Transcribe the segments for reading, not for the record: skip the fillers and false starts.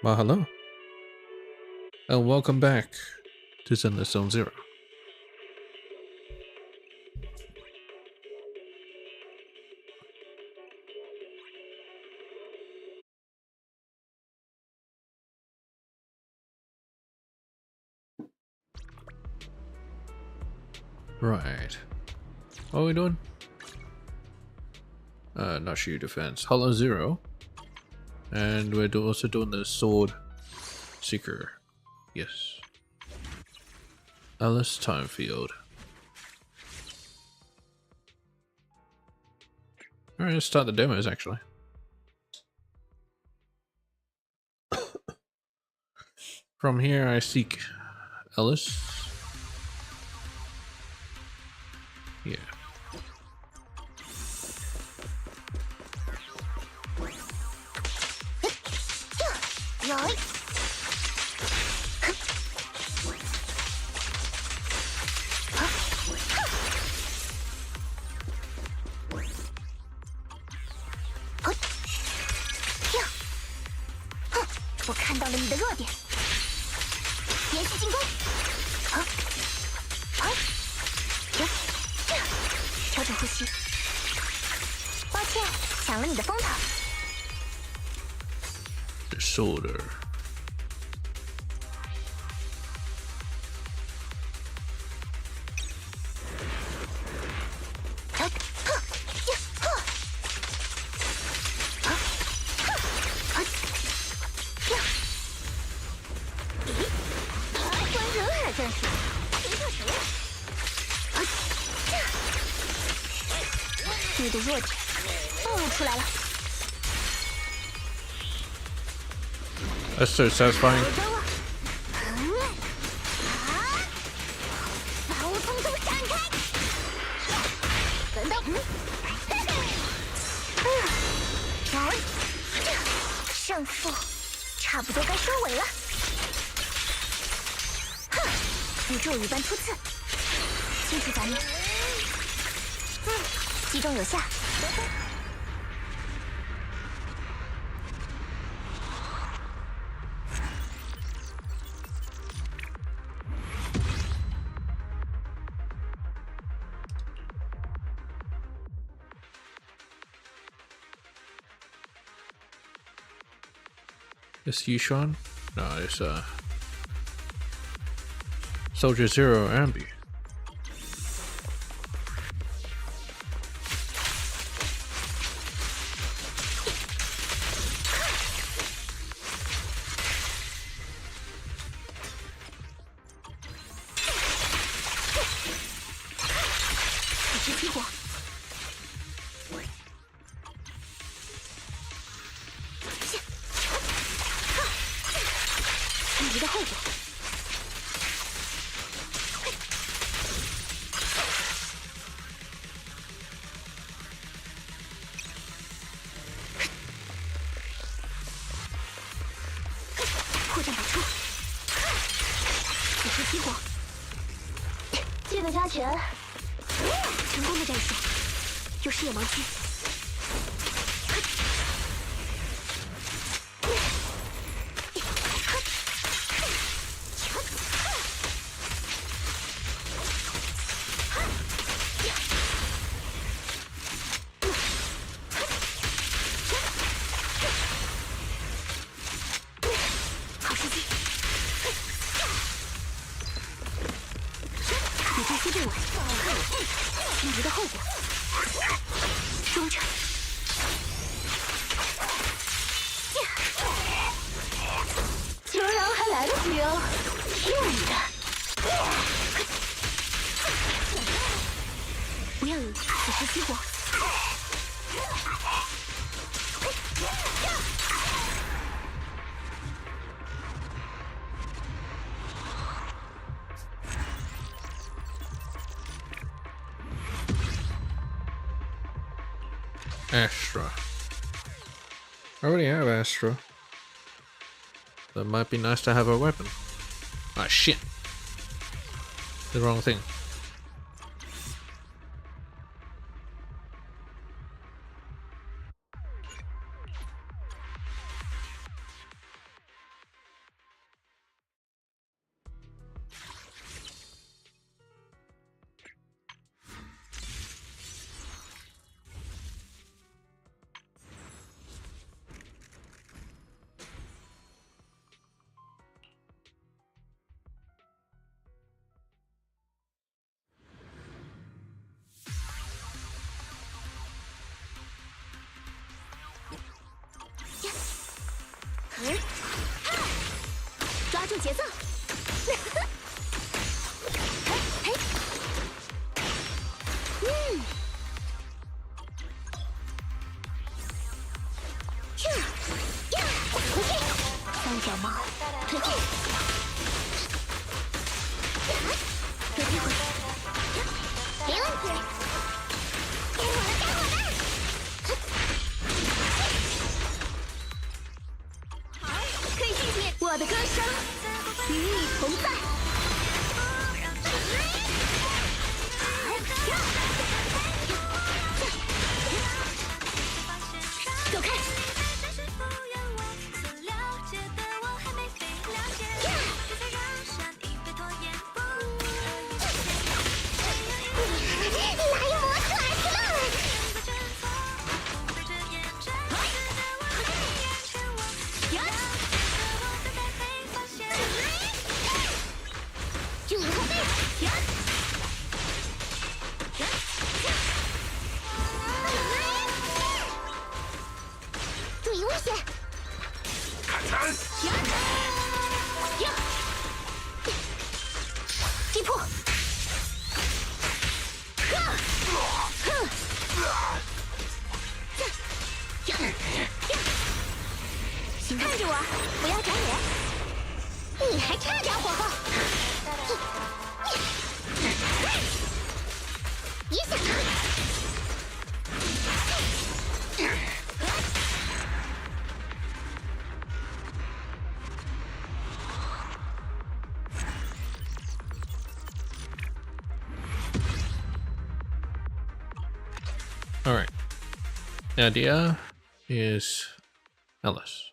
Well, hello, and welcome back to Zenless Zone Zero. Right. What are we doing? Not shield defense. Hollow Zero. And we're also doing the Sword Seeker. Yes. Alice Time Field. Alright, let's start the demos actually. From here I seek Alice. Yeah. Disorder. That's so satisfying. This Yushan? No, it's Soldier Zero Ambi. Astra. I already have Astra. That might be nice to have a weapon. Ah, shit. The wrong thing. 节奏。三脚猫推进，推回，没问题。该我了，该我了！可以进行我的歌声，与你同在。走开！注意危险！砍残！击破！看着我，不要眨眼！你还差点火候！别想了！Alright. The idea is Ellis.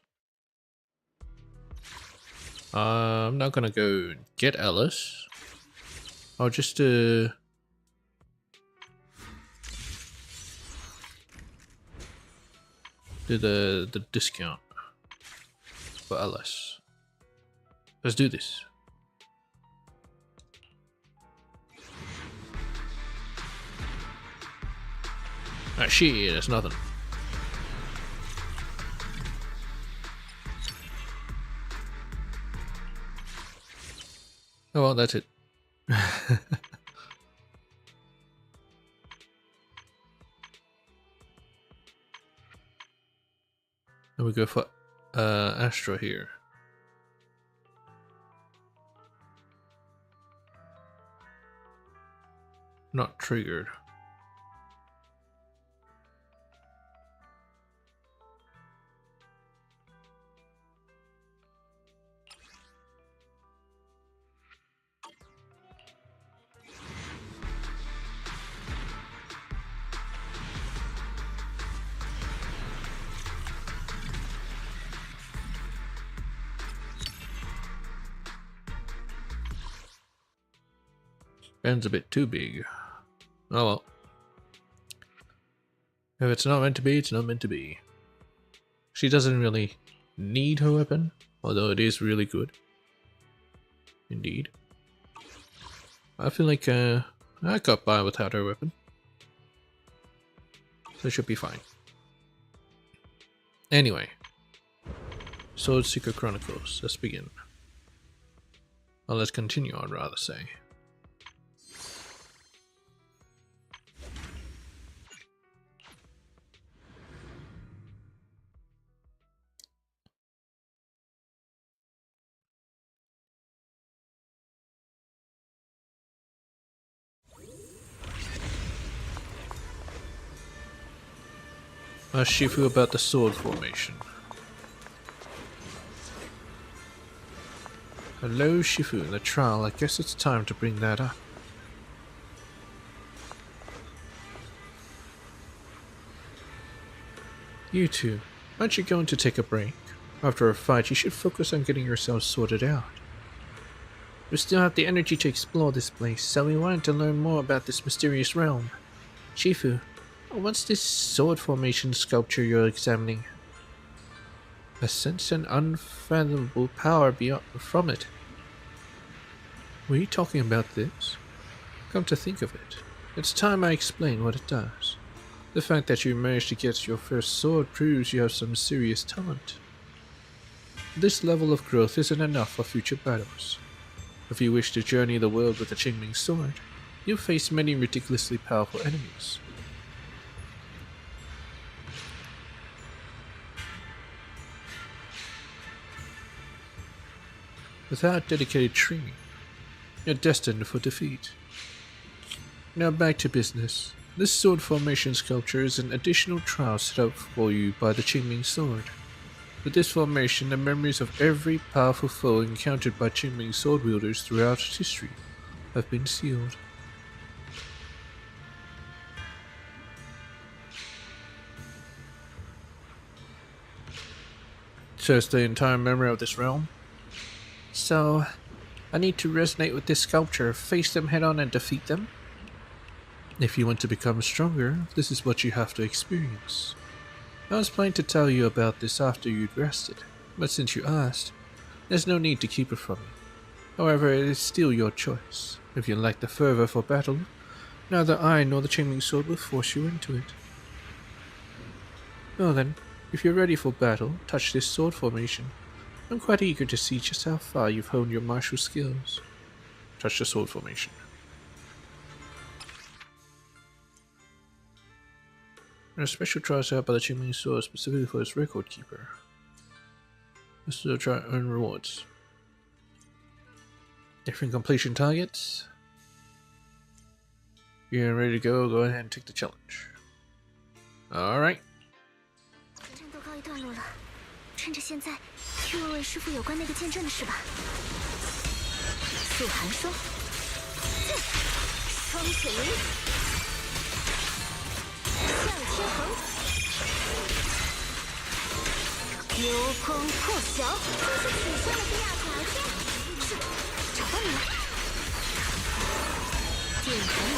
I'm not gonna go get Ellis. I'll just do the discount for Ellis. Let's do this. Ah, shit, that's nothing. Oh well, that's it. And we go for Astra here. Not triggered. Ben's a bit too big. Oh well. If it's not meant to be, it's not meant to be. She doesn't really need her weapon, although it is really good. Indeed. I feel like I got by without her weapon. So it should be fine. Anyway. Sword Seeker Chronicles. Let's begin. Well, let's continue, I'd rather say. Ask Shifu about the sword formation. Hello Shifu, the trial, I guess it's time to bring that up. You two, aren't you going to take a break? After a fight, you should focus on getting yourselves sorted out. We still have the energy to explore this place, so we wanted to learn more about this mysterious realm. Shifu, what's this sword formation sculpture you're examining? I sense an unfathomable power beyond from it. Were you talking about this? Come to think of it, it's time I explain what it does. The fact that you managed to get your first sword proves you have some serious talent. This level of growth isn't enough for future battles. If you wish to journey the world with the Qingming sword, you'll face many ridiculously powerful enemies. Without dedicated training, you're destined for defeat. Now back to business. This sword formation sculpture is an additional trial set up for you by the Qingming sword. With this formation, the memories of every powerful foe encountered by Qingming sword wielders throughout history have been sealed. So it's the entire memory of this realm. So, I need to resonate with this sculpture, face them head on and defeat them? If you want to become stronger, this is what you have to experience. I was planning to tell you about this after you'd rested, but since you asked, there's no need to keep it from you. However, it is still your choice. If you lack the fervor for battle, neither I nor the Qingming sword will force you into it. Well then, if you're ready for battle, touch this sword formation. I'm quite eager to see just how far you've honed your martial skills. Touch the sword formation. There are special trials set up by the Qingming sword specifically for its record keeper. This is a try to earn rewards. Different completion targets. You're ready to go, go ahead and take the challenge. Alright. 战斗告一段落了，趁着现在，去问问师傅有关那个剑阵的事吧。速寒霜，双雪灵，向天横，流光破晓，这是取消了第二条件。是，找到你了。电寒芒。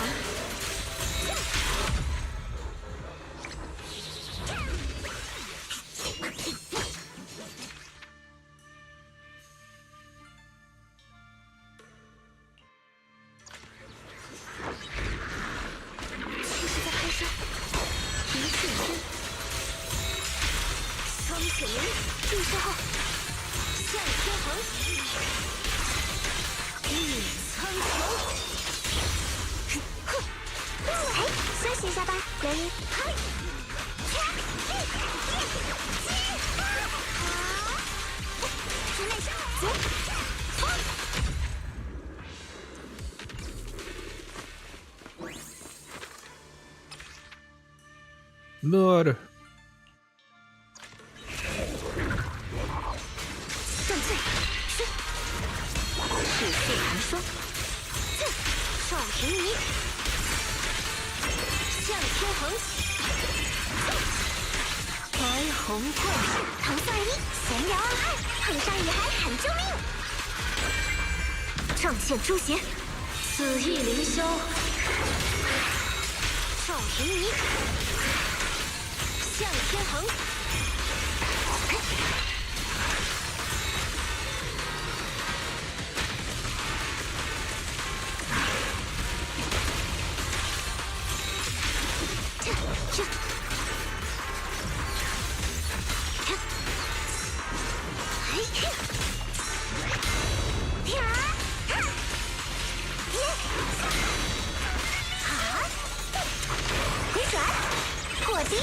Lord. 断罪，是赤速寒霜，少平移，向天横，白虹贯日，唐三二一，闲聊二汉，碰上雨还喊救命，仗剑诛邪，死意凌霄，少平移。 向天横，回转，破敌。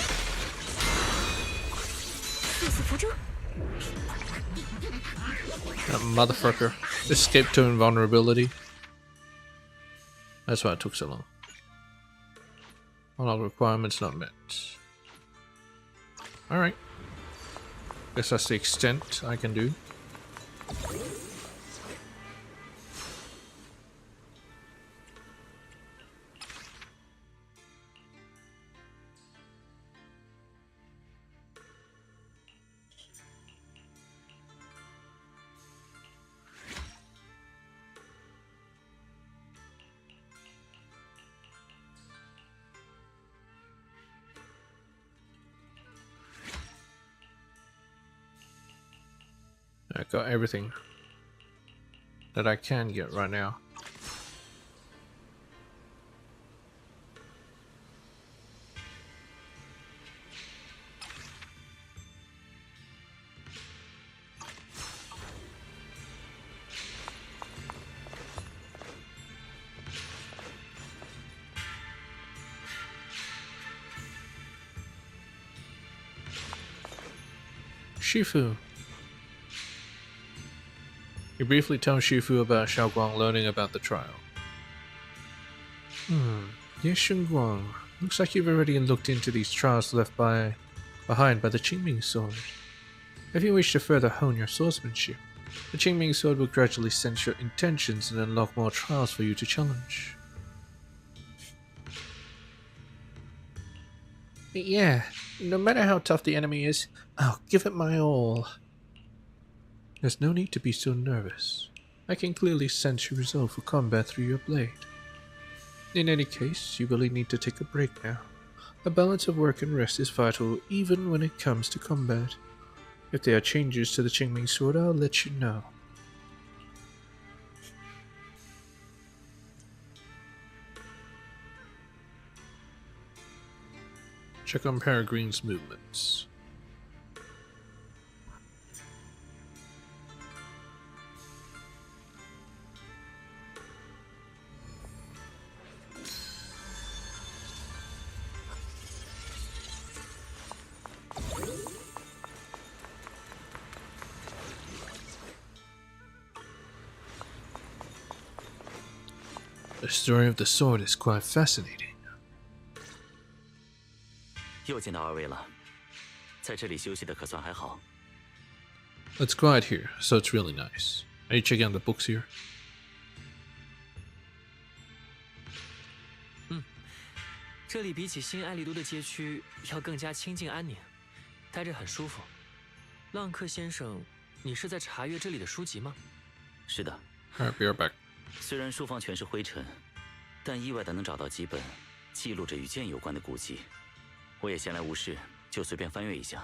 That motherfucker escaped to invulnerability. That's why it took so long. All requirements not met. Alright. Guess that's the extent I can do. I got everything that I can get right now. Shifu. You briefly tell Shifu about Xiaoguang learning about the trial. Yes, Shunguang. Looks like you've already looked into these trials left behind by the Qingming sword. If you wish to further hone your swordsmanship, the Qingming sword will gradually sense your intentions and unlock more trials for you to challenge. Yeah, no matter how tough the enemy is, I'll give it my all. There's no need to be so nervous. I can clearly sense your resolve for combat through your blade. In any case, you really need to take a break now. A balance of work and rest is vital even when it comes to combat. If there are changes to the Qingming sword, I'll let you know. Check on Peregrine's movements. The story of the sword is quite fascinating. 又见到二位了，在这里休息的可算还好。It's quiet here, so it's really nice. Are you checking out the books here? 这里比起新爱丽都的街区要更加清静安宁，待着很舒服。浪客先生，你是在查阅这里的书籍吗？是的， Alright, be right back. 虽然书房全是灰尘，但意外的能找到几本记录着与剑有关的古籍。我也闲来无事，就随便翻阅一下，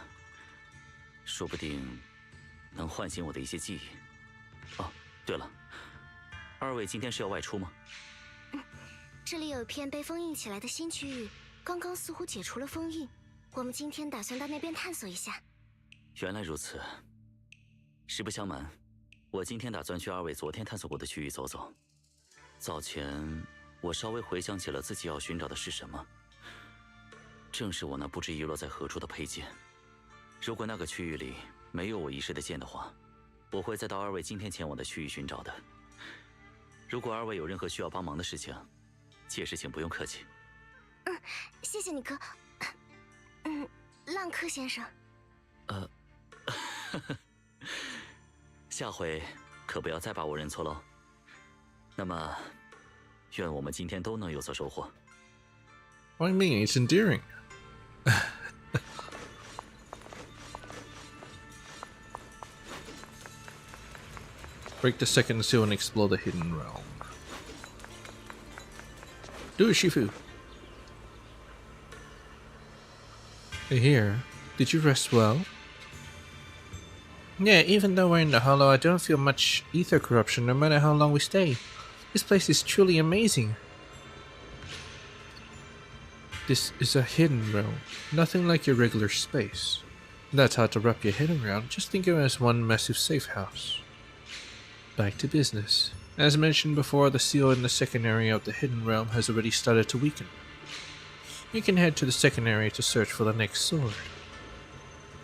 说不定能唤醒我的一些记忆。哦，对了，二位今天是要外出吗？这里有一片被封印起来的新区域，刚刚似乎解除了封印。我们今天打算到那边探索一下。原来如此。实不相瞒，我今天打算去二位昨天探索过的区域走走。早前我稍微回想起了自己要寻找的是什么。正是我那不知遗落在何处的佩剑。如果那个区域里没有我遗失的剑的话，我会再到二位今天前往的区域寻找的。如果二位有任何需要帮忙的事情，届时请不用客气。谢谢你哥。浪客先生。下回可不要再把我认错喽。那么，愿我们今天都能有所收获。What do you mean? It's endearing. Break the second seal and explore the hidden realm. Do it, Shifu. Here, did you rest well? Yeah, even though we're in the hollow, I don't feel much ether corruption no matter how long we stay. This place is truly amazing. This is a hidden realm, nothing like your regular space. That's hard to wrap your head around, just think of it as one massive safe house. Back to business. As mentioned before, the seal in the second area of the hidden realm has already started to weaken. You can head to the second area to search for the next sword.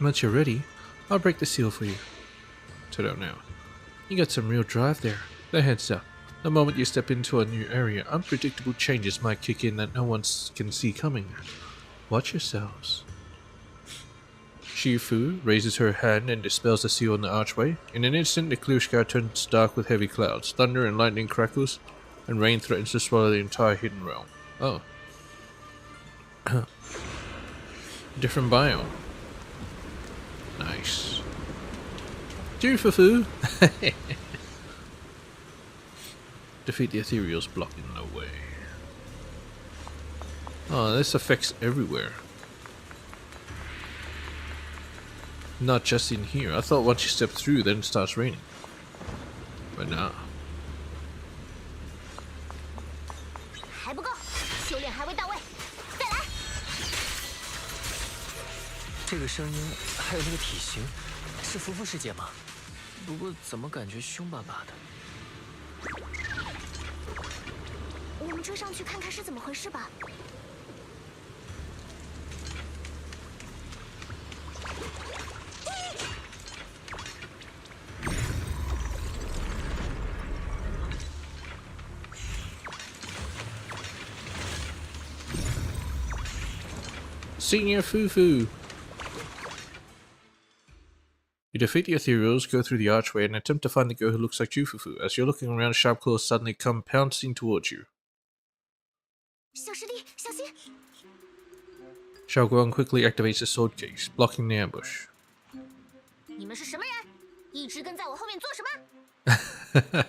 Once you're ready, I'll break the seal for you. Toto now. You got some real drive there. The heads up. The moment you step into a new area, unpredictable changes might kick in that no one can see coming. Watch yourselves. Shifu raises her hand and dispels the seal in the archway. In an instant, the clear sky turns dark with heavy clouds. Thunder and lightning crackles, and rain threatens to swallow the entire hidden realm. Oh. Different biome. Nice. Jufufu! Defeat the ethereals blocking the way. Oh, this affects everywhere. Not just in here. I thought once you step through, then it starts raining. But nah. 还不够，修炼还未到位，再来。这个声音还有那个体型，是夫妇世界吗？不过怎么感觉凶巴巴的？我们追上去看看是怎么回事吧。Senior Fufu! You defeat the ethereals, go through the archway, and attempt to find the girl who looks like Fufu. As you're looking around, sharp claws suddenly come pouncing towards you. 小师弟，小心！ Xiao Guang quickly activates the sword case, blocking the ambush. 你们是什么人？一直跟在我后面做什么？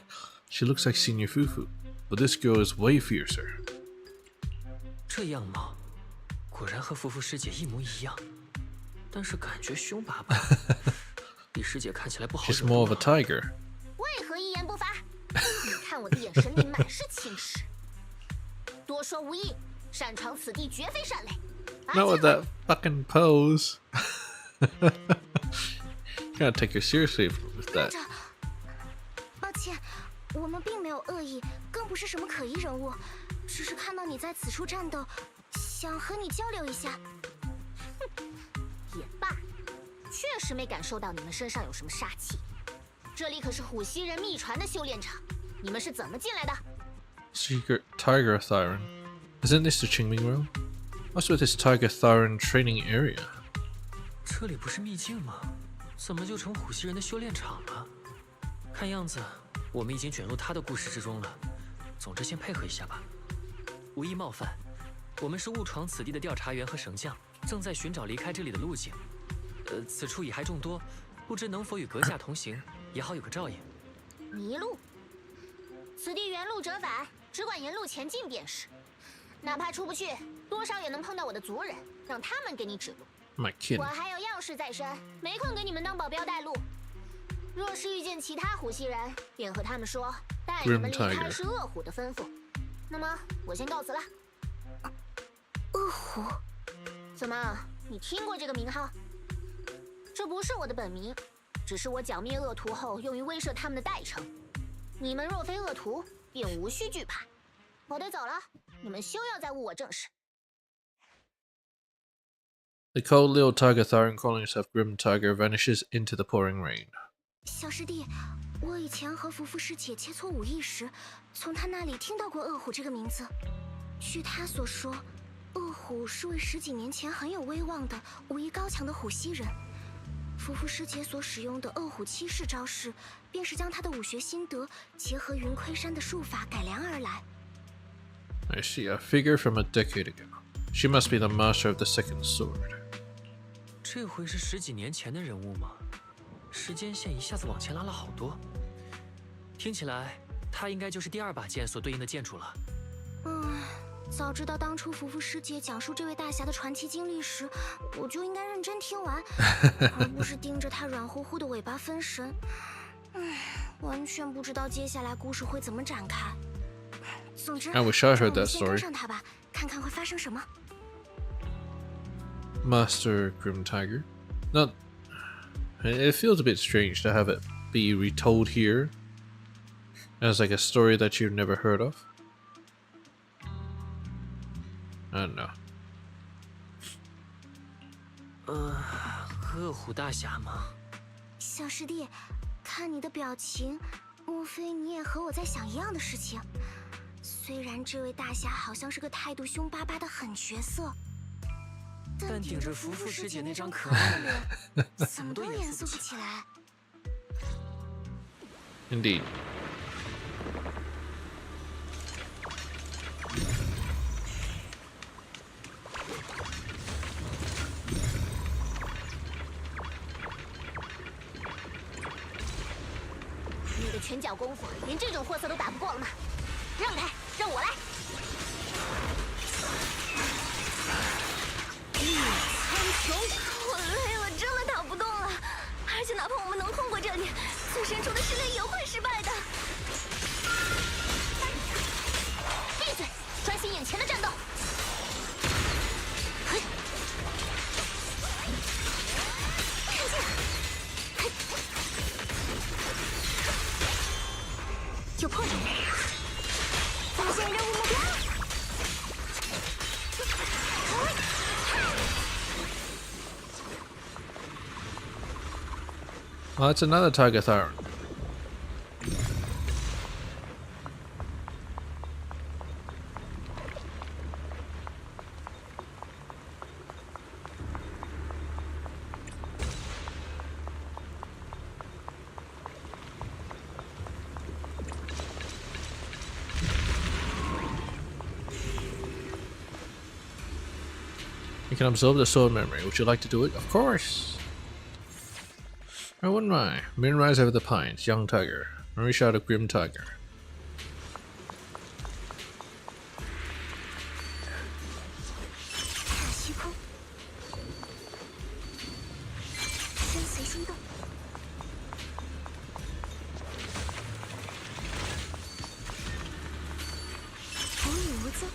She looks like Senior Fufu, but this girl is way fiercer. 这样貌，果然和福福师姐一模一样，但是感觉凶巴巴，比师姐看起来不好惹。 She's more of a tiger. 为何一言不发？你看我的眼神里满是轻视。多说无益，擅闯此地绝非善类。 Not with that fucking pose. Can't take her seriously with that. 抱歉，我们并没有恶意，更不是什么可疑人物，只是看到你在此处战斗，想和你交流一下。哼，也罢，确实没感受到你们身上有什么杀气。这里可是虎溪人秘传的修炼场，你们是怎么进来的？ Secret Tiger Thyron. Isn't this the Qingming realm? What's with this Tiger Thyron training area? 这里不是秘境吗？怎么就成虎溪人的修炼场了？看样子我们已经卷入他的故事之中了。总之，先配合一下吧。无意冒犯，我们是误闯此地的调查员和绳匠，正在寻找离开这里的路径。此处蚁害众多，不知能否与阁下同行，也好有个照应。迷路？此地原路折返，只管沿路前进便是。哪怕出不去，多少也能碰到我的族人，让他们给你指路。 My kid. 我还有要事在身，没空给你们当保镖带路。若是遇见其他虎溪人，便和他们说带你们离开是恶虎的吩咐。那么我先告辞了。恶虎？怎么，你听过这个名号？这不是我的本名，只是我剿灭恶徒后用于威慑他们的代称。你们若非恶徒，便无需惧怕。我得走了，你们休要再误我正事。 The cold little Tiger Thyron calling herself Grim Tiger vanishes into the pouring rain. 小师弟，我以前和福福师姐切磋武艺时，从她那里听到过恶虎这个名字。据她所说，恶虎是位10几年前很有威望的、武艺高强的虎溪人。福福师姐所使用的恶虎七式招式，便是将她的武学心得结合云盔山的术法改良而来。 I see a figure from a decade ago. She must be the master of the second sword. 这回是10几年前的人物吗？时间线一下子往前拉了好多。听起来，他应该就是第2把剑所对应的剑主了。早知道当初福福师姐讲述这位大侠的传奇经历时，我就应该认真听完，而不是盯着他软乎乎的尾巴分神。完全不知道接下来故事会怎么展开。总之， I wish I heard 让我们 that 先跟 story. 上他吧，看看会发生什么。 Master Grim Tiger. Not. It feels a bit strange to have it be retold here as like a story that you've never heard of. I don't know. 恶虎大侠吗？小师弟，看你的表情，莫非你也和我在想一样的事情？虽然这位大侠好像是个态度凶巴巴的狠角色，但顶着福福师姐那张可爱的脸，怎么都严肃不起来。 Indeed. 你的拳脚功夫，连这种货色都打不过了吗？让开，让我来！苍穹，我累了，真的打不动了。而且哪怕我们能通过这里，最深处的试炼也会失败的。闭嘴，专心眼前的战斗。嘿，看见，嘿，有破绽。发现任务目标。 Oh, that's another Tiger Thyron. can absorb the sword memory. Would you like to do it? Of course. I wouldn't mind. Moonrise over the pines. Young tiger. Marisha the grim tiger. 虚空，身随心动。无影无踪。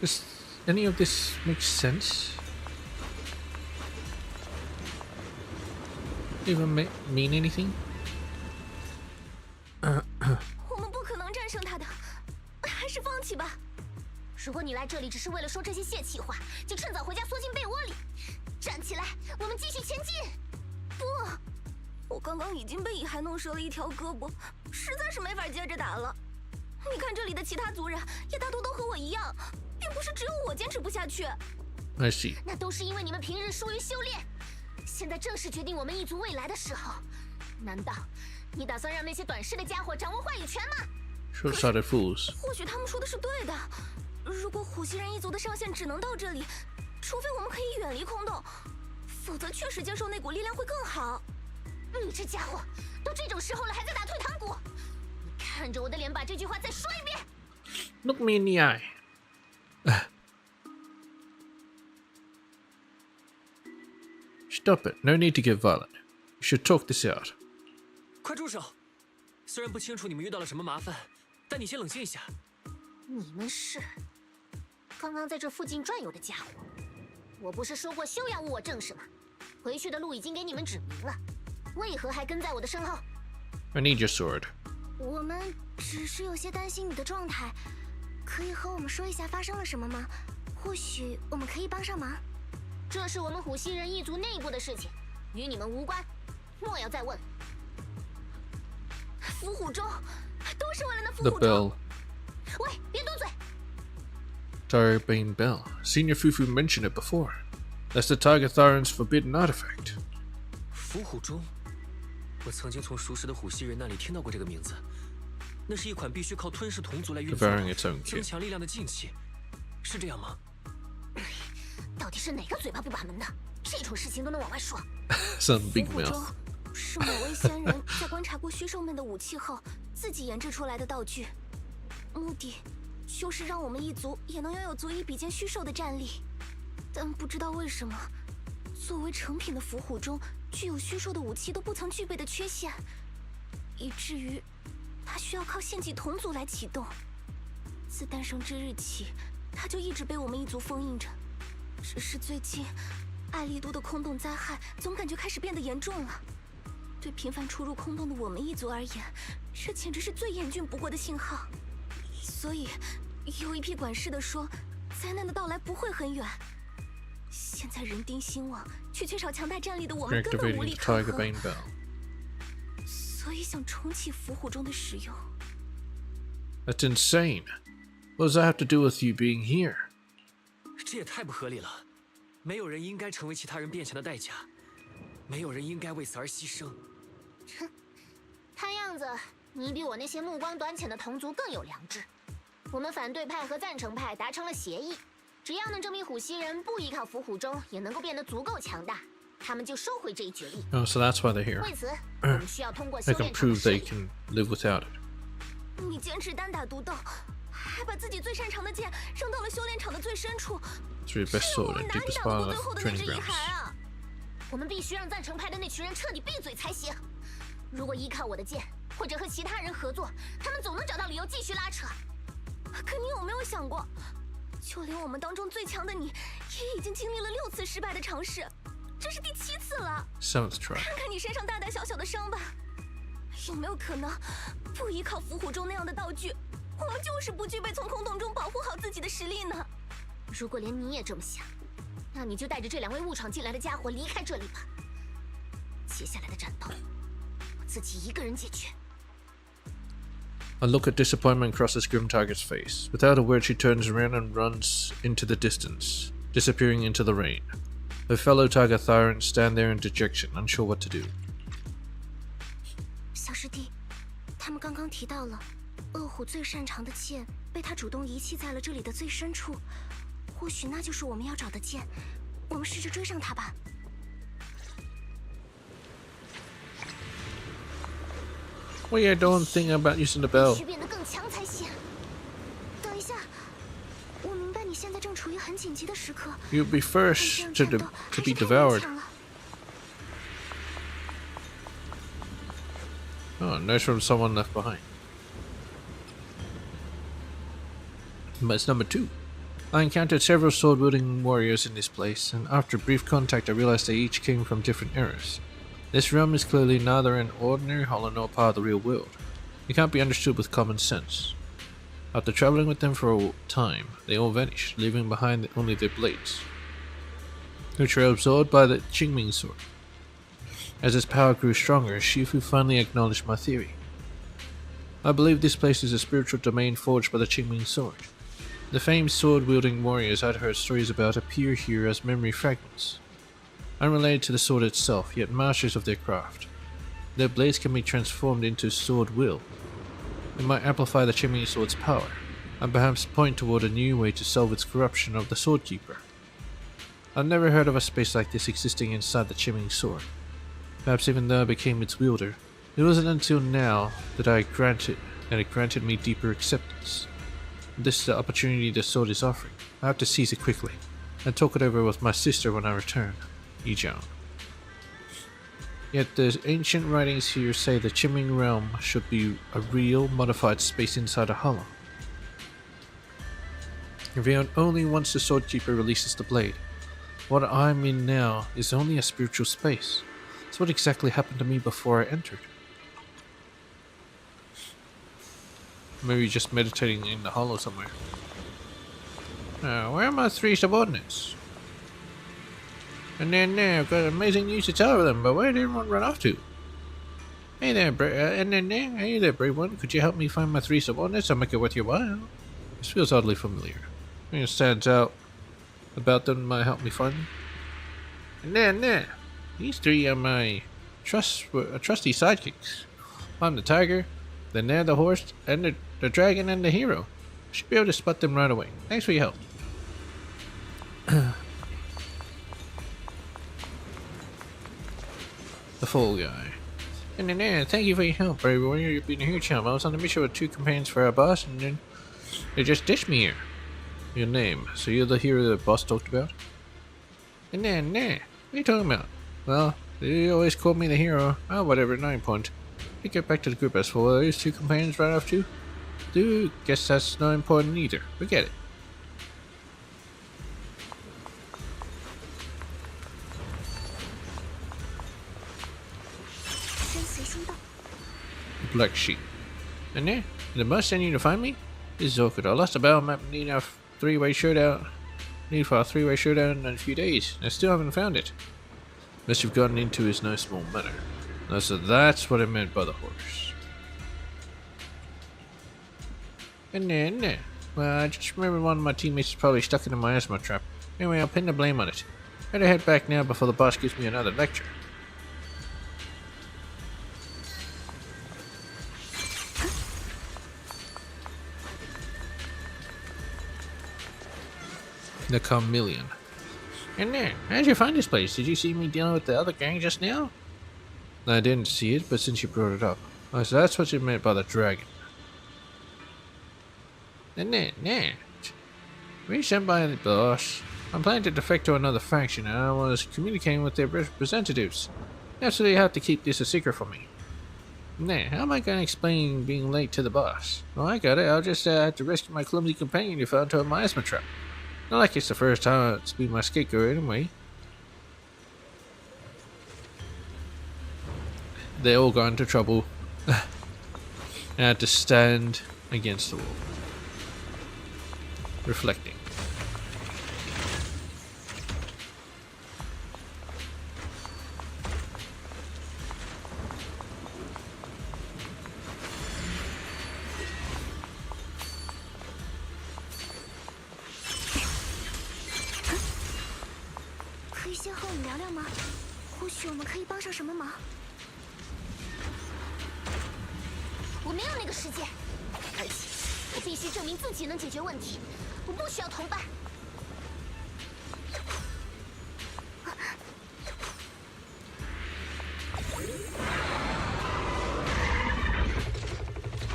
Does any of this make sense? Even mean anything? 我们不可能战胜他的，还是放弃吧。如果你来这里只是为了说这些泄气话，就趁早回家缩进被窝里。站起来，我们继续前进。不，我刚刚已经被蚁骸弄折了一条胳膊，实在是没法接着打了。你看这里的其他族人也大多都和我一样，并不是只有我坚持不下去。I see. 那都是因为你们平日疏于修炼。现在正是决定我们一族未来的时候。难道你打算让那些短视的家伙掌握话语权吗？ Short-sighted fools. 或许他们说的是对的。如果虎蜥人一族的上限只能到这里，除非我们可以远离空洞，否则确实接受那股力量会更好。你这家伙，都这种时候了还在打退堂鼓！你看着我的脸，把这句话再说一遍。Look me in the eye. Stop it. No need to get violent. You should talk this out. 快住手！虽然不清楚你们遇到了什么麻烦，但你先冷静一下。你们是刚刚在这附近转悠的家伙。我不是说过休要误我正事吗？回去的路已经给你们指明了，为何还跟在我的身后？ I need your sword. 我们只是有些担心你的状态，可以和我们说一下发生了什么吗？或许我们可以帮上忙。这是我们虎蜥人一族内部的事情，与你们无关。莫要再问。伏虎钟，都是为了那伏 The 虎钟。 bell. 喂，别嘟嘴！ Tiger-Bane Bell. Senior Fufu mentioned it before. That's the Tiger Thyron's forbidden artifact. 伏虎钟，我曾经从熟识的虎蜥人那里听到过这个名字。那是一款必须靠吞噬同族来运作 Devouring its own 增 kin. 强力量的禁器，是这样吗？到底是哪个嘴巴不把门的？这种事情都能往外说。 Some big 伏虎钟 mouth. 是某位仙人在观察过虚兽们的武器后，自己研制出来的道具，目的就是让我们一族也能拥有足以比肩虚兽的战力。但不知道为什么，作为成品的伏虎钟具有虚兽的武器都不曾具备的缺陷，以至于它需要靠献祭同族来启动。自诞生之日起，它就一直被我们一族封印着。只是最近，艾丽都的空洞灾害总感觉开始变得严重了。对频繁出入空洞的我们一族而言，这简直是最严峻不过的信号。所以，有一批管事的说，灾难的到来不会很远。现在人丁兴旺，却缺少强大战力的我们根本无 Activating 力 the 抗衡。 Tiger-Bane Bell. 所以想重启伏虎钟的使用。 That's insane. What does that have to do with you being here? 这也太不合理了。没有人应该成为其他人变强的代价，没有人应该为此而牺牲。看样子你比我那些目光短浅的同族更有良知。我们反对派和赞成派达成了协议，只要能证明虎蜥人不依靠伏虎钟也能够变得足够强大，他们就收回这一决议。 Oh, so that's why they're here. 为此，我们需要通过修 They can 炼场的 prove 试 they 炼。 can live without it. 你坚持单打独斗，还把自己最擅长的剑扔到了修炼场的最深处， It's your best 是我 sword 们 and 哪里 deepest 打不 part 过最 of 后的那 training 只蚁 grounds. 骸啊！我们必须让赞成派的那群人彻底闭嘴才行。如果依靠我的剑，或者和其他人合作，他们总能找到理由继续拉扯。可你有没有想过，就连我们当中最强的你，也已经经历了6次失败的尝试，这是第7次了。 7th try. 看看你身上大大小小的伤疤，有没有可能不依靠伏虎钟那样的道具，我们就是不具备从空洞中保护好自己的实力呢？如果连你也这么想，那你就带着这2位误闯进来的家伙离开这里吧。接下来的战斗，我自己一个人解决。 A look of disappointment crosses Grim Tiger's face. Without a word, she turns around and runs into the distance, disappearing into the rain. Her fellow Tiger Thyrans stand there in dejection, unsure what to do. 小师弟，他们刚刚提到了，恶虎最擅长的剑被他主动遗弃在了这里的最深处，或许那就是我们要找的剑。我们试着追上他吧。What are you doing thinking about using the bell? 必须变得更强才行。等一下，我明白你现在正处于很紧急的时刻。 You'll be first to be devoured. Oh, notes from someone left behind. But it's number 2. I encountered several sword-wielding warriors in this place, and after brief contact I realized they each came from different eras. This realm is clearly neither an ordinary hollow nor part of the real world. It can't be understood with common sense. After traveling with them for a time, they all vanished, leaving behind only their blades, which were absorbed by the Qingming sword. As its power grew stronger, Shifu finally acknowledged my theory. I believe this place is a spiritual domain forged by the Qingming sword. The famed sword-wielding warriors I'd heard stories about appear here as memory fragments, unrelated to the sword itself, yet masters of their craft. Their blades can be transformed into sword will. It might amplify the Qingming sword's power, and perhaps point toward a new way to solve its corruption of the Swordkeeper. I've never heard of a space like this existing inside the Qingming sword. Perhaps even though I became its wielder, it wasn't until now that it granted me deeper acceptance. This is the opportunity the sword is offering. I have to seize it quickly, and talk it over with my sister when I return. Yijiang. Yet the ancient writings here say the Qingming realm should be a real, modified space inside a hollow. Revealed only once the Swordkeeper releases the blade. What I'm in now is only a spiritual space. So what exactly happened to me before I entered? Maybe just meditating in the hollow somewhere. Where are my 3 subordinates? And then I've got amazing news to tell them, but where did everyone run off to? Hey there, hey there, brave one. Could you help me find my 3 subordinates? I'll make it worth your while. This feels oddly familiar. It stands out about them might help me find them. And then, these 3 are my trusty sidekicks. I'm the tiger, then they're the horse, and the dragon and the hero. I should be able to spot them right away. Thanks for your help. The Fall Guy. And then, thank you for your help, brave warrior. You've been a huge help. I was on a mission with 2 companions for our boss, and then they just ditched me here. Your name. So you're the hero the boss talked about? And then, what are you talking about? Well, they always called me the hero. Oh, whatever, not important. We get back to the group as for those 2 companions right off too? Dude, guess that's not important either. Forget it. Black sheep. And there, the bus sent you to find me? This is awkward. I lost a battle map and need a 3-way shootout. Need for a 3-way shootout in a few days. I still haven't found it. Must have gotten into is no small matter. So that's what I meant by the horse. And then, well, I just remember one of my teammates is probably stuck in a miasma trap. Anyway, I'll pin the blame on it. Better head back now before the boss gives me another lecture. The Chameleon. And there, how'd you find this place? Did you see me dealing with the other gang just now? I didn't see it, but since you brought it up. Oh, so that's what you meant by the dragon. And then, we sent by the boss. I'm planning to defect to another faction, and I was communicating with their representatives. Absolutely have to keep this a secret from me. How am I going to explain being late to the boss? Well, I got it. I'll just have to rescue my clumsy companion who fell into a miasma trap. Not like it's the first time it's been my scapegoat anyway. They all got into trouble. I had to stand against the wall. Reflecting. 我没有那个时间，而且我必须证明自己能解决问题，我不需要同伴。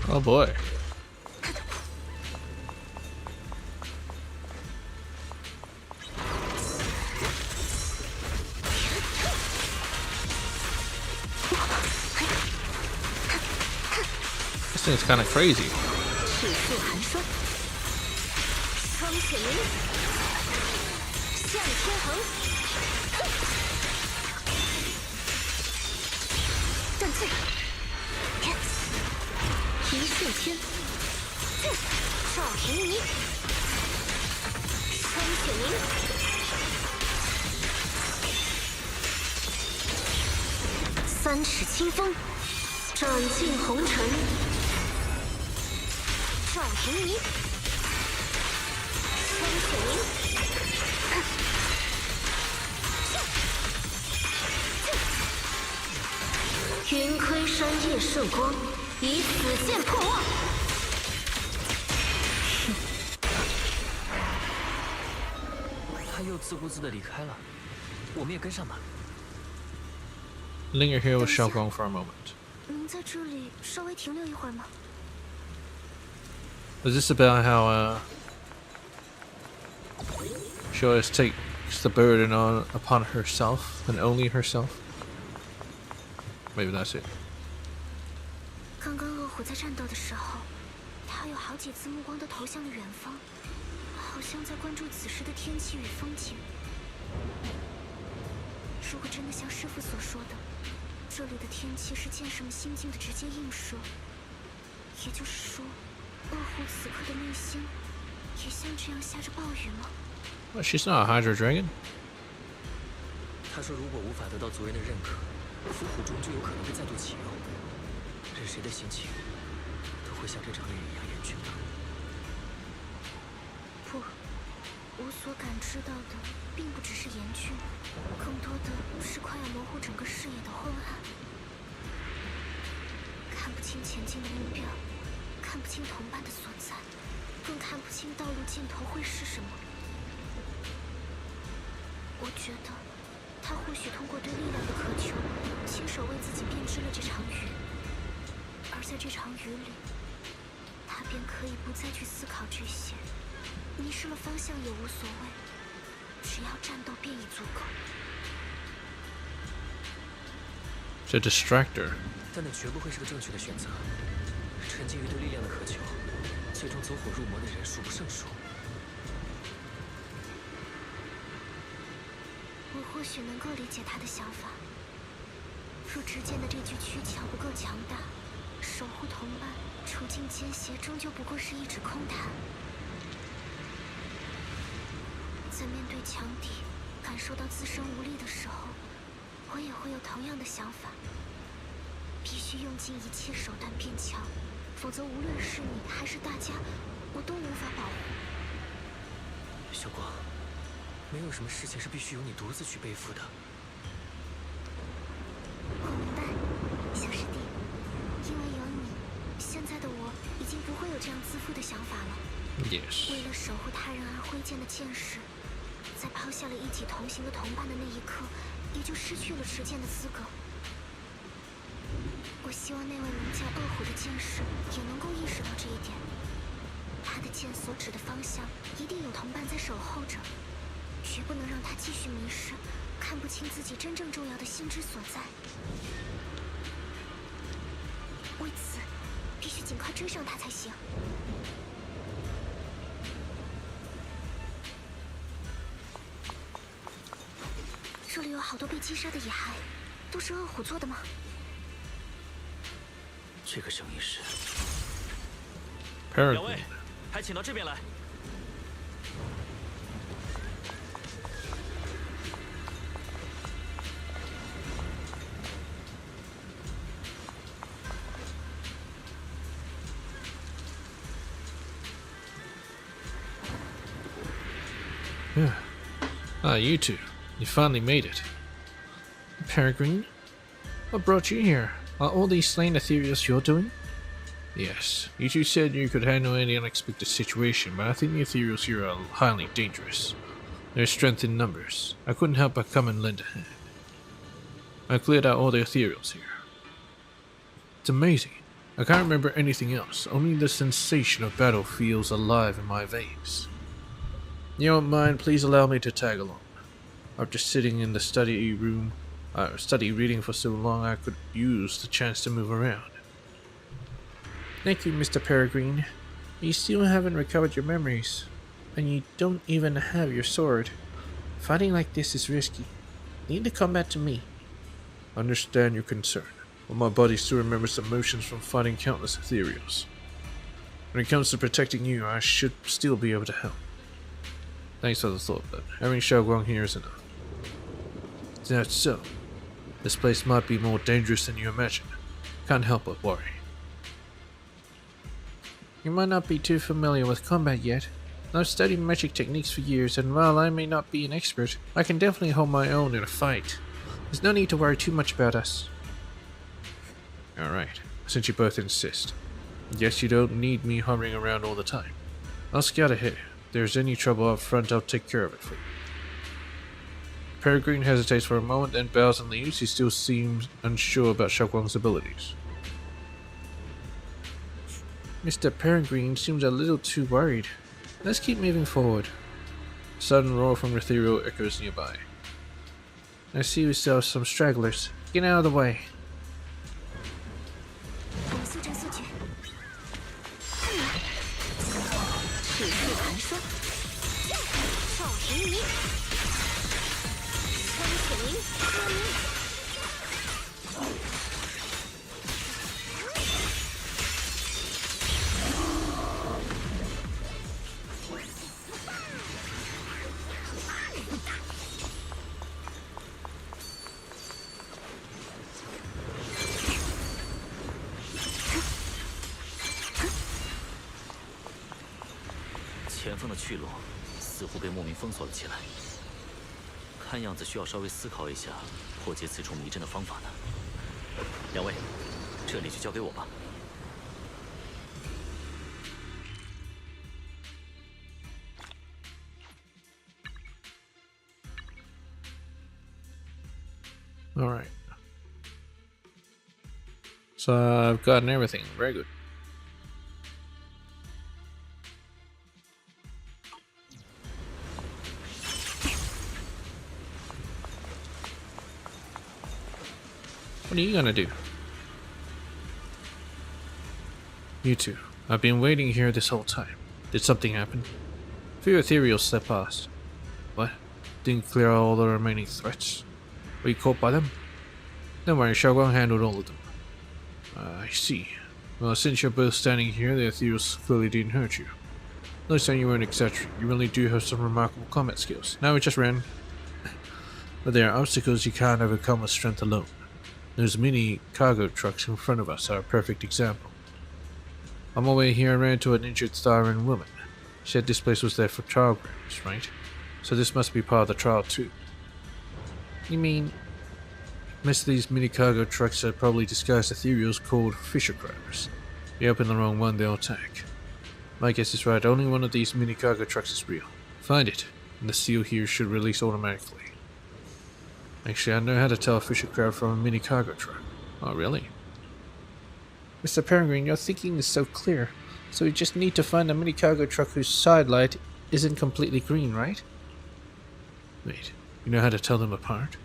Oh boy. This thing's kind of crazy. 赤速寒霜，双雪云，向天横，断罪，一泻天，赵平尼，双雪云，三尺清风，斩尽红尘。赵平尼，双雪云，云盔山夜射光，以此剑破妄。他又自顾自地离开了，我们也跟上吧。Linger here with Xiaogong for a moment. 能在这里稍微停留一会儿吗？ Is this about how she always takes the burden upon herself and only herself? Maybe that's it. 刚刚恶虎在战斗的时候，他有好几次目光都投向了远方，好像在关注此时的天气与风景。如果真的像师傅所说的，这里的天气是见什么心境的直接映射，也就是说，恶虎此刻的内心也像这样下着暴雨吗？ Well, she's not a Hydra Dragon. 他说，如果无法得到族人的认可，伏虎终究有可能会再度启用。任谁的心情都会像这场雨一样严峻的。不，我所感知到的并不只是严峻，更多的是快要模糊整个视野的昏暗，看不清前进的目标，看不清同伴的所在，更看不清道路尽头会是什么。我觉得，他或许通过对力量的渴求，亲手为自己编织了这场雨，而在这场雨里，他便可以不再去思考这些，迷失了方向也无所谓，只要战斗便已足够。To distract her. 但那绝不会是个正确的选择。沉浸于对力量的渴求，最终走火入魔的人数不胜数。我或许能够理解他的想法。若之间的这具躯壳不够强大，守护同伴，处境艰险，终究不过是一纸空谈。在面对强敌，感受到自身无力的时候，我也会有同样的想法。必须用尽一切手段变强，否则无论是你还是大家，我都无法保护。小光，没有什么事情是必须由你独自去背负的。我明白，小师弟，因为有你，现在的我已经不会有这样自负的想法了。Yes. 为了守护他人而挥剑的剑士，在抛下了一起同行的同伴的那一刻，也就失去了持剑的资格。我希望那位名叫恶虎的剑士也能够意识到这一点。他的剑所指的方向，一定有同伴在守候着，绝不能让他继续迷失，看不清自己真正重要的心之所在。为此，必须尽快追上他才行。这里有好多被击杀的野孩，都是恶虎做的吗？这个声音是……两位，还请到这边来。Yeah. Ah, you two. You finally made it. Peregrine, what brought you here? Are all these slain Ethereals your doing? Yes, you two said you could handle any unexpected situation, but I think the ethereals here are highly dangerous. There's strength in numbers. I couldn't help but come and lend a hand. I cleared out all the ethereals here. It's amazing. I can't remember anything else, only the sensation of battle feels alive in my veins. You don't mind, please allow me to tag along. After sitting in the study room, reading for so long, I could use the chance to move around. Thank you, Mr. Peregrine. You still haven't recovered your memories, and you don't even have your sword. Fighting like this is risky. Leave the combat to me. I understand your concern, but my body still remembers emotions from fighting countless ethereals. When it comes to protecting you, I should still be able to help. Thanks for the thought, but having Xiaoguang here is enough. That's so. This place might be more dangerous than you imagine. Can't help but worry. You might not be too familiar with combat yet. I've studied magic techniques for years, and while I may not be an expert, I can definitely hold my own in a fight. There's no need to worry too much about us. Alright, since you both insist. Guess you don't need me hovering around all the time. I'll scout ahead. If there's any trouble up front, I'll take care of it for you. Peregrine hesitates for a moment, then bows and leaves. He still seems unsure about Xiaoguang's abilities. Mr. Peregrine seems a little too worried. Let's keep moving forward. A sudden roar from ethereal echoes nearby. I see we still have some stragglers. Get out of the way.前方的去路似乎被莫名封锁了起来，看样子需要稍微思考一下破解此处迷阵的方法呢。两位，这里就交给我吧。Alright. So I've gotten everything. Very good. What are you gonna do? You two. I've been waiting here this whole time. Did something happen? A few ethereals slipped past. What? Didn't clear all the remaining threats? Were you caught by them? Don't worry, Xiaoguang handled all of them. I see. Well, since you're both standing here, the ethereals clearly didn't hurt you. Not saying you weren't exaggerating. You really do have some remarkable combat skills. Now we just ran. But there are obstacles you can't overcome with strength alone. Those mini cargo trucks in front of us are a perfect example. On my way here, I ran into an injured Thyran woman. She said this place was there for trial grounds, right? So this must be part of the trial too. You mean... Most of these mini cargo trucks are probably disguised ethereals called fisher crabs. If you open the wrong one, they'll attack. My guess is right, only one of these mini cargo trucks is real. Find it, and the seal here should release automatically. Actually, I know how to tell a fisher crab from a mini cargo truck. Oh, really? Mr. Peregrine, your thinking is so clear. So we just need to find a mini cargo truck whose side light isn't completely green, right? Wait, you know how to tell them apart?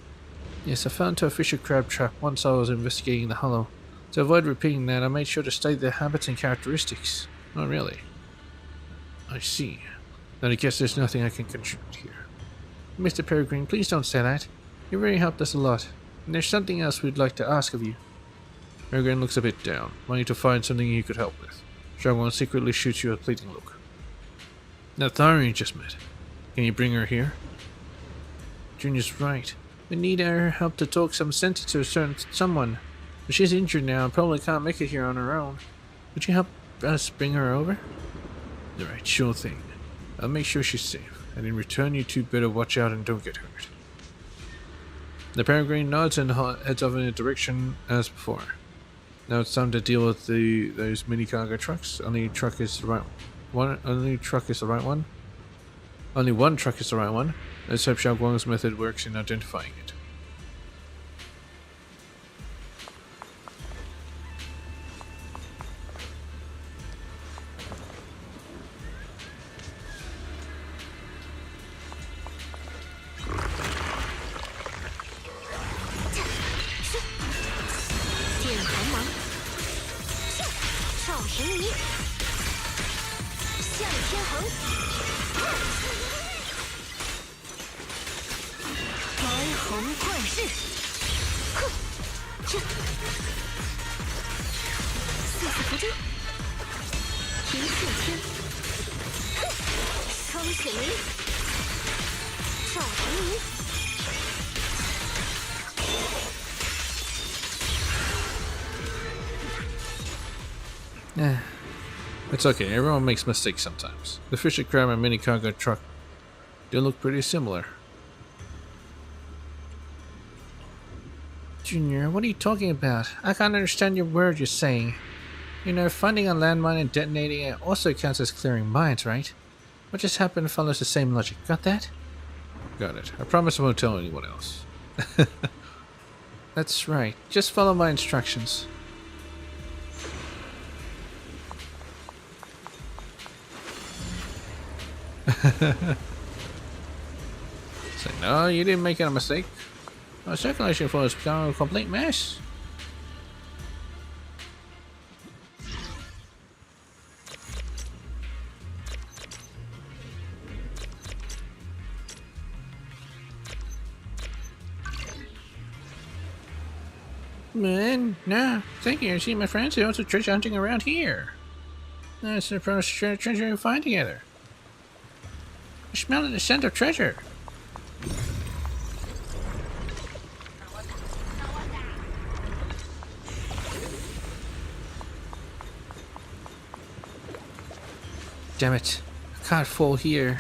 Yes, I fell into a fisher crab trap once I was investigating the hollow. To avoid repeating that, I made sure to study their habits and characteristics. Oh, really? I see. Then I guess there's nothing I can contribute here. Mr. Peregrine, please don't say that. You really helped us a lot, and there's something else we'd like to ask of you. Peregrine looks a bit down, wanting to find something he could help with. Xiaoguang secretly shoots you a pleading look. That Thyran you just met. Can you bring her here? Junior's right. We need her help to talk some sense to a certain someone. But she's injured now and probably can't make it here on her own. Would you help us bring her over? Alright, sure thing. I'll make sure she's safe, and in return you two better watch out and don't get hurt. The Peregrine nods and heads off in a direction as before. Now it's time to deal with those mini cargo trucks. Only truck is the right one. Only truck is the right one. Only one truck is the right one. Let's hope Xiao Guang's method works in identifying it. It's okay, everyone makes mistakes sometimes. The fisher crab and mini cargo truck do look pretty similar. Junior, what are you talking about? I can't understand your word you're saying. You know, finding a landmine and detonating it also counts as clearing mines, right? What just happened follows the same logic. Got that? Got it. I promise I won't tell anyone else. That's right. Just follow my instructions. So, no, you didn't make a mistake. Our circulation flow has become a complete mess. Man, no, thank you. I see my friends are also treasure hunting around here. That's the first treasure we find together. I smell the scent of treasure. Damn it, I can't fall here.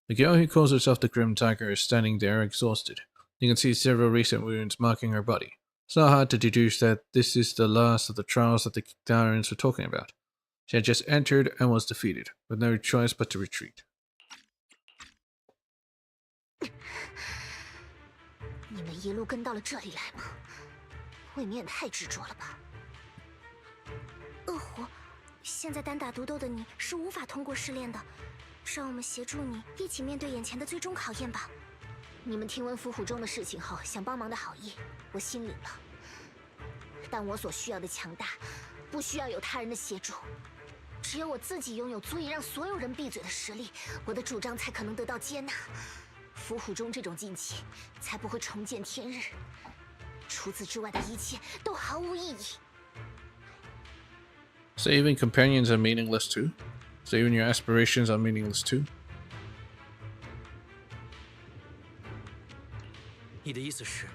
The girl who calls herself the Grim Tiger is standing there exhausted. You can see several recent wounds marking her body. It's not hard to deduce that this is the last of the trials that the Darrens were talking about. She had just entered and was defeated, with no choice but to retreat. 你们一路跟到了这里来吗？未免也太执着了吧！恶虎，现在单打独斗的你是无法通过试炼的，让我们协助你一起面对眼前的最终考验吧。你们听闻伏虎中的事情后，想帮忙的好意，我心领了。但我所需要的强大，不需要有他人的协助，只有我自己拥有足以让所有人闭嘴的实力，我的主张才可能得到接纳。伏虎中这种禁忌，才不会重见天日。 除此之外的一切都毫无意义。 So even companions are meaningless too? So even your aspirations are meaningless too? 你的意思是，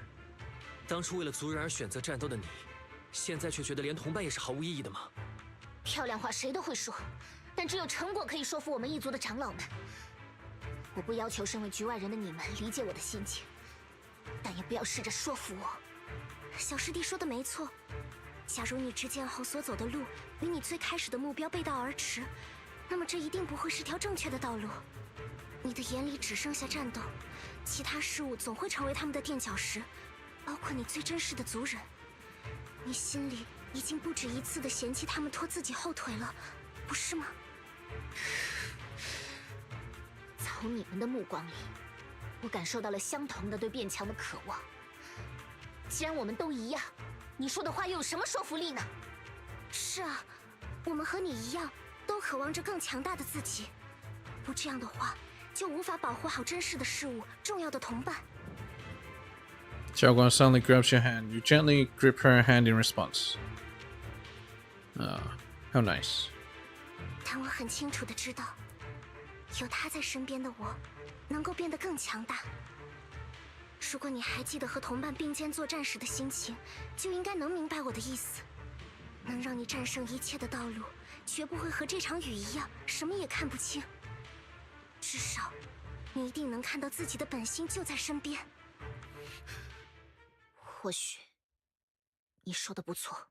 当初为了族人而选择战斗的你，现在却觉得连同伴也是毫无意义的吗？漂亮话谁都会说，但只有成果可以说服我们一族的长老们。我不要求身为局外人的你们理解我的心情，但也不要试着说服我。 小师弟说的没错，假如你执剑后所走的路与你最开始的目标背道而驰，那么这一定不会是条正确的道路。你的眼里只剩下战斗，其他事物总会成为他们的垫脚石，包括你最珍视的族人。你心里已经不止一次的嫌弃他们拖自己后腿了，不是吗？从你们的目光里，我感受到了相同的对变强的渴望。 既然我们都一样，你说的话又有什么说服力呢？是啊，我们和你一样，都渴望着更强大的自己。不这样的话，就无法保护好珍视的事物、重要的同伴。Xiao Guang suddenly grabs your hand. You gently grip her hand in response. Ah, how nice. 但我很清楚的知道，有他在身边的我，能够变得更强大。 如果你还记得和同伴并肩作战时的心情，就应该能明白我的意思。能让你战胜一切的道路，绝不会和这场雨一样，什么也看不清。至少，你一定能看到自己的本心就在身边。或许，你说的不错。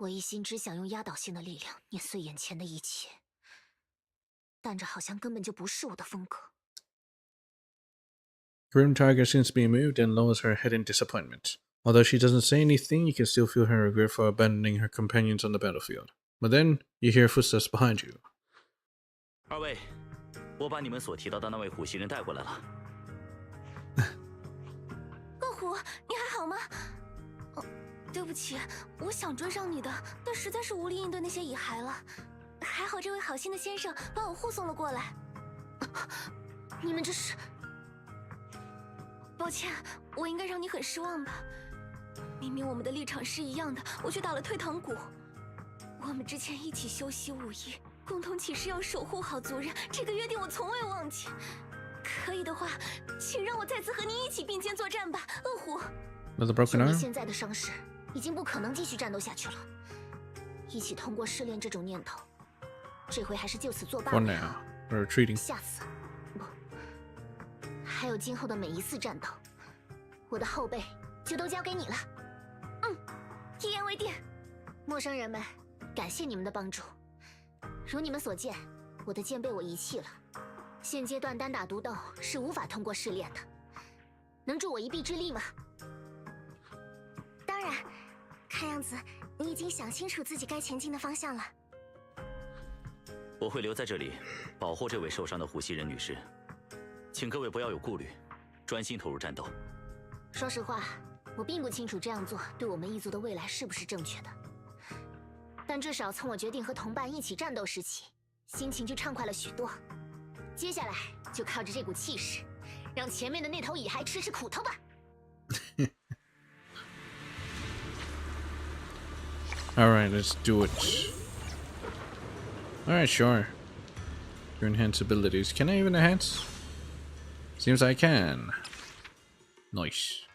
我一心只想用压倒性的力量碾碎眼前的一切，但这好像根本就不是我的风格。Grim Tiger seems to be moved and lowers her head in disappointment. Although she doesn't say anything, you can still feel her regret for abandoning her companions on the battlefield. But then, you hear footsteps behind you. 二位，我把你们所提到的那位虎袭人带过来了。恶虎，你还好吗？对不起，我想追上你的，但实在是无力应对那些蚁骸了。还好这位好心的先生把我护送了过来。你们这是……抱歉，我应该让你很失望吧？明明我们的立场是一样的，我却打了退堂鼓。我们之前一起修习武艺，共同起誓要守护好族人，这个约定我从未忘记。可以的话，请让我再次和您一起并肩作战吧，恶虎。Another broken 你 arm? 现在的伤势已经不可能继续战斗下去了。一起通过试炼这种念头，这回还是就此作罢 For 了。now. We're retreating. 下次，不，还有今后的每一次战斗，我的后背就都交给你了。一言为定。陌生人们，感谢你们的帮助。如你们所见，我的剑被我遗弃了。现阶段单打独斗是无法通过试炼的，能助我一臂之力吗？当然，看样子你已经想清楚自己该前进的方向了。我会留在这里，保护这位受伤的虎袭人女士。请各位不要有顾虑，专心投入战斗。说实话，我并不清楚这样做对我们一族的未来是不是正确的，但至少从我决定和同伴一起战斗时起，心情就畅快了许多。接下来就靠着这股气势，让前面的那头蚁骸吃吃苦头吧。Alright, let's do it. Alright, sure. Your enhance abilities. Can I even enhance? Seems I can. Nice.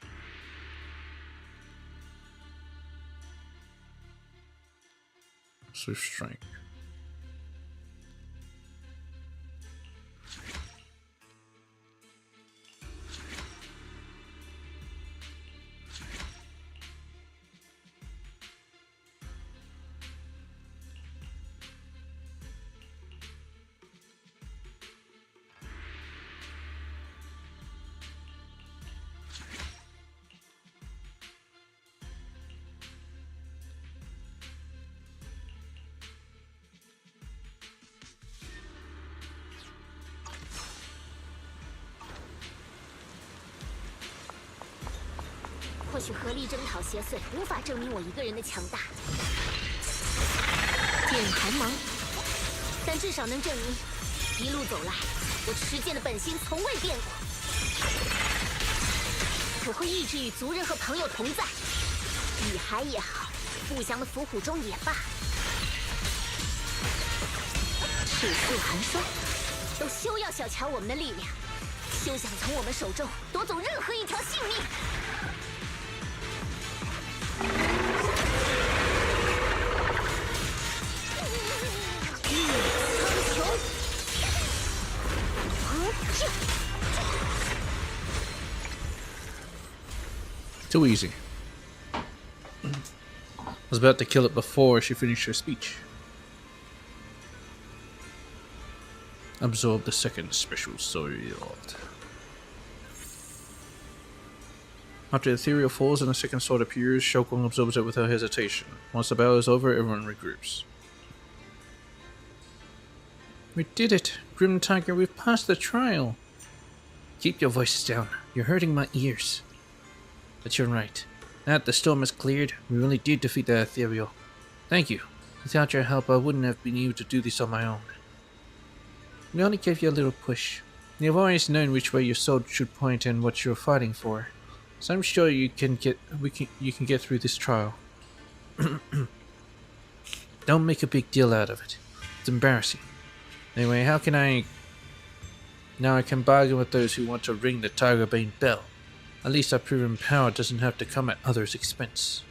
Swift strike.或许合力征讨邪祟无法证明我一个人的强大，剑影寒芒，但至少能证明一路走来，我持剑的本心从未变过。我会一直与族人和朋友同在，蚁骸也好，不祥的伏虎钟也罢，赤素寒霜，都休要小瞧我们的力量，休想从我们手中夺走任何一条性命。Too easy. I was about to kill it before she finished her speech. Absorb the second special sword. After the ethereal falls and the second sword appears, Shokong absorbs it without hesitation. Once the battle is over, everyone regroups. We did it! Grim Tiger, we've passed the trial! Keep your voices down. You're hurting my ears. But you're right. Now that the storm has cleared, we really did defeat the ethereal. Thank you. Without your help, I wouldn't have been able to do this on my own. We only gave you a little push. You've always known which way your sword should point and what you're fighting for. So I'm sure you can get through this trial. Don't make a big deal out of it. It's embarrassing. Anyway, how can I... Now I can bargain with those who want to ring the Tiger Bane bell. At least our proven power doesn't have to come at others' expense.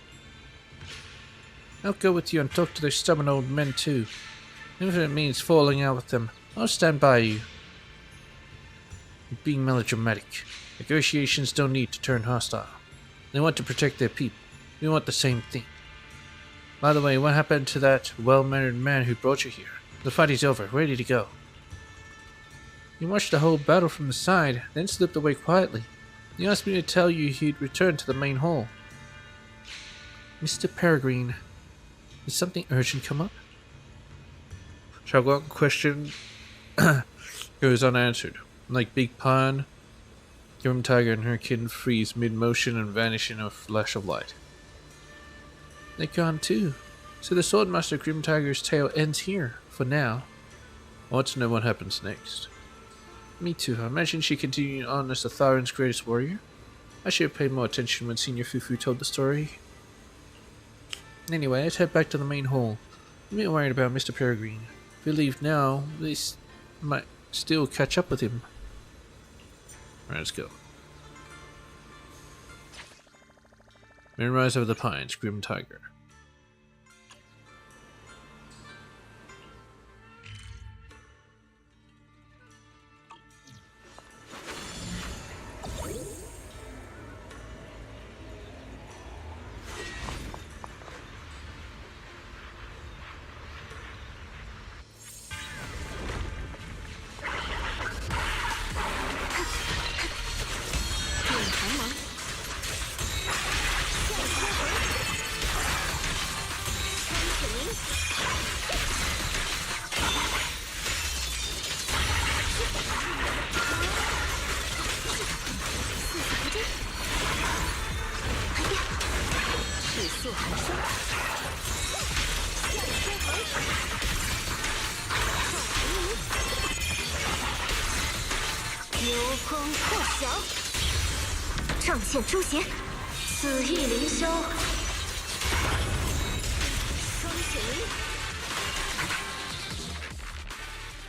I'll go with you and talk to those stubborn old men too. Even if it means falling out with them, I'll stand by you. You're being melodramatic. Negotiations don't need to turn hostile. They want to protect their people. We want the same thing. By the way, what happened to that well-mannered man who brought you here? The fight is over, ready to go. He watched the whole battle from the side, then slipped away quietly. He asked me to tell you he'd return to the main hall. Mr. Peregrine, did something urgent come up? Shagwalk's question goes unanswered. Like Big Pond, Grim Tiger and her kin freeze mid-motion and vanish in a flash of light. They're gone too. So the Swordmaster Grim Tiger's tale ends here, for now. I want to know what happens next. Me too. I imagine she continued on as the Tharen's greatest warrior. I should have paid more attention when Senior Fufu told the story. Anyway, let's head back to the main hall. I'm a bit worried about Mr. Peregrine. If we leave now, they might still catch up with him. Alright, let's go. Moonrise over the Pines, Grim Tiger.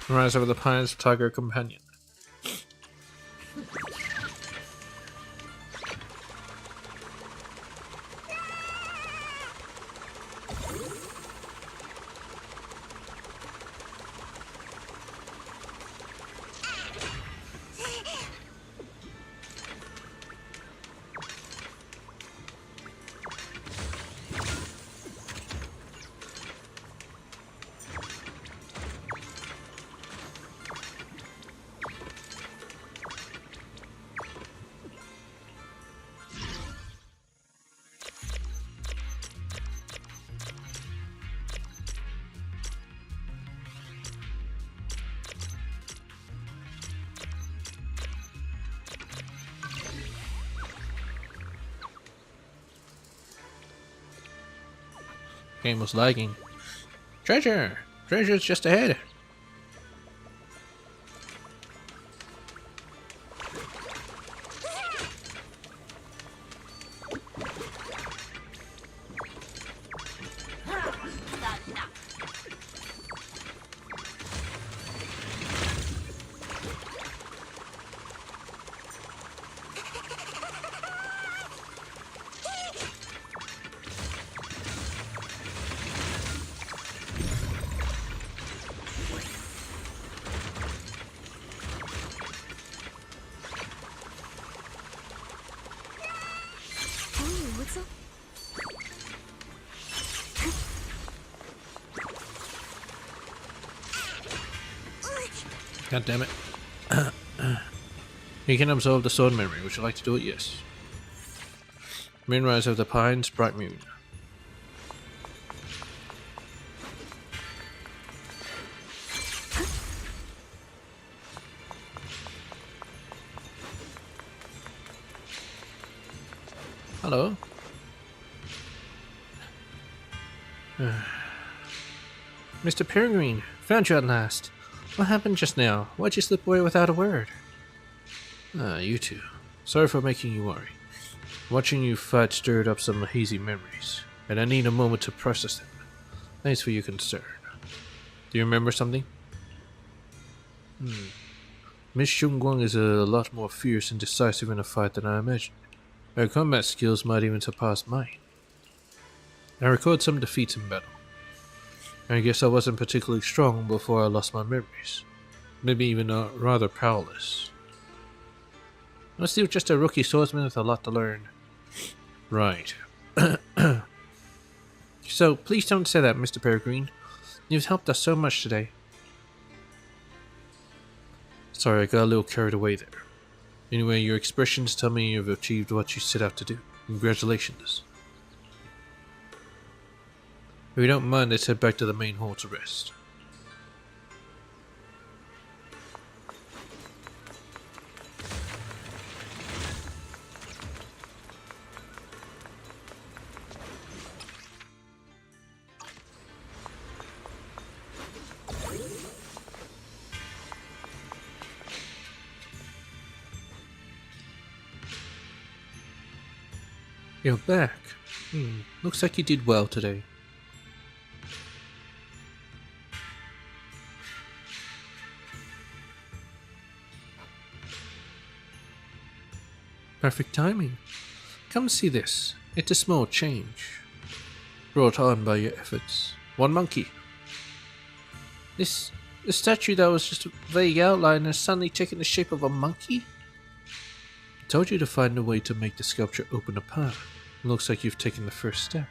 Rise over the Pines, Tiger Companion. Game was lagging. Treasure! Treasure's just ahead! God damn it. You can absorb the sword memory. Would you like to do it? Yes. Moonrise of the Pines, Bright Moon. Hello. Mr. Peregrine, found you at last. What happened just now? Why'd you slip away without a word? You two. Sorry for making you worry. Watching you fight stirred up some hazy memories, and I need a moment to process them. Thanks for your concern. Do you remember something? Miss Shungguang is a lot more fierce and decisive in a fight than I imagined. Her combat skills might even surpass mine. I recorded some defeats in battle. I guess I wasn't particularly strong before I lost my memories. Maybe even rather powerless. I'm still just a rookie swordsman with a lot to learn. Right. So, please don't say that, Mr. Peregrine. You've helped us so much today. Sorry, I got a little carried away there. Anyway, your expressions tell me you've achieved what you set out to do. Congratulations. If you don't mind, let's head back to the main hall to rest. You're back. Looks like you did well today. Perfect timing. Come see this. It's a small change. Brought on by your efforts. One monkey. The statue that was just a vague outline has suddenly taken the shape of a monkey? I told you to find a way to make the sculpture open a path. Looks like you've taken the first step.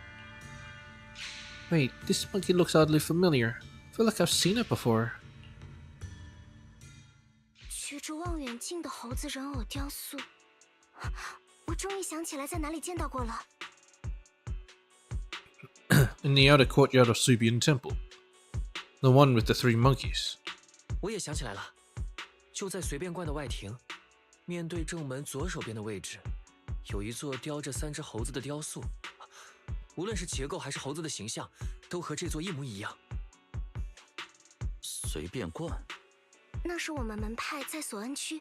Wait, this monkey looks oddly familiar. I feel like I've seen it before. 举着望远镜的猴子人偶雕塑，我终于想起来在哪里见到过了。In the outer courtyard of Subian Temple. The one with the 3 monkeys. 我也想起来了，就在随便观的外庭，面对正门左手边的位置，有一座雕着3只猴子的雕塑，无论是结构还是猴子的形象，都和这座一模一样。随便观，那是我们门派在索恩区，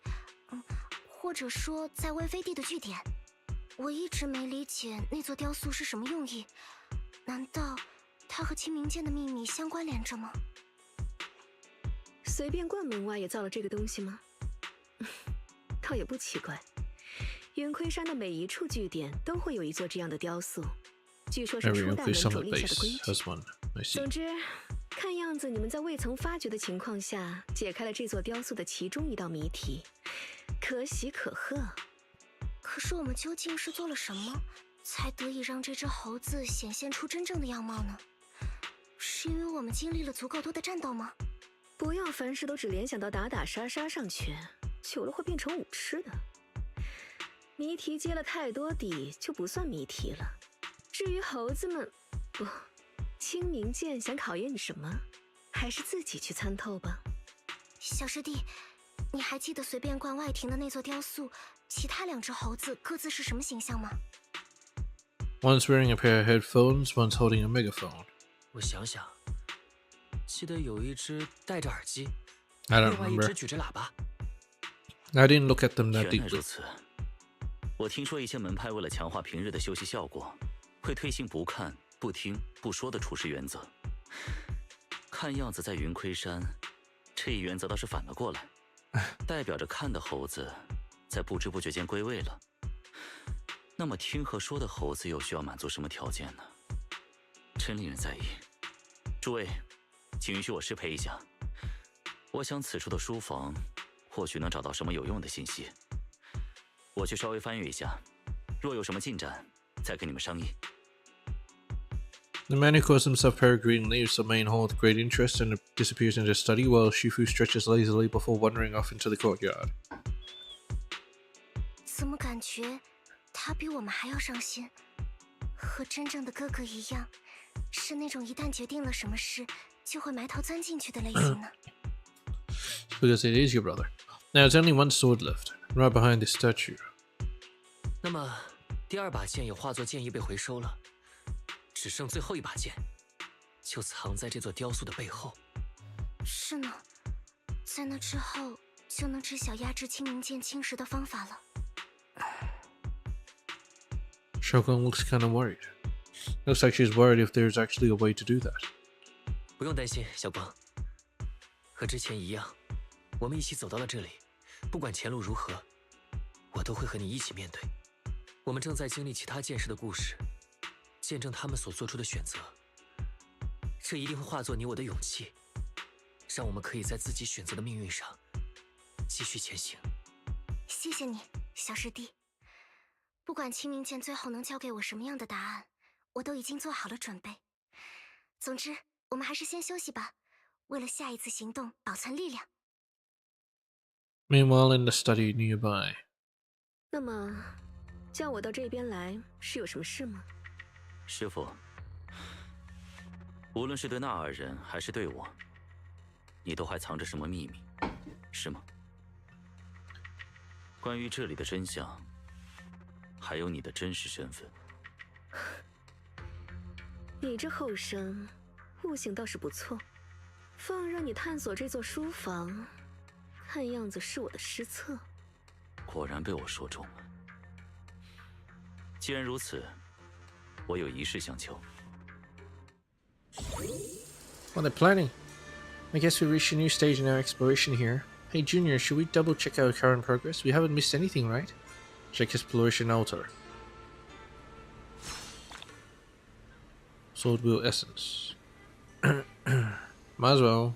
或者说在微飞地的据点。我一直没理解那座雕塑是什么用意，难道它和清明剑的秘密相关联着吗？随便观门外也造了这个东西吗？倒也不奇怪，云盔山的每一处据点都会有一座这样的雕塑，据说是初代门主立下的规矩。总之，看样子你们在未曾发觉的情况下解开了这座雕塑的其中一道谜题，可喜可贺。可是我们究竟是做了什么，才得以让这只猴子显现出真正的样貌呢？是因为我们经历了足够多的战斗吗？不要凡事都只联想到打打杀杀上去，久了会变成舞痴的。谜题接了太多底就不算谜题了。至于猴子们，不，清明剑想考验你什么，还是自己去参透吧。小师弟，你还记得随便观外庭的那座雕塑，其他2只猴子各自是什么形象吗？ One's wearing a pair of headphones, one's holding a megaphone. 我想想，记得有一只戴着耳机， I don't 另外一 remember. 只举着喇叭。I didn't look at them that 原来 deeply. 如此。我听说一些门派为了强化平日的休息效果，会推行不看、不听、不说的处事原则。看样子在云盔山，这一原则倒是反了过来，代表着看的猴子在不知不觉间归位了。那么听和说的猴子又需要满足什么条件呢？真令人在意。诸位，请允许我失陪一下。我想此处的书房或许能找到什么有用的信息。我去稍微翻阅一下，若有什么进展，再跟你们商议。The man who calls himself Peregrine leaves the main hall with great interest and disappears into study while Shifu stretches lazily before wandering off into the courtyard. 怎么感觉他比我们还要上心？和真正的哥哥一样，是那种一旦决定了什么事，就会埋头钻进去的类型呢？ Because it is your brother. Now there's only one sword left, right behind this statue. 那么，第2把剑也化作剑意被回收了，只剩最后一把剑，就藏在这座雕塑的背后。是呢，在那之后就能知晓压制清明剑侵蚀的方法了。Shogun looks kind of worried. Looks like she's worried if there's actually a way to do that. 不用担心，小光。和之前一样，我们一起走到了这里，不管前路如何，我都会和你一起面对。我们正在经历其他剑士的故事，见证他们所做出的选择。这一定会化作你我的勇气，让我们可以在自己选择的命运上继续前行。谢谢你，小师弟，不管清明剑最后能教给我什么样的答案，我都已经做好了准备。总之，我们还是先休息吧，为了下一次行动保存力量。Meanwhile, in the study nearby. 那么，叫我到这边来是有什么事吗？师傅，无论是对那2人还是对我，你都还藏着什么秘密，是吗？关于这里的真相，还有你的真实身份。你这后生，悟性倒是不错。放任你探索这座书房，看样子是我的失策。果然被我说中了。既然如此，我有一事相求。What they're planning? I guess we reached a new stage in our exploration here. Hey Junior, should we double check our current progress? We haven't missed anything, right? Check exploration altar. Sword wheel essence. Might as well.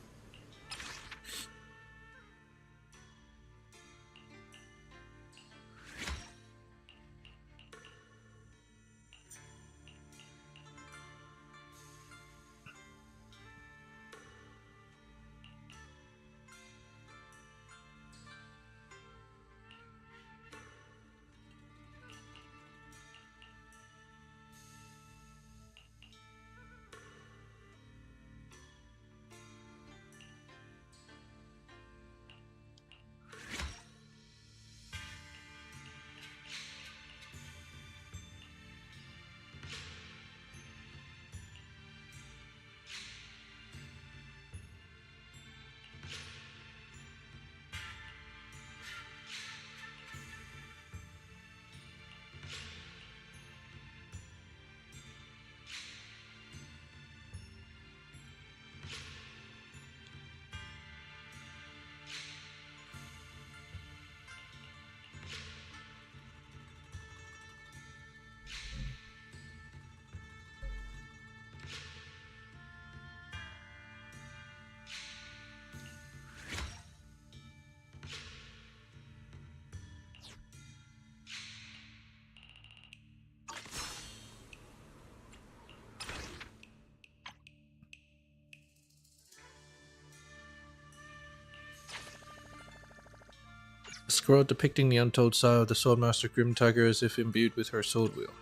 A scroll depicting the untold saga of the Swordmaster Grim Tiger as if imbued with her sword wheel.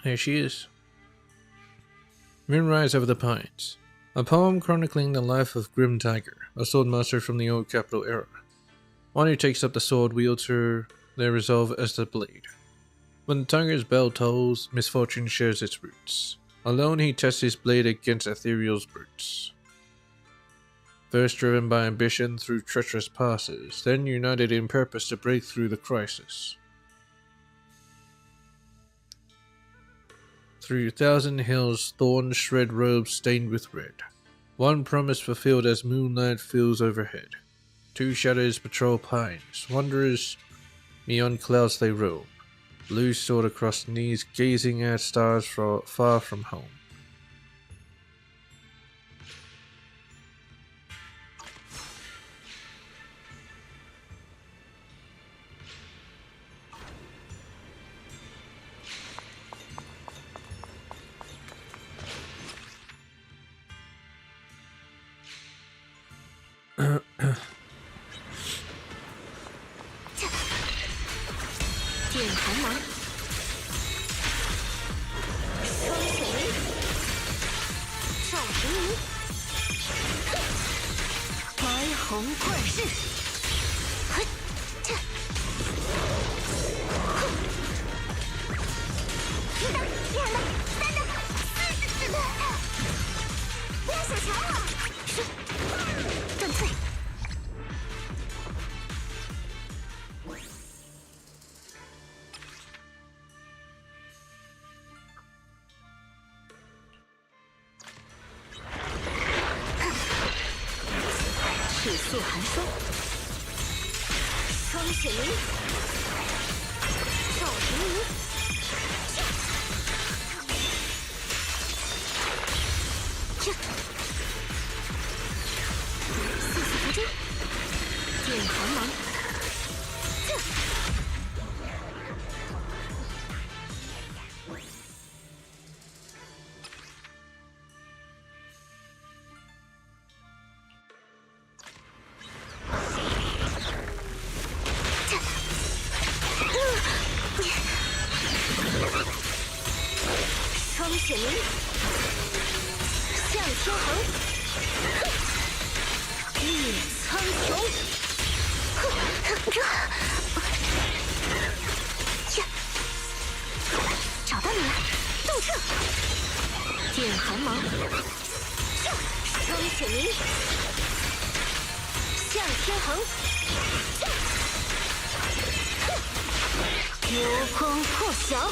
There she is. Moonrise over the Pines. A poem chronicling the life of Grim Tiger, a swordmaster from the old capital era. One who takes up the sword wields their resolve as the blade. When the tiger's bell tolls, misfortune shares its roots. Alone he tests his blade against ethereal's brutes. First driven by ambition through treacherous passes, then united in purpose to break through the crisis. Through 1,000 hills, thorns shred robes stained with red. One promise fulfilled as moonlight fills overhead. 2 shadows patrol pines, wanderers beyond clouds they roam. Loose sword across knees, gazing at stars far from home. 双血灵，向天横，逆苍穹。找到你了，动彻！电寒芒，双血灵，向天横，流光破晓。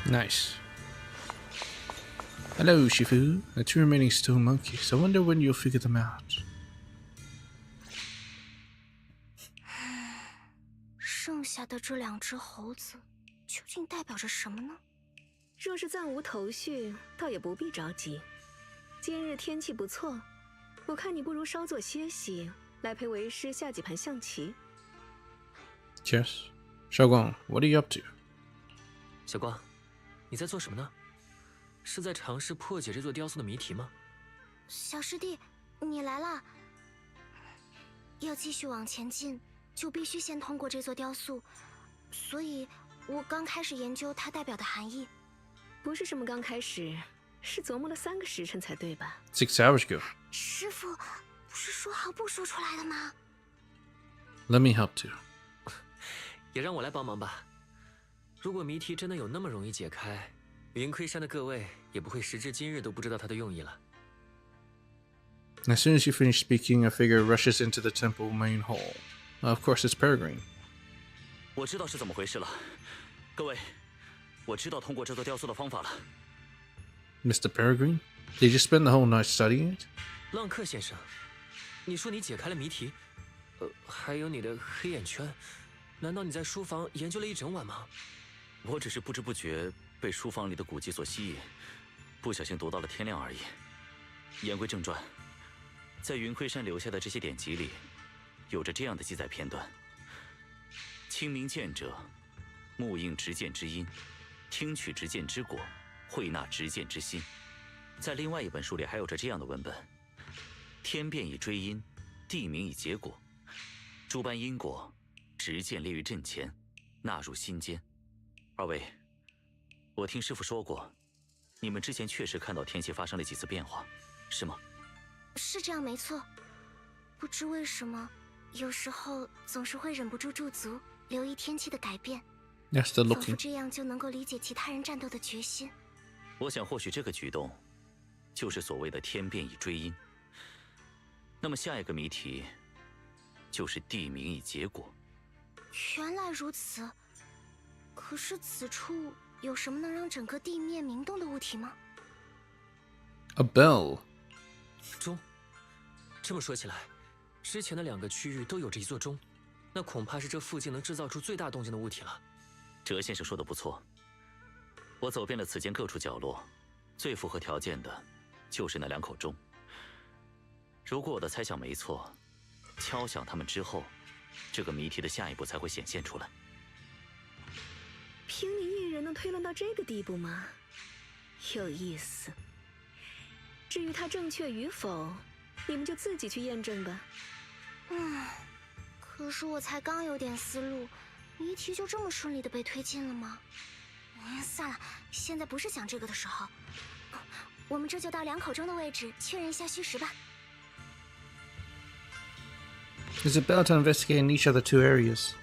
Nice. Hello, Shifu. The 2 remaining stone monkeys. I wonder when you'll figure them out. 剩下的这2只猴子，究竟代表着什么呢？若是暂无头绪，倒也不必着急。今日天气不错，我看你不如稍作歇息，来陪为师下几盘象棋。Yes. Shogun, what are you up to? 小光，你在做什么呢？是在尝试破解这座雕塑的谜题吗？小师弟，你来了。要继续往前进，就必须先通过这座雕塑，所以我刚开始研究它代表的含义。不是什么刚开始，是琢磨了3个时辰才对吧？ 6 hours ago. 师傅，不是说好不说出来的吗？ Let me help too. 也让我来帮忙吧。如果谜题真的有那么容易解开，云窥山的各位也不会时至今日都不知道它的用意了。As soon as you finish speaking, a figure rushes into the temple main hall. Of course, it's Peregrine. 我知道是怎么回事了，各位，我知道通过这座雕塑的方法了。Mr. Peregrine? Did you spend the whole night studying it? 浪客先生，你说你解开了谜题，还有你的黑眼圈，难道你在书房研究了一整晚吗？我只是不知不觉被书房里的古籍所吸引，不小心读到了天亮而已。言归正传，在云窥山留下的这些典籍里，有着这样的记载片段：清明见者，目应执剑之音，听取执剑之果，会纳执剑之心。在另外一本书里还有着这样的文本：天变以追因，地名以结果，诸般因果，执剑列于阵前，纳入心间。二位，我听师父说过，你们之前确实看到天气发生了几次变化，是吗？是这样没错，不知为什么，有时候总是会忍不住驻足，留意天气的改变， Yes, still 仿佛 looking. 这样就能够理解其他人战斗的决心。我想或许这个举动，就是所谓的天变以追因。那么下一个谜题，就是地名以结果。原来如此，可是此处有什么能让整个地面明动的物体吗？ A bell. 钟。这么说起来，之前的2个区域都有着一座钟，那恐怕是这附近能制造出最大动静的物体了。哲先生说的不错，我走遍了此间各处角落，最符合条件的，就是那2口钟。如果我的猜想没错，敲响它们之后，这个谜题的下一步才会显现出来。凭你一人能推论到这个地步吗？有意思。至于它正确与否，你们就自己去验证吧。可是我才刚有点思路，谜题就这么顺利的被推进了吗？算了，现在不是想这个的时候。我们这就到两口钟的位置确认一下虚实吧。It's about to investigate each of the 2 areas.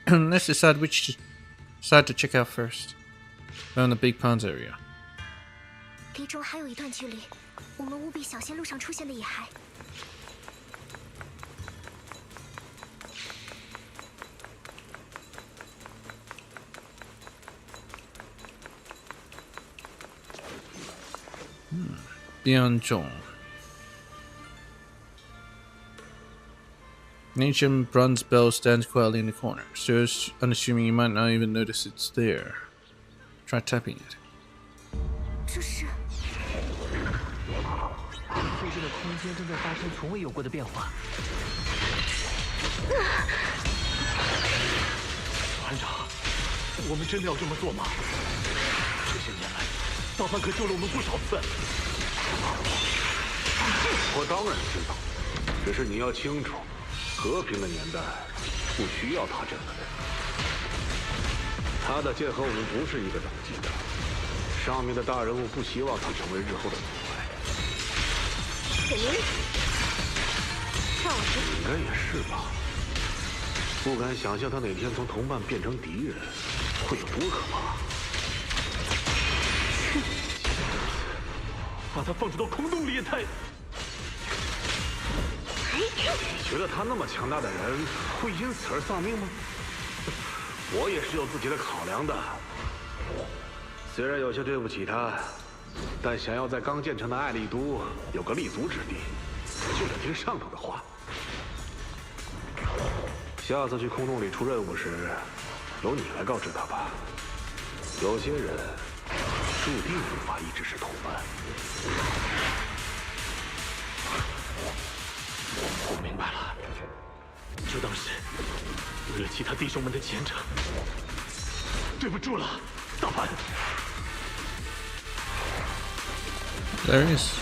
Let's decide which side to check out first. We're on the Big Ponds area. 离中还有一段距离，我们务必小心路上出现的野骸。Beyond Zhong. An ancient bronze bell stands quietly in the corner, so unassuming you might not even notice it's there. Try tapping it. 这是附近的空间正在发生从未有过的变化。团长，我们真的要这么做吗？这些年来，导弹可救了我们不少次。我当然知道，只是你要清楚，和平的年代不需要他这样的人。他的剑和我们不是一个等级的，上面的大人物不希望他成为日后的阻碍。应该也是吧。不敢想象他哪天从同伴变成敌人，会有多可怕。把他放置到空洞里也太……你觉得他那么强大的人会因此而丧命吗？我也是有自己的考量的。虽然有些对不起他，但想要在刚建成的爱丽都有个立足之地，就得听上头的话。下次去空洞里出任务时，由你来告知他吧。有些人注定无法一直是同伴。我明白了，就当是为了其他弟兄们的前程。对不住了，大凡。There it is.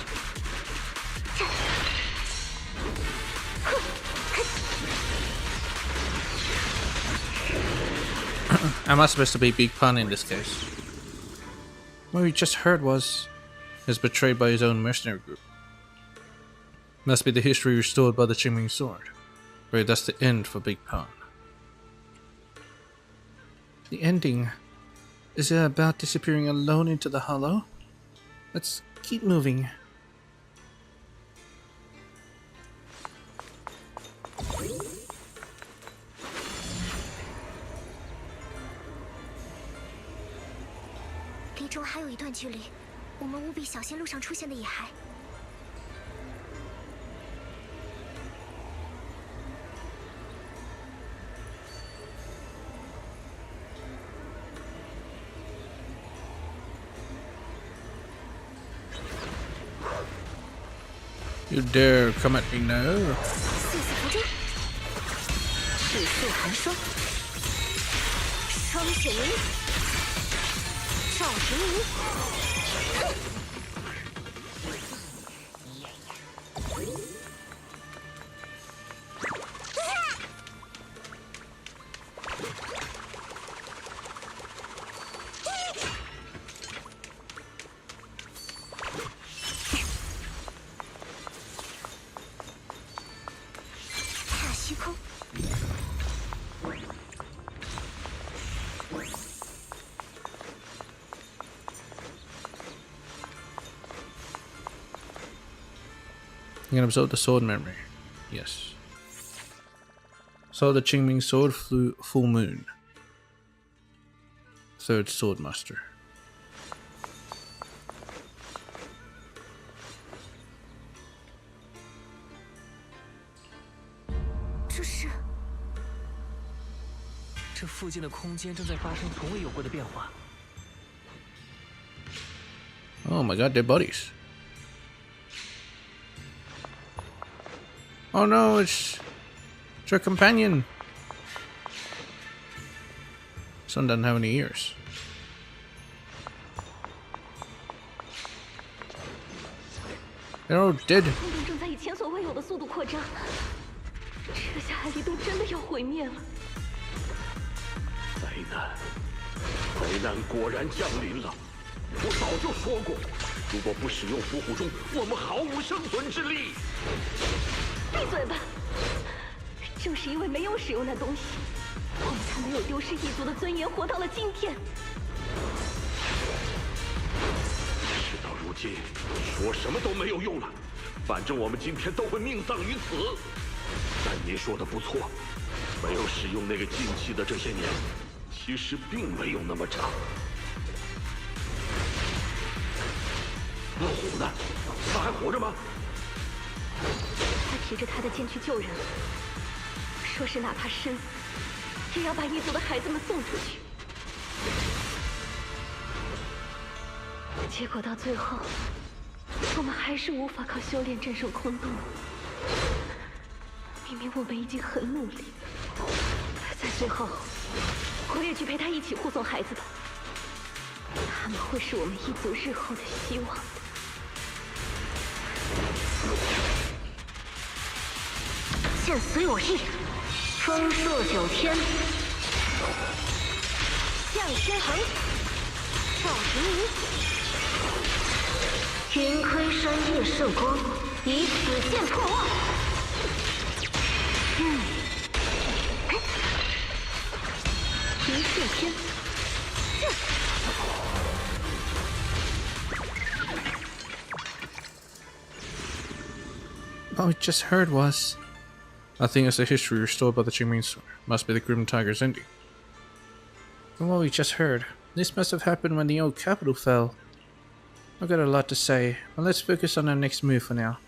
Am I supposed to be Big Pun in this case? What we just heard was he was betrayed by his own mercenary group. Must be the history restored by the Qingming sword. Wait, that's the end for Big Pun. The ending? Is it about disappearing alone into the hollow? Let's keep moving.离中还有一段距离，我们务必小心路上出现的野骸。You dare come at me now? 四四伏针，赤速寒霜，霜雪灵，赵平灵。虚空， You can absorb the sword memory. Yes. Saw the Qingming sword full moon. Third sword master. 这是这附近的空间正在发生从未有过的变化。 Oh my god, dead bodies. Oh no, it's her companion. This one doesn't have any ears. They're all dead. 空洞正在以前所未有的速度扩张，这下海底洞真的要毁灭了。灾难果然降临了！我早就说过，如果不使用伏虎钟，我们毫无生存之力。闭嘴吧！正是因为没有使用那东西，我们才没有丢失异族的尊严，活到了今天。事到如今，说什么都没有用了。反正我们今天都会命丧于此。但您说的不错，没有使用那个禁器的这些年，其实并没有那么长。老虎呢？他还活着吗？他提着他的剑去救人了，说是哪怕身死，也要把异族的孩子们送出去。结果到最后，我们还是无法靠修炼战胜空洞。明明我们已经很努力，在最后，我也去陪他一起护送孩子吧。他们会是我们异族日后的希望的。剑随我意，风色九天，向天横，赵云霓，云盔山夜射光，以此剑破万。一射天，What we just heard was, I think it's the history restored by the Qingming Sword. Must be the Grim Tiger's ending. From what we just heard, this must have happened when the old capital fell. I've got a lot to say, but let's focus on our next move for now.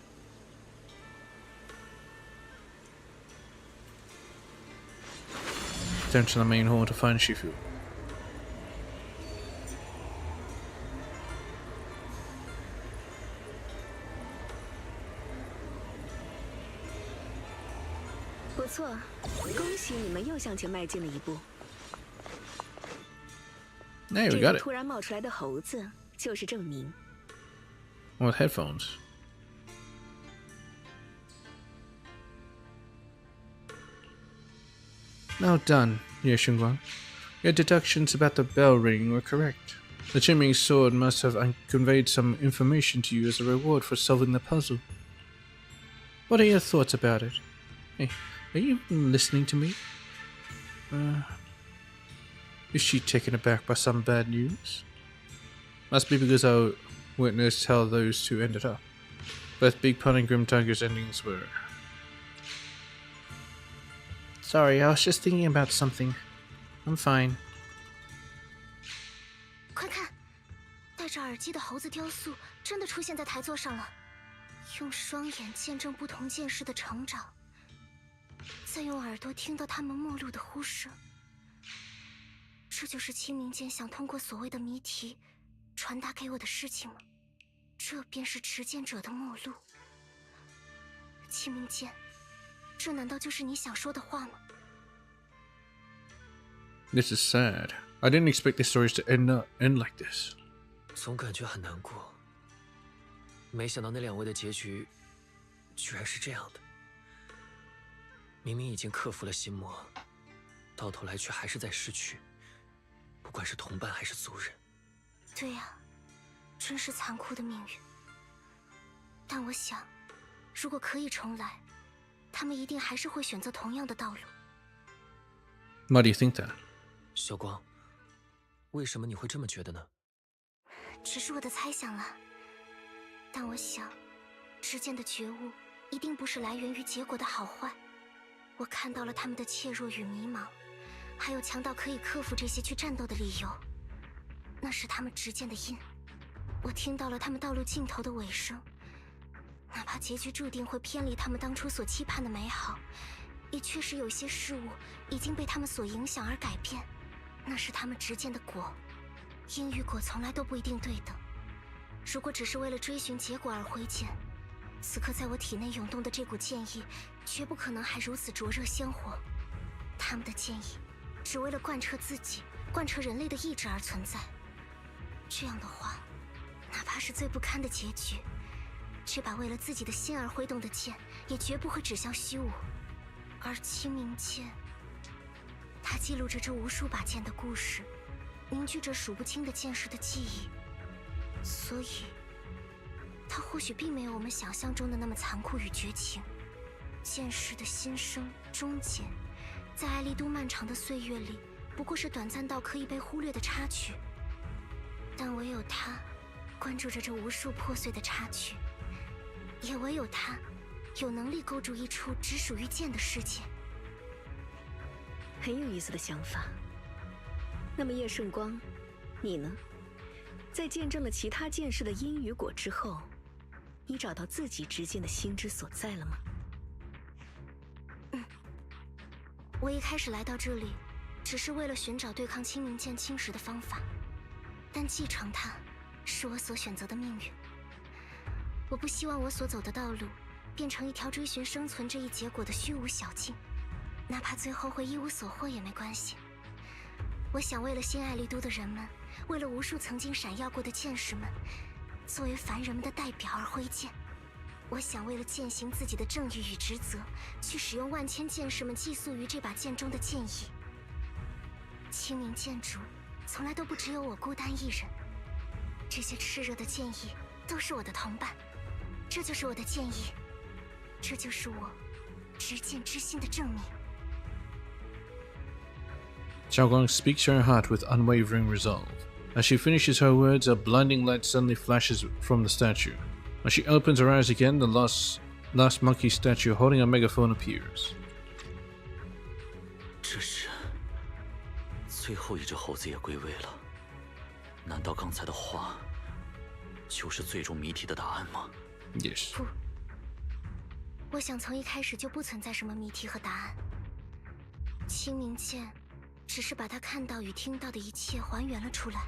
Down to the main hall to find Shifu. There we got it. 突然冒出来的猴子就是证明。 With headphones. Now done, Ye Xingguang. Your deductions about the bell ringing were correct. The Qingming sword must have conveyed some information to you as a reward for solving the puzzle. What are your thoughts about it? Hey, are you listening to me? Is she taken aback by some bad news? Must be because I witnessed how those two ended up. Both Big Pun and Grim Tiger's endings were... Sorry, I was just thinking about something. I'm fine. 快看，戴着耳机的猴子雕塑真的出现在台座上了，用双眼见证不同剑士的成长，再用耳朵听到他们末路的呼声。这就是清明剑想通过所谓的谜题传达给我的事情吗？这便是持剑者的末路。清明剑，这难道就是你想说的话吗？ This is sad. I didn't expect the stories to end like this. 总感觉很难过。没想到那两位的结局，居然是这样的。明明已经克服了心魔，到头来却还是在失去。不管是同伴还是族人。对呀，真是残酷的命运。但我想，如果可以重来，他们一定还是会选择同样的道路。 Why do you think that? 小光，为什么你会这么觉得呢？只是我的猜想了。但我想，之间的觉悟一定不是来源于结果的好坏。我看到了他们的怯弱与迷茫，还有强到可以克服这些去战斗的理由。那是他们执剑的印。我听到了他们道路尽头的尾声。哪怕结局注定会偏离他们当初所期盼的美好，也确实有些事物已经被他们所影响而改变。那是他们执剑的果。因与果从来都不一定对等。如果只是为了追寻结果而挥剑，此刻在我体内涌动的这股剑意，绝不可能还如此灼热鲜活。他们的剑意，只为了贯彻自己、贯彻人类的意志而存在。这样的话，哪怕是最不堪的结局，这把为了自己的心而挥动的剑，也绝不会指向虚无。而清明剑，它记录着这无数把剑的故事，凝聚着数不清的剑士的记忆，所以，它或许并没有我们想象中的那么残酷与绝情。剑士的心声、终结，在艾丽都漫长的岁月里，不过是短暂到可以被忽略的插曲。但唯有他，关注着这无数破碎的插曲，也唯有他，有能力构筑一处只属于剑的世界。很有意思的想法。那么叶圣光，你呢？在见证了其他剑士的因与果之后，你找到自己执剑的心之所在了吗？我一开始来到这里，只是为了寻找对抗清明剑侵蚀的方法，但继承它，是我所选择的命运。我不希望我所走的道路，变成一条追寻生存这一结果的虚无小径，哪怕最后会一无所获也没关系。我想为了新艾丽都的人们，为了无数曾经闪耀过的剑士们，作为凡人们的代表而挥剑。我想为了践行自己的正义与职责，去使用万千剑士们寄宿于这把剑中的剑意。清明剑主从来都不只有我孤单一人，这些炽热的剑意都是我的同伴，这就是我的剑意，这就是我执剑之心的证明。Xiao Guang speaks her heart with unwavering resolve. As she finishes her words, a blinding light suddenly flashes from the statue. When she opens her eyes again, the last monkey statue holding a megaphone appears. 这是最后一只猴子也归位了。难道刚才的话就是最终谜题的答案吗？ Yes. 不，我想从一开始就不存在什么谜题和答案。清明剑只是把他看到与听到的一切还原了出来，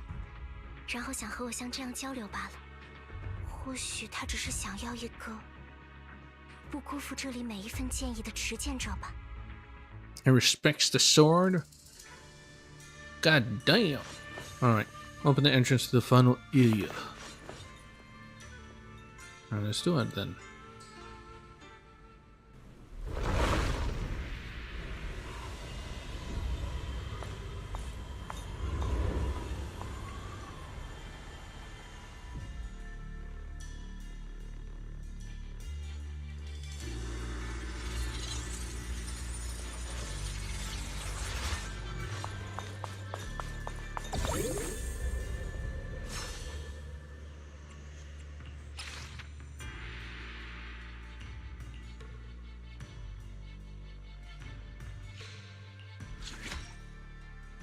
然后想和我像这样交流罢了。或许他只是想要一个不辜负这里每一份剑意的持剑者吧。 He respects the sword? God damn! Alright, open the entrance to the final area. Alright, let's do it then.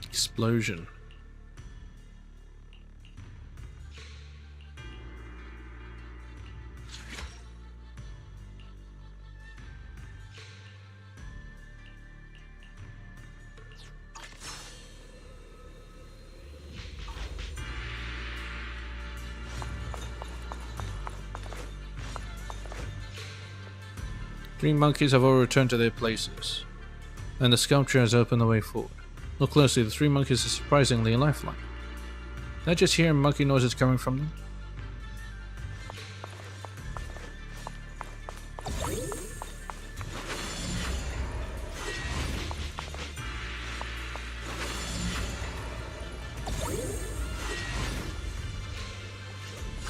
Explosion. Three monkeys have all returned to their places, and the sculpture has opened the way forward. Look closely, the three monkeys are surprisingly lifelike. Did I just hear monkey noises coming from them?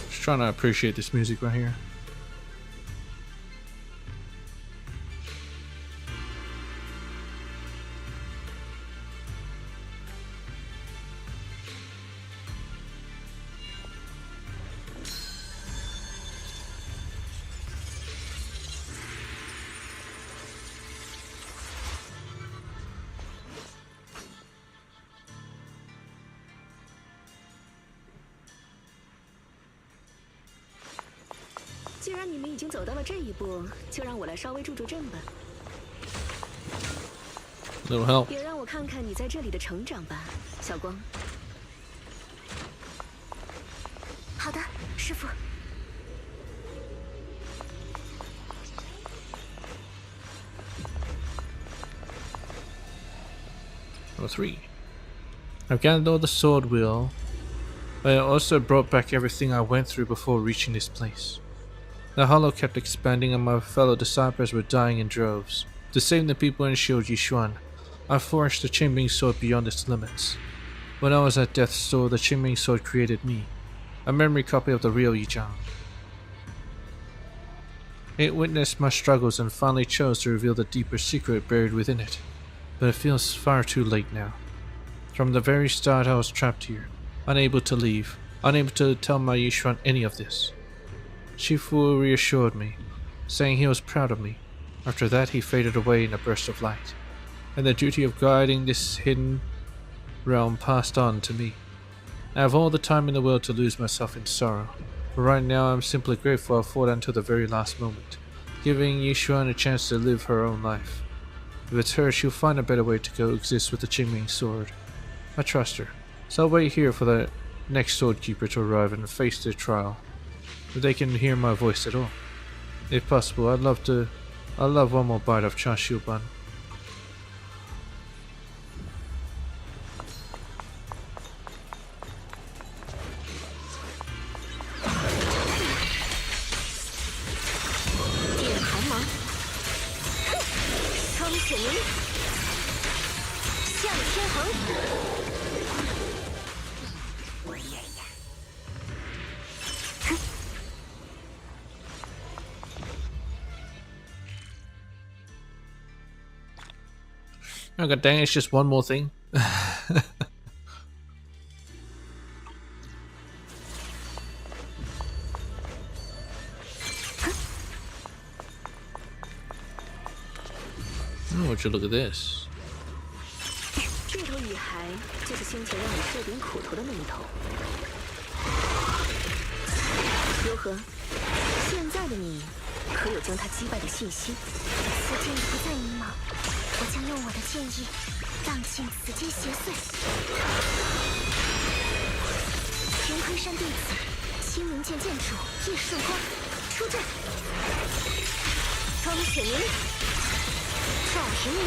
Just trying to appreciate this music right here.既然你们已经走到了这一步，就让我来稍微助助阵吧。Little help. 也让我看看你在这里的成长吧，小光。好的，师傅。Or 3. I've gathered all the sword wheel, but I also brought back everything I went through before reaching this place. The hollow kept expanding and my fellow disciples were dying in droves. To save the people in Shield Yishuan, I forged the Qingming sword beyond its limits. When I was at death's door, the Qingming sword created me, a memory copy of the real Yijiang. It witnessed my struggles and finally chose to reveal the deeper secret buried within it. But it feels far too late now. From the very start I was trapped here, unable to leave, unable to tell my Yishuan any of this. Shifu reassured me, saying he was proud of me. After that he faded away in a burst of light, and the duty of guiding this hidden realm passed on to me. I have all the time in the world to lose myself in sorrow, but right now I'm simply grateful I fought until the very last moment, giving Yishuan a chance to live her own life. If it's her, she'll find a better way to coexist with the Qingming sword. I trust her, so I'll wait here for the next sword keeper to arrive and face their trial. If they can hear my voice at all. If possible, I'd love one more bite of char siu bun. Oh god dang, it's just one more thing. Oh, would you look at this? 这头女孩就是先前让你受点苦头的那一头。如何？现在的你可有将她击败的信心？此剑不再迷茫，我将用我的剑意荡尽此间邪祟。玄昆山弟子，青冥剑剑主叶顺光出阵。风雪鸣，赵云鸣。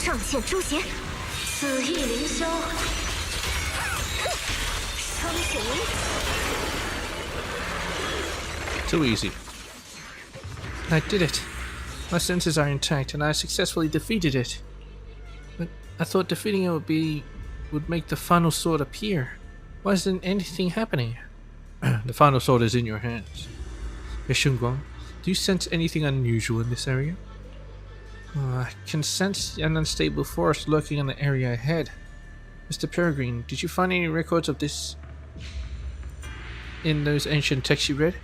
仗剑诛邪，死意凌霄。风雪鸣。 Too easy. I did it. My senses are intact and I successfully defeated it. But I thought defeating it would make the final sword appear. Why isn't anything happening? The final sword is in your hands. Yeshunguang, do you sense anything unusual in this area? I can sense an unstable force lurking in the area ahead. Mr. Peregrine, did you find any records of this in those ancient texts you read?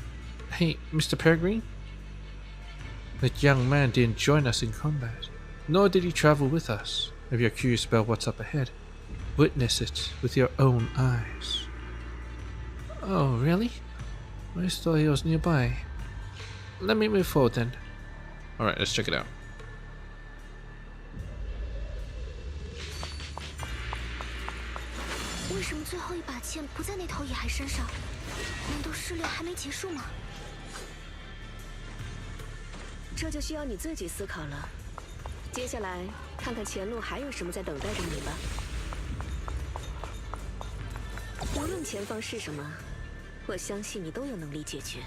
Hey, Mr. Peregrine? That young man didn't join us in combat, nor did he travel with us. If you're curious about what's up ahead, witness it with your own eyes. Oh, really? I just thought he was nearby. Let me move forward then. Alright, let's check it out. Why 这就需要你自己思考了。接下来，看看前路还有什么在等待着你吧。无论前方是什么，我相信你都有能力解决。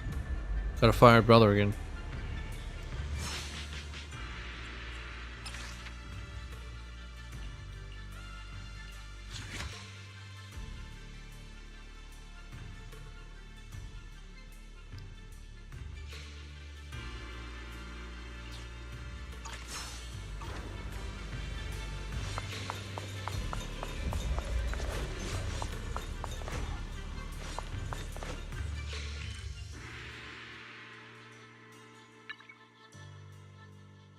Gotta fire brother again.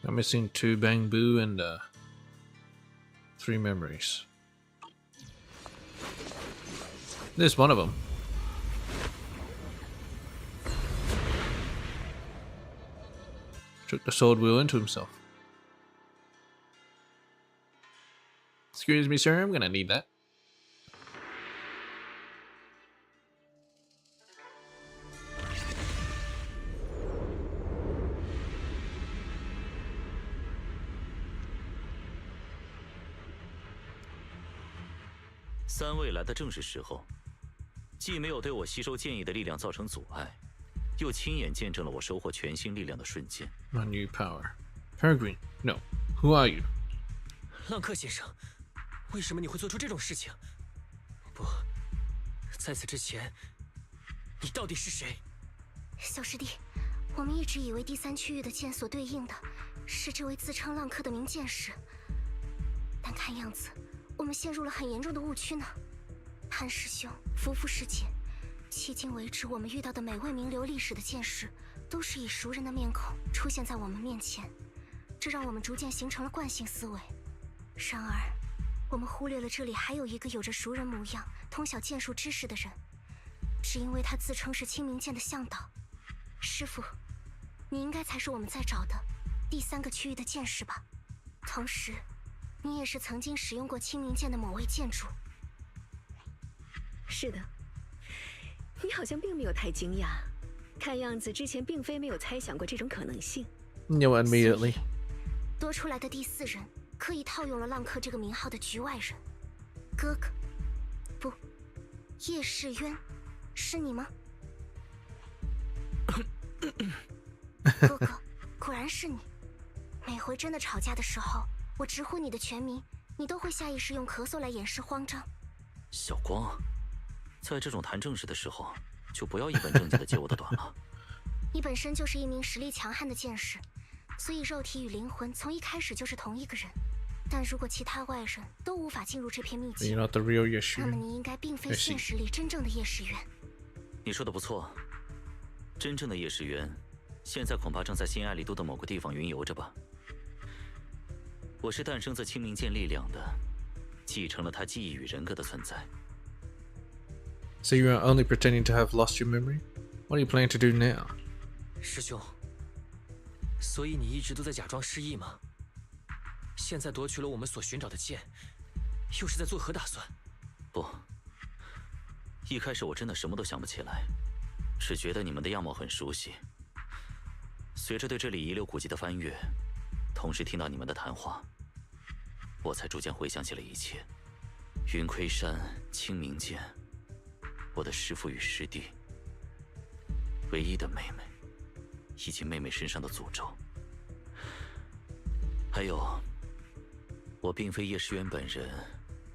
I'm missing 2 bamboo and 3 memories. There's one of them. Took the sword wheel into himself. Excuse me, sir, I'm gonna need that.3位来的正是时候，既没有对我吸收剑意的力量造成阻碍，又亲眼见证了我收获全新力量的瞬间。My new power. Peregrine, no. Who are you? 浪客先生，为什么你会做出这种事情？不，在此之前，你到底是谁？小师弟，我们一直以为第3区域的剑所对应的是这位自称浪客的名剑士，但看样子我们陷入了很严重的误区呢。潘师兄，夫妇师姐，迄今为止我们遇到的每位名留历史的剑士，都是以熟人的面孔出现在我们面前，这让我们逐渐形成了惯性思维。然而，我们忽略了这里还有一个有着熟人模样、通晓剑术知识的人，只因为他自称是清明剑的向导。师傅，你应该才是我们在找的第3个区域的剑士吧？同时，你也是曾经使用过清明剑的某位剑主。是的，你好像并没有太惊讶，看样子之前并非没有猜想过这种可能性。No, immediately. 多出来的第4人，刻意套用了浪客这个名号的局外人。哥哥，不，叶世渊，是你吗？哥哥，果然是你。每回真的吵架的时候，我直呼你的全名，你都会下意识用咳嗽来掩饰慌张。小光，在这种谈正事的时候，就不要一本正经的揭我的短了。你本身就是一名实力强悍的剑士，所以肉体与灵魂从一开始就是同一个人。但如果其他外人都无法进入这片秘境， You're not the real Yeshu. 那么你应该并非现实里真正的叶世渊。你说的不错，真正的叶世渊，现在恐怕正在新爱丽都的某个地方云游着吧。我是诞生自清明剑力量的，继承了他记忆与人格的存在。So you are only pretending to have lost your memory? What are you planning to do now? 师兄，所以你一直都在假装失忆吗？现在夺取了我们所寻找的剑，又是在作何打算？不，一开始我真的什么都想不起来，只觉得你们的样貌很熟悉。随着对这里遗留古迹的翻阅，同时听到你们的谈话，我才逐渐回想起了一切。云盔山、清明剑，我的师父与师弟，唯一的妹妹，以及妹妹身上的诅咒，还有，我并非叶世渊本人，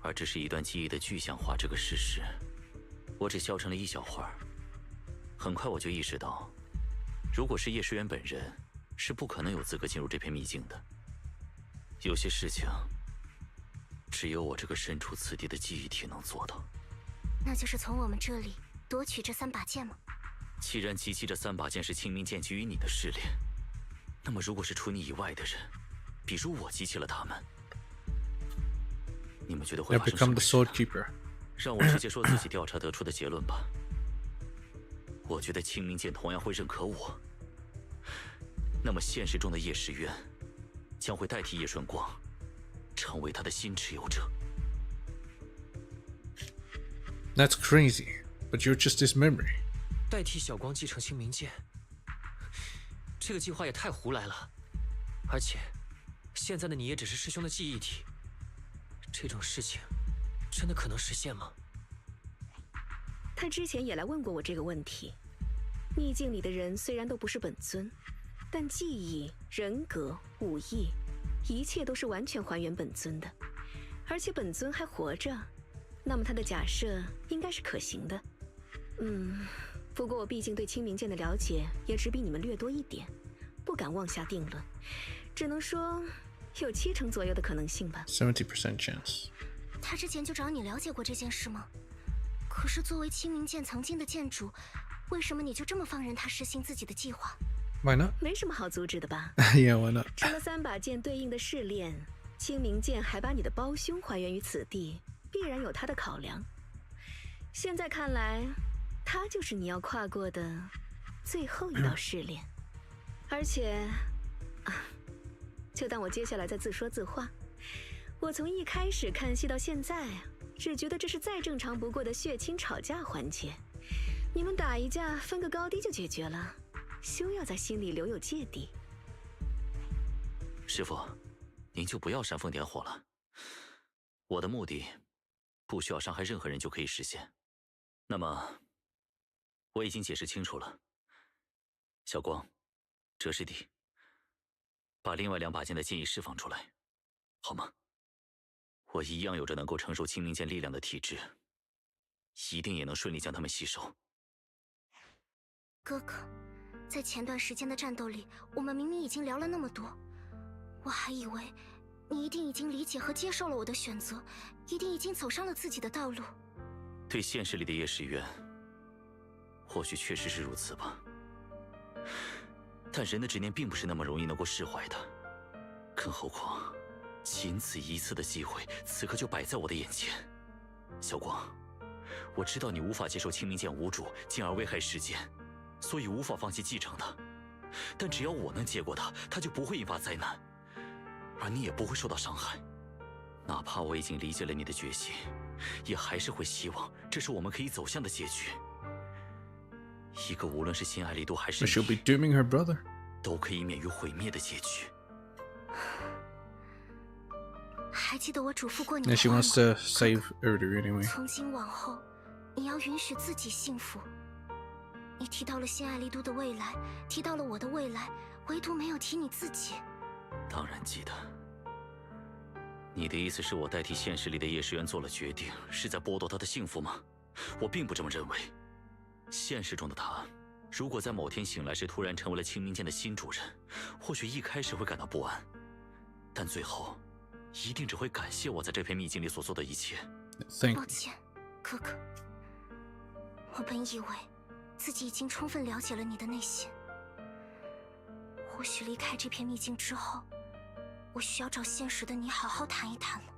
而只是一段记忆的具象化这个事实。我只消沉了一小会儿，很快我就意识到，如果是叶世渊本人，是不可能有资格进入这片秘境的。有些事情，只有我这个身处此地的记忆体能做到。那就是从我们这里夺取这3把剑吗？既然集齐这3把剑是清明剑给予你的试炼，那么如果是除你以外的人，比如我集齐了他们，你们觉得会 I've 发生什 become 么 the 事 sword 呢？ keeper. 让我直接说自己调查得出的结论吧。我觉得清明剑同样会认可我，那么现实中的叶世渊将会代替叶顺光，成为他的新持有者。That's crazy, but you're just his memory. 代替小光继承清明剑，这个计划也太胡来了。而且，现在的你也只是师兄的记忆体，这种事情真的可能实现吗？他之前也来问过我这个问题。秘境里的人虽然都不是本尊，但记忆、人格、武艺，一切都是完全还原本尊的，而且本尊还活着，那么他的假设应该是可行的。不过我毕竟对清明剑的了解也只比你们略多一点，不敢妄下定论，只能说有70%左右的可能性吧。70% chance. 他之前就找你了解过这件事吗？可是作为清明剑曾经的剑主，为什么你就这么放任他实行自己的计划？ Why not? 没什么好阻止的吧？ Yeah, why not? 除了3把剑对应的试炼，清明剑还把你的胞兄还原于此地，必然有他的考量。现在看来，他就是你要跨过的最后一道试炼。而且，就当我接下来在自说自话。我从一开始看戏到现在，只觉得这是再正常不过的血亲吵架环节。你们打一架分个高低就解决了，休要在心里留有芥蒂。师傅，您就不要煽风点火了。我的目的不需要伤害任何人就可以实现。那么，我已经解释清楚了。小光，哲师弟，把另外2把剑的剑意释放出来，好吗？我一样有着能够承受清明剑力量的体质，一定也能顺利将它们吸收。哥哥，在前段时间的战斗里，我们明明已经聊了那么多，我还以为你一定已经理解和接受了我的选择，一定已经走上了自己的道路。对现实里的叶时渊，或许确实是如此吧。但人的执念并不是那么容易能够释怀的，更何况，仅此一次的机会，此刻就摆在我的眼前。小光，我知道你无法接受清明剑无主，进而危害世间，所以无法放弃继承它。但只要我能接过它，它就不会引发灾难，而你也不会受到伤害。哪怕我已经理解了你的决心，也还是会希望这是我们可以走向的结局。一个无论是心爱力度还是 She'll be dooming her brother. 都可以免于毁灭的结局。还记得我嘱咐过你 And 的 she 话 wants 吗？ to save Urdu anyway. 从今往后，你要允许自己幸福。你提到了心爱丽都的未来，提到了我的未来，唯独没有提你自己。当然记得。你的意思是我代替现实里的叶时渊做了决定，是在剥夺他的幸福吗？我并不这么认为。现实中的他，如果在某天醒来时突然成为了清明剑的新主人，或许一开始会感到不安，但最后一定只会感谢我在这片秘境里所做的一切。抱歉，哥哥，我本以为自己已经充分了解了你的内心。或许离开这片秘境之后，我需要找现实的你好好谈一谈了。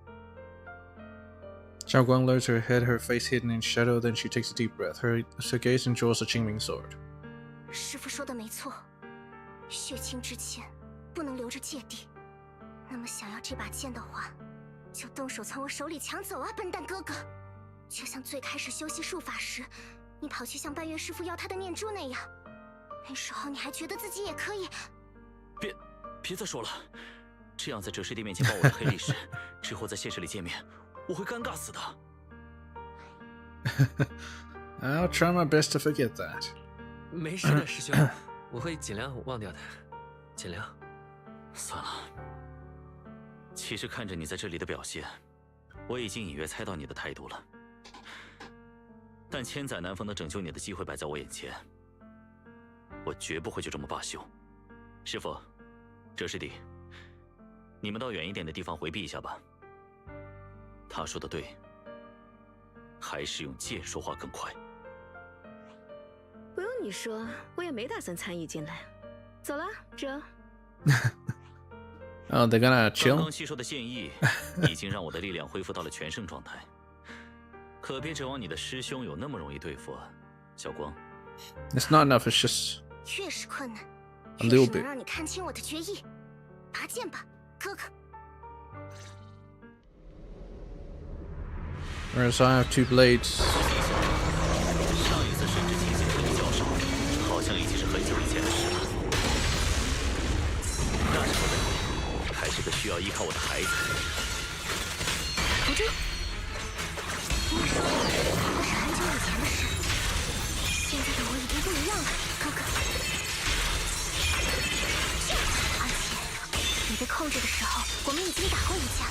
Xiao Guang lowers her head, her face hidden in shadow, then she takes a deep breath. Her gaze and draws the Qingming sword. 师父说的没错，血亲之前不能留着芥蒂。那么想要这把剑的话，就动手从我手里抢走啊，笨蛋哥哥！就像最开始修习术法时，你跑去向半月师父要他的念珠那样，那时候你还觉得自己也可以。别再说了，这样在哲师弟面前爆我的黑历史，之后在现实里见面，我会尴尬死的。I'll try my best to forget that. 没事的，师兄，我会尽量忘掉的，尽量。算了，其实看着你在这里的表现，我已经隐约猜到你的态度了。但千载难逢的拯救你的机会摆在我眼前，我绝不会就这么罢休。师父，哲师弟，你们到远一点的地方回避一下吧。他说的对，还是用剑说话更快。不用你说，我也没打算参与进来。走了，哲。Oh, they're gonna 刚 chill? 刚吸收的剑意已经让我的力量恢复到了全盛状态，可别指望你的师兄有那么容易对付啊，小光。It's not enough, it's just 越是困难， a 越 little 是能 bit. 让你看清我的决意。拔剑吧，哥哥。Whereas I have 2 blades. 上一次甚至亲自和你交手，好像已经是很久以前的事了。那时候的你还是个需要依靠我的孩子。扶住！那时候那是很久以前的事，现在的我已经不一样了，哥哥。而且你被控制的时候，我们已经打过一架，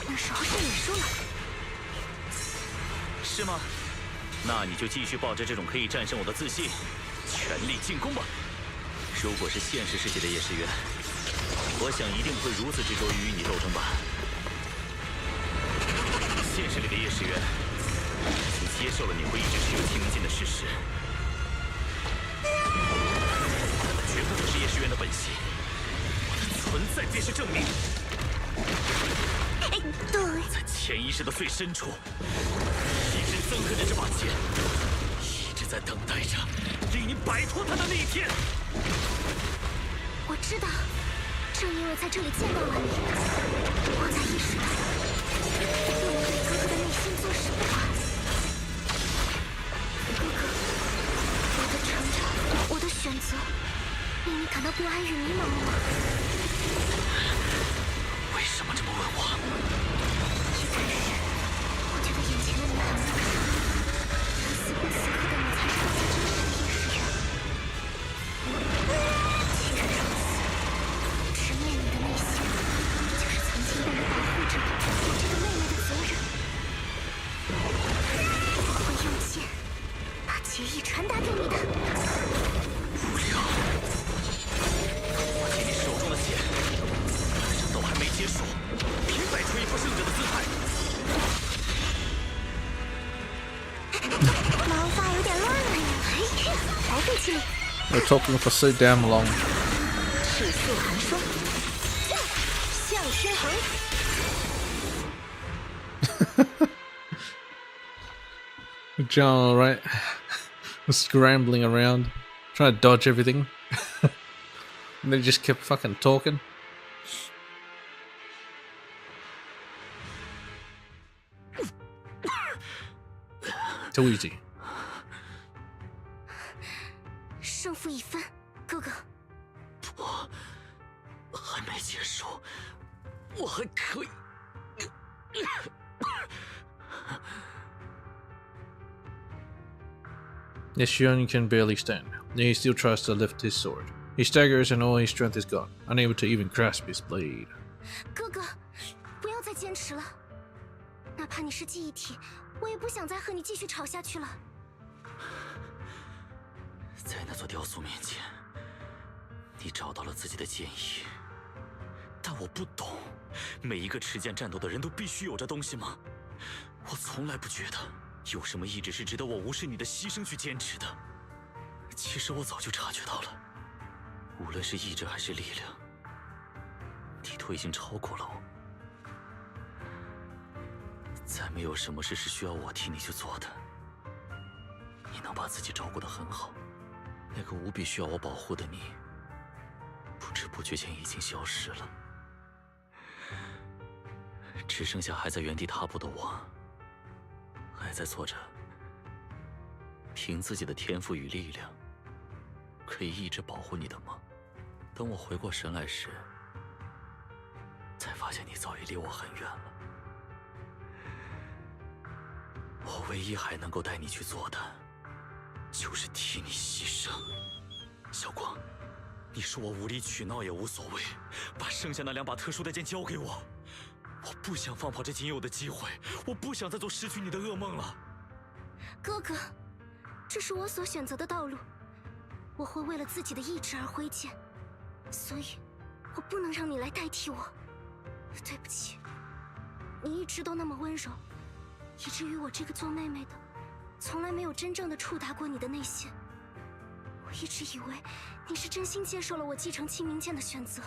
那时候是你输了。是吗？那你就继续抱着这种可以战胜我的自信，全力进攻吧。如果是现实世界的叶时渊，我想一定会如此执着于与你斗争吧。现实里的叶时渊已经接受了你会一直持有清明剑的事实，那绝不只是叶时渊的本性，我的存在便是证明。对，在潜意识的最深处，一直憎恨着这把剑，一直在等待着令你摆脱它的那一天。我知道，正因为在这里见到了你，我才意识到不能对哥哥的内心坐视不管。哥哥，我的成长，我的选择，令你感到不安与迷茫了吗？为什么这么问我？一开始，我觉得眼前的你很陌生，但此刻此刻的你才是我最真实的意识源。其实如此，直面你的内心，就是曾经被你保护着的我这个妹妹的责任。我会用剑把结义传达给你的。无聊。我接你手中的剑，战斗还没结束，别摆出一副胜者的姿态。毛发有点乱了呀，白费气力。 We're talking for so damn long. 赤色寒霜，向天横。John, right? Scrambling around, trying to dodge everything. And they just kept fucking talking. Too easy. 胜负已分，哥哥。不，还没结束，我还可以。Yes, Shion can barely stand. Yet he still tries to lift his sword. He staggers and all his strength is gone, unable to even grasp his blade. 哥哥，不要再坚持了，哪怕你是记忆体，我也不想再和你继续吵下去了。在那座雕塑面前，你找到了自己的剑意，但我不懂，每一个持剑战斗的人都必须有这东西吗？我从来不觉得有什么意志是值得我无视你的牺牲去坚持的。其实我早就察觉到了，无论是意志还是力量，你都已经超过了我。再没有什么事是需要我替你去做的。你能把自己照顾得很好。 那个无比需要我保护的你，不知不觉间已经消失了，只剩下还在原地踏步的我，还在做着凭自己的天赋与力量，可以一直保护你的梦。等我回过神来时，才发现你早已离我很远了。我唯一还能够带你去做的。 就是替你牺牲，小光，你说我无理取闹也无所谓，把剩下那2把特殊的剑交给我。我不想放跑这仅有的机会，我不想再做失去你的噩梦了。哥哥，这是我所选择的道路，我会为了自己的意志而挥剑，所以，我不能让你来代替我。对不起，你一直都那么温柔，以至于我这个做妹妹的。 从来没有真正的触达过你的内心。我一直以为你是真心接受了我继承清明剑的选择，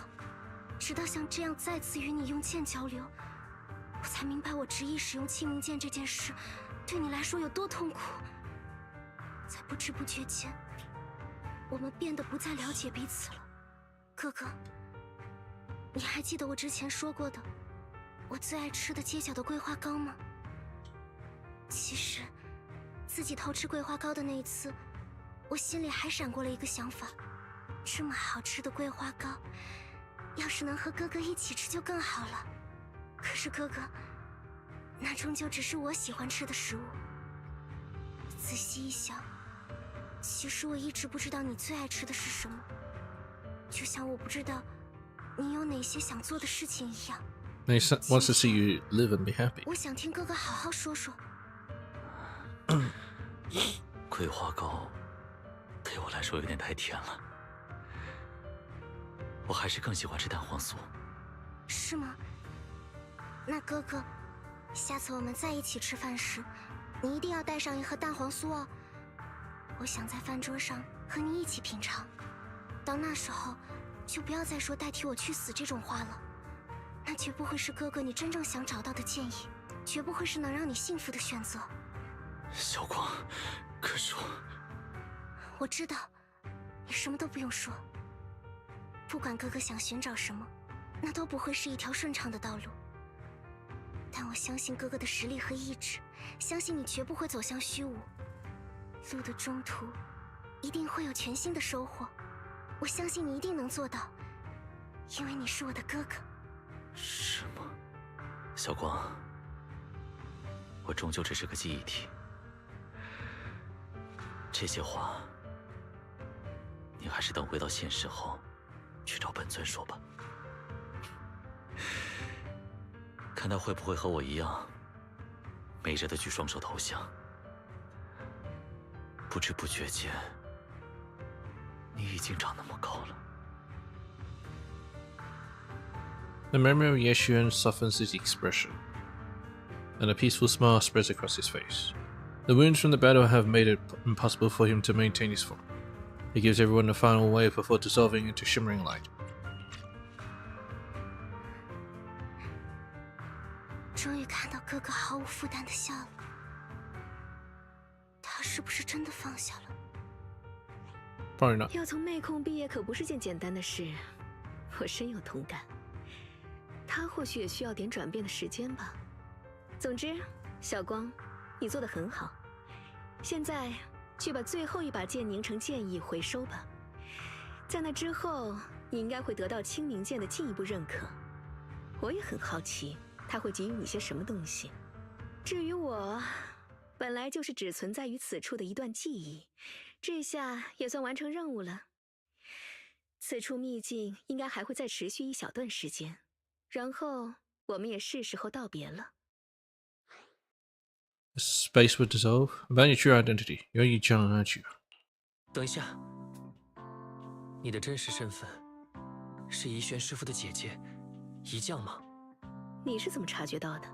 直到像这样再次与你用剑交流，我才明白我执意使用清明剑这件事对你来说有多痛苦。在不知不觉间，我们变得不再了解彼此了。哥哥，你还记得我之前说过的我最爱吃的街角的桂花糕吗？其实。 自己偷吃桂花糕的那一次，我心里还闪过了一个想法：这么好吃的桂花糕，要是能和哥哥一起吃就更好了。可是哥哥，那终究只是我喜欢吃的食物。仔细一想，其实我一直不知道你最爱吃的是什么，就像我不知道你有哪些想做的事情一样。He wants to see you live and be happy. 我想听哥哥好好说说。桂花糕对我来说有点太甜了，我还是更喜欢吃蛋黄酥。是吗？那哥哥，下次我们在一起吃饭时，你一定要带上一盒蛋黄酥哦。我想在饭桌上和你一起品尝。到那时候，就不要再说代替我去死这种话了。那绝不会是哥哥你真正想找到的建议，绝不会是能让你幸福的选择。小光，可是我知道，你什么都不用说。不管哥哥想寻找什么，那都不会是一条顺畅的道路。但我相信哥哥的实力和意志，相信你绝不会走向虚无。路的中途，一定会有全新的收获。我相信你一定能做到，因为你是我的哥哥。是吗？小光，我终究只是个记忆体。这些话，你还是等回到现实后，去找本尊说吧。看他会不会和我一样，没着的举双手投降。不知不觉间，你已经长那么高了。The memory of Yeshuan softens his expression, and a peaceful smile spreads across his face. The wounds from the battle have made it impossible for him to maintain his form. He gives everyone a final wave before dissolving into shimmering light. 终于看到哥哥毫无负担的笑了，他是不是真的放下了？ Probably not. 要从妹控毕业可不是件简单的事，我深有同感。他或许也需要点转变的时间吧。总之，小光，你做得很好。现在去把最后一把剑凝成剑意回收吧。在那之后，你应该会得到清明剑的进一步认可。我也很好奇，他会给予你些什么东西。至于我，本来就是只存在于此处的一段记忆，这下也算完成任务了。此处秘境应该还会再持续一小段时间，然后我们也是时候道别了。The space would dissolve. About your true identity. You're Yi Jiang, aren't you? 等一下，你的真实身份是怡轩师傅的姐姐，怡将吗？你是怎么察觉到的？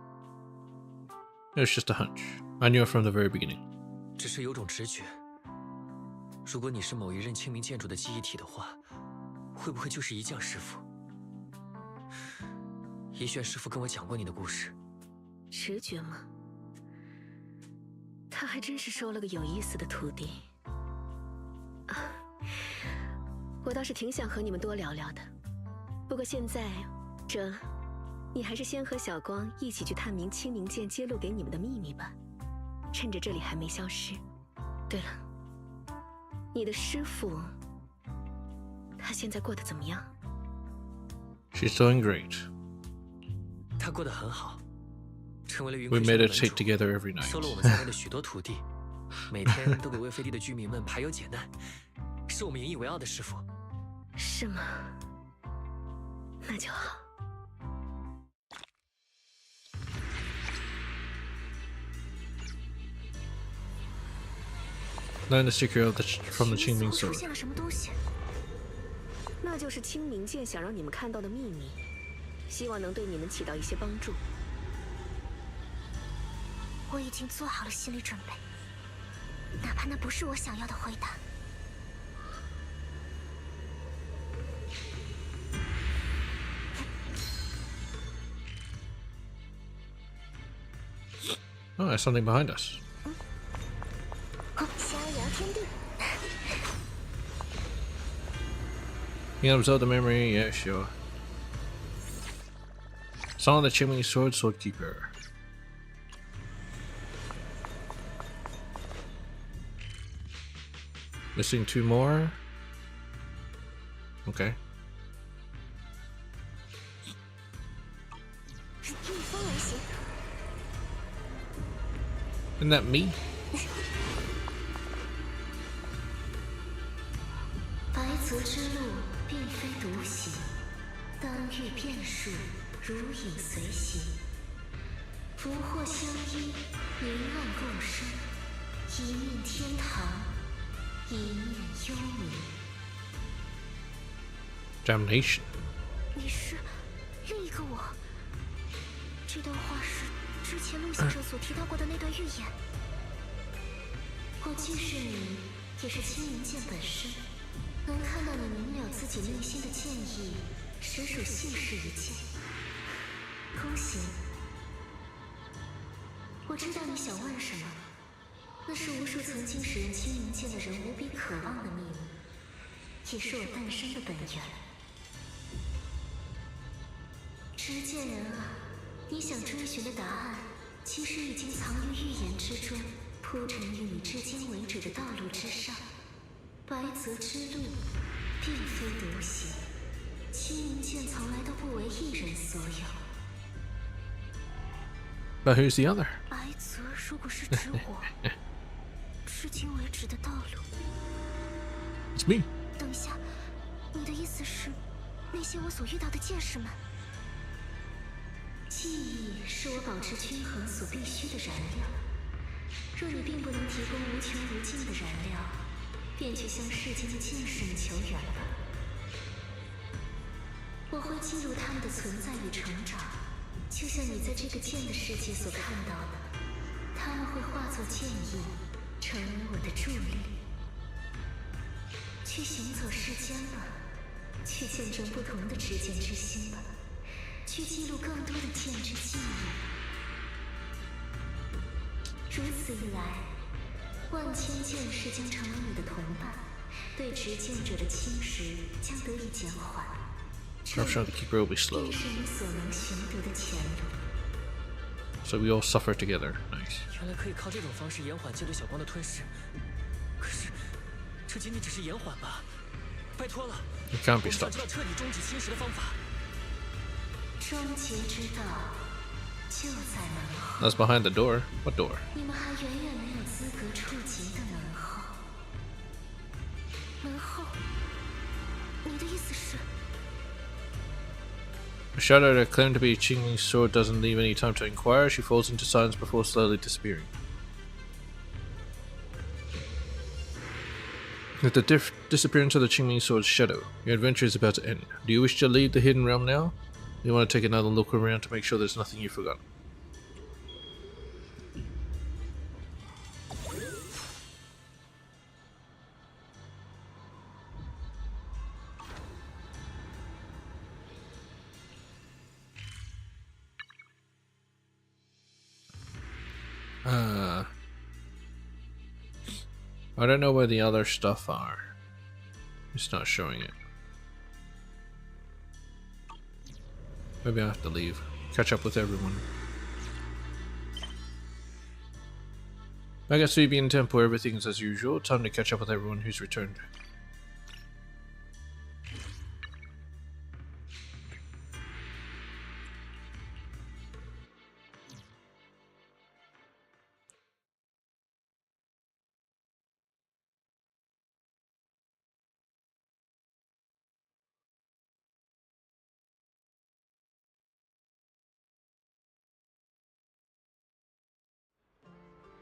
It was just a hunch. I knew it from the very beginning. 只是有种直觉，如果你是某一任清明建筑的记忆体的话，会不会就是怡将师傅？怡轩师傅跟我讲过你的故事。直觉吗？他还真是收了个有意思的徒弟。我倒是挺想和你们多聊聊的，不过现在，你还是先和小光一起去探明清明剑揭露给你们的秘密吧，趁着这里还没消失。对了，你的师傅，他现在过得怎么样？ She's doing great. 他过得很好，成为了云 We 魁山 made 的 a 门 take 主， together every night. 收了我们在内的许多徒弟，每天都给魏飞地的居民们排忧解难，是我们引以为傲的师傅。是吗？那就好。 Learn the secret of from the 似 Qingming 乎出 sword. 现了什么东西？那就是清明剑想让你们看到的秘密，希望能对你们起到一些帮助。我已经做好了心理准备，哪怕那不是我想要的回答。 Oh, there's something behind us. 逍遥天地， You can absorb the memory, yeah, sure. Son of the Qingming sword, swordkeeper. Missing 2 more. Okay. 逆风而行。 Isn't that me? 白泽之路并非独行，当遇变数，如影随形。福祸相依，明暗共生。一念天堂，一念幽冥。 Damnation. 你是另一个我。这段话是之前陆先生所提到过的那段预言。我既是你，也是清明剑本身。 能看到你明了自己内心的剑意，实属幸事一件。恭喜你！我知道你想问什么，那是无数曾经使用清明剑的人无比渴望的秘密，也是我诞生的本源。执剑人啊，你想追寻的答案，其实已经藏于预言之中，铺陈于你至今为止的道路之上。白泽之路，并非独行，青冥剑从来都不为一人所有。But who's the other? 白泽如果是指我，至今为止的道路。It's me. 等一下，你的意思是，那些我所遇到的剑士们？记忆是我保持均衡所必须的燃料。若你并不能提供无穷无尽的燃料，便去向世间的剑士们求援吧。我会记录他们的存在与成长，就像你在这个剑的世界所看到的，他们会化作剑意，成为我的助力。去行走世间吧，去见证不同的执剑之心吧，去记录更多的剑之记忆。如此一来，万千剑士将成为你的同伴，对执剑者的侵蚀将得以减缓。I'm trying to keep her will be slow. 这是你所能寻得的前路。So we all suffer together. Nice. 原来可以靠这种方式延缓戒对小光的吞噬，可是这仅仅只是延缓吧？拜托了， You can't be 我想 stopped. 知道彻底终止侵蚀的方法。终结之道就在门后。 That's behind the door. What door? 你们还远远没有资格触及的门后。门后？你的意思是？ A shadow that claimed to be Qingming's sword doesn't leave any time to inquire. She falls into silence before slowly disappearing. With the disappearance of the Qingming sword's shadow, your adventure is about to end. Do you wish to leave the hidden realm now? You want to take another look around to make sure there's nothing you've forgotten. I don't know where the other stuff are. It's not showing it. Maybe I have to leave. Catch up with everyone. Back at Suibian Temple, everything is as usual. Time to catch up with everyone who's returned.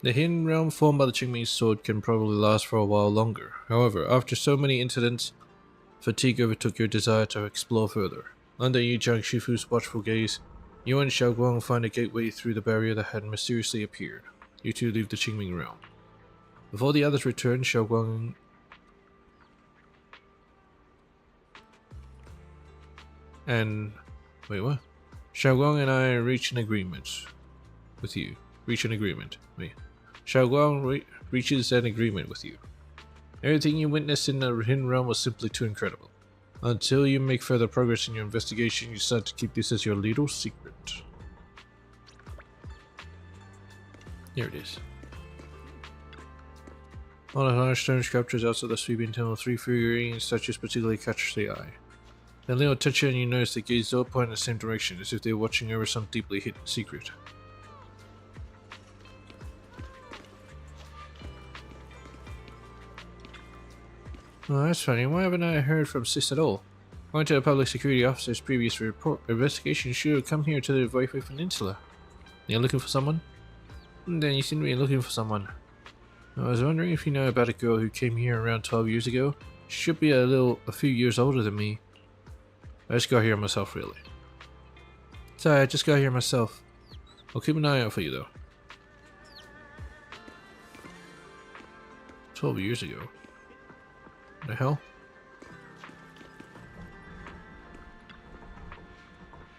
The hidden realm formed by the Qingming sword can probably last for a while longer. However, after so many incidents, fatigue overtook your desire to explore further. Under Yi Jiang Shifu's watchful gaze, you and Xiaoguang find a gateway through the barrier that had mysteriously appeared. You two leave the Qingming realm. Before the others return, Xiaoguang and... wait, what? Xiaoguang and I reach an agreement with you. Xiaoguang reaches an agreement with you. Everything you witnessed in the hidden realm was simply too incredible. Until you make further progress in your investigation, you decide to keep this as your little secret. Here it is. On a large stone sculptures outside the Suibian Temple, 3 figurine statues particularly catch the eye. They little touch you and you notice they gaze all point in the same direction, as if they were watching over some deeply hidden secret. Oh, that's funny. Why haven't I heard from Sis at all? According to the public security officer's previous report, investigation should have come here to the V2.5 Peninsula. You're looking for someone? Then you seem to be looking for someone. I was wondering if you know about a girl who came here around 12 years ago. She should be a few years older than me. I just got here myself, really. Sorry, I just got here myself. I'll keep an eye out for you, though. 12 years ago. What the hell?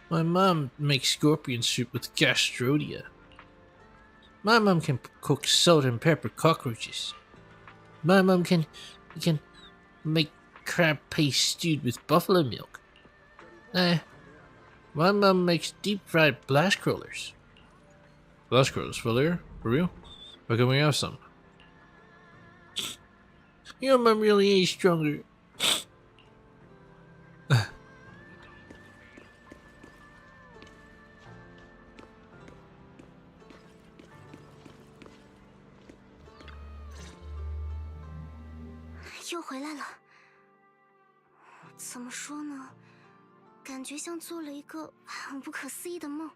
My mom makes scorpion soup with gastrodia. My mom can cook salt and pepper cockroaches. My mom can make crab paste stewed with buffalo milk. My My mom makes deep-fried blast crawlers. Blast crawlers, for real? Why can't we have some? Your mom really is stronger. 又回来了。怎么说呢？感觉像做了一个很不可思议的梦。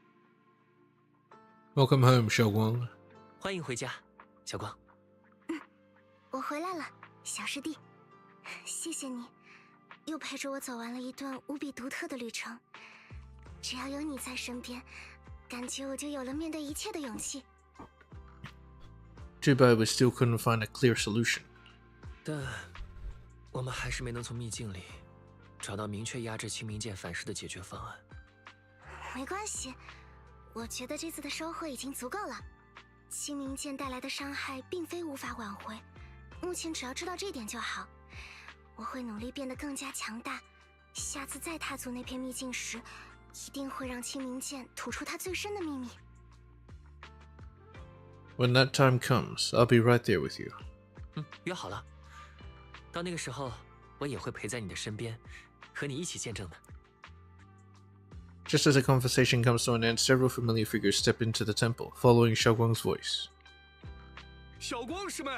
Welcome home, 小光。欢迎回家，小光。我回来了，小师弟。谢谢你，又陪着我走完了一段无比独特的旅程。只要有你在身边，感觉我就有了面对一切的勇气。Too bad we still couldn't find a clear solution. 但我们还是没能从秘境里找到明确压制清明剑反噬的解决方案。没关系，我觉得这次的收获已经足够了。清明剑带来的伤害并非无法挽回，目前只要知道这点就好。我会努力变得更加强大，下次再踏足那片秘境时，一定会让清明剑吐出它最深的秘密。When that time comes, I'll be right there with you. 约好了。到那个时候，我也会陪在你的身边，和你一起见证的。Just as the conversation comes to an end, several familiar figures step into the temple, following Xiaoguang's voice. 小光师妹，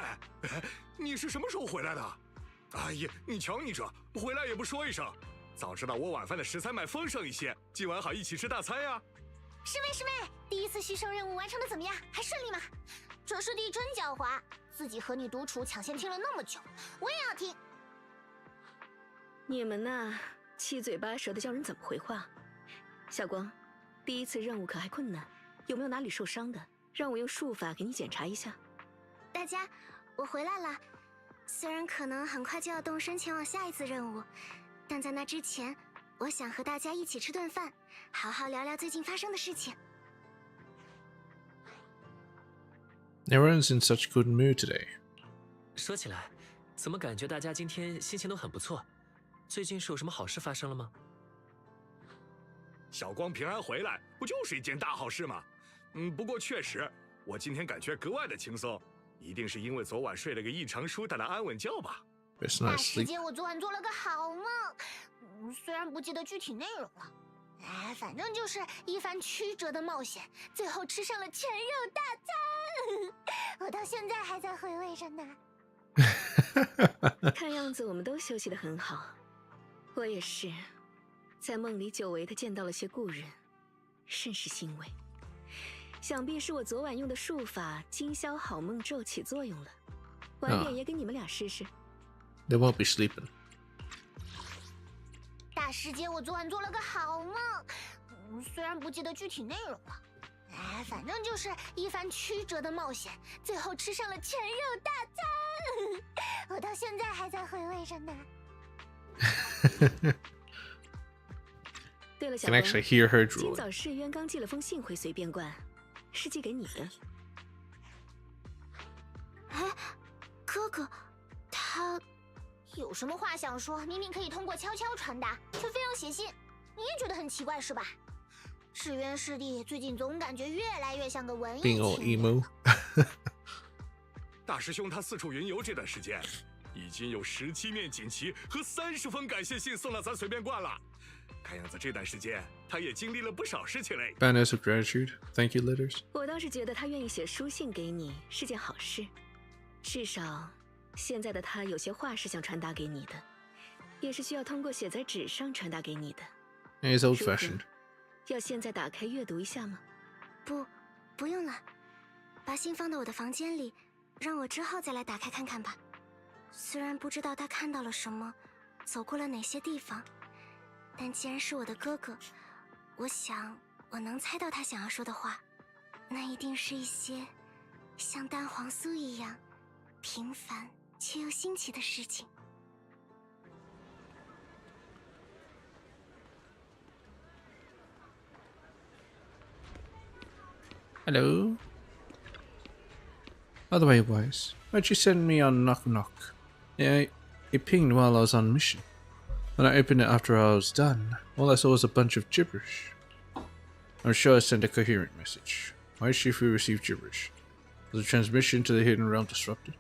你是什么时候回来的？哎呀，你瞧你这，回来也不说一声。早知道我晚饭的食材买丰盛一些，今晚好一起吃大餐呀。师妹，第一次吸收任务完成的怎么样？还顺利吗？这师弟真狡猾，自己和你独处抢先听了那么久，我也要听。你们呐，七嘴八舌的叫人怎么回话？小光，第一次任务可还困难，有没有哪里受伤的？让我用术法给你检查一下。大家，我回来了。虽然可能很快就要动身前往下一次任务，但在那之前，我想和大家一起吃顿饭，好好聊聊最近发生的事情。Everyone's in such good mood today. 说起来，怎么感觉大家今天心情都很不错？最近是有什么好事发生了吗？小光平安回来，不就是一件大好事吗？不过确实，我今天感觉格外的轻松，一定是因为昨晚睡了个异常舒坦的安稳觉吧。大师姐，我昨晚做了个好梦，虽然不记得具体内容了，反正就是一番曲折的冒险，最后吃上了全肉大餐，我到现在还在回味着呢。看样子我们都休息得很好，我也是，在梦里久违的见到了些故人，甚是欣慰。想必是我昨晚用的术法今宵好梦咒起作用了，晚点也给你们俩试试。They won't be sleeping. 大师姐，我昨晚做了个好梦，虽然不记得具体内容了，反正就是一番曲折的冒险，最后吃上了全肉大餐，我到现在还在回味着呢。对了，小 Can 光， actually hear her 今 drooling. 早世渊刚寄了封信回随便观，是寄给你的。哥哥，他有什么话想说？明明可以通过悄悄传达，却非要写信，你也觉得很奇怪是吧？世渊师弟最近总感觉越来越像个文艺 Being all 青年。 emo. 大师兄他四处云游这段时间，已经有17面锦旗和30封感谢信送到咱随便观了。看样子这段时间他也经历了不少事情嘞。Banners of gratitude. Thank you letters. 我倒是觉得他愿意写书信给你是件好事，至少现在的他有些话是想传达给你的，也是需要通过写在纸上传达给你的。And he's old-fashioned. 要现在打开阅读一下吗？不用了，把信放到我的房间里，让我之后再来打开看看吧。虽然不知道他看到了什么，走过了哪些地方，但既然是我的哥哥，我想我能猜到他想要说的话，那一定是一些像蛋黄酥一样平凡却又新奇的事情。Hello. Otherwise, why'd you send me on Knock Knock? Yeah, it pinged while I was on mission. When I opened it after I was done, all I saw was a bunch of gibberish. I'm sure I sent a coherent message. Why did Shifu receive gibberish? Was the transmission to the hidden realm disrupted?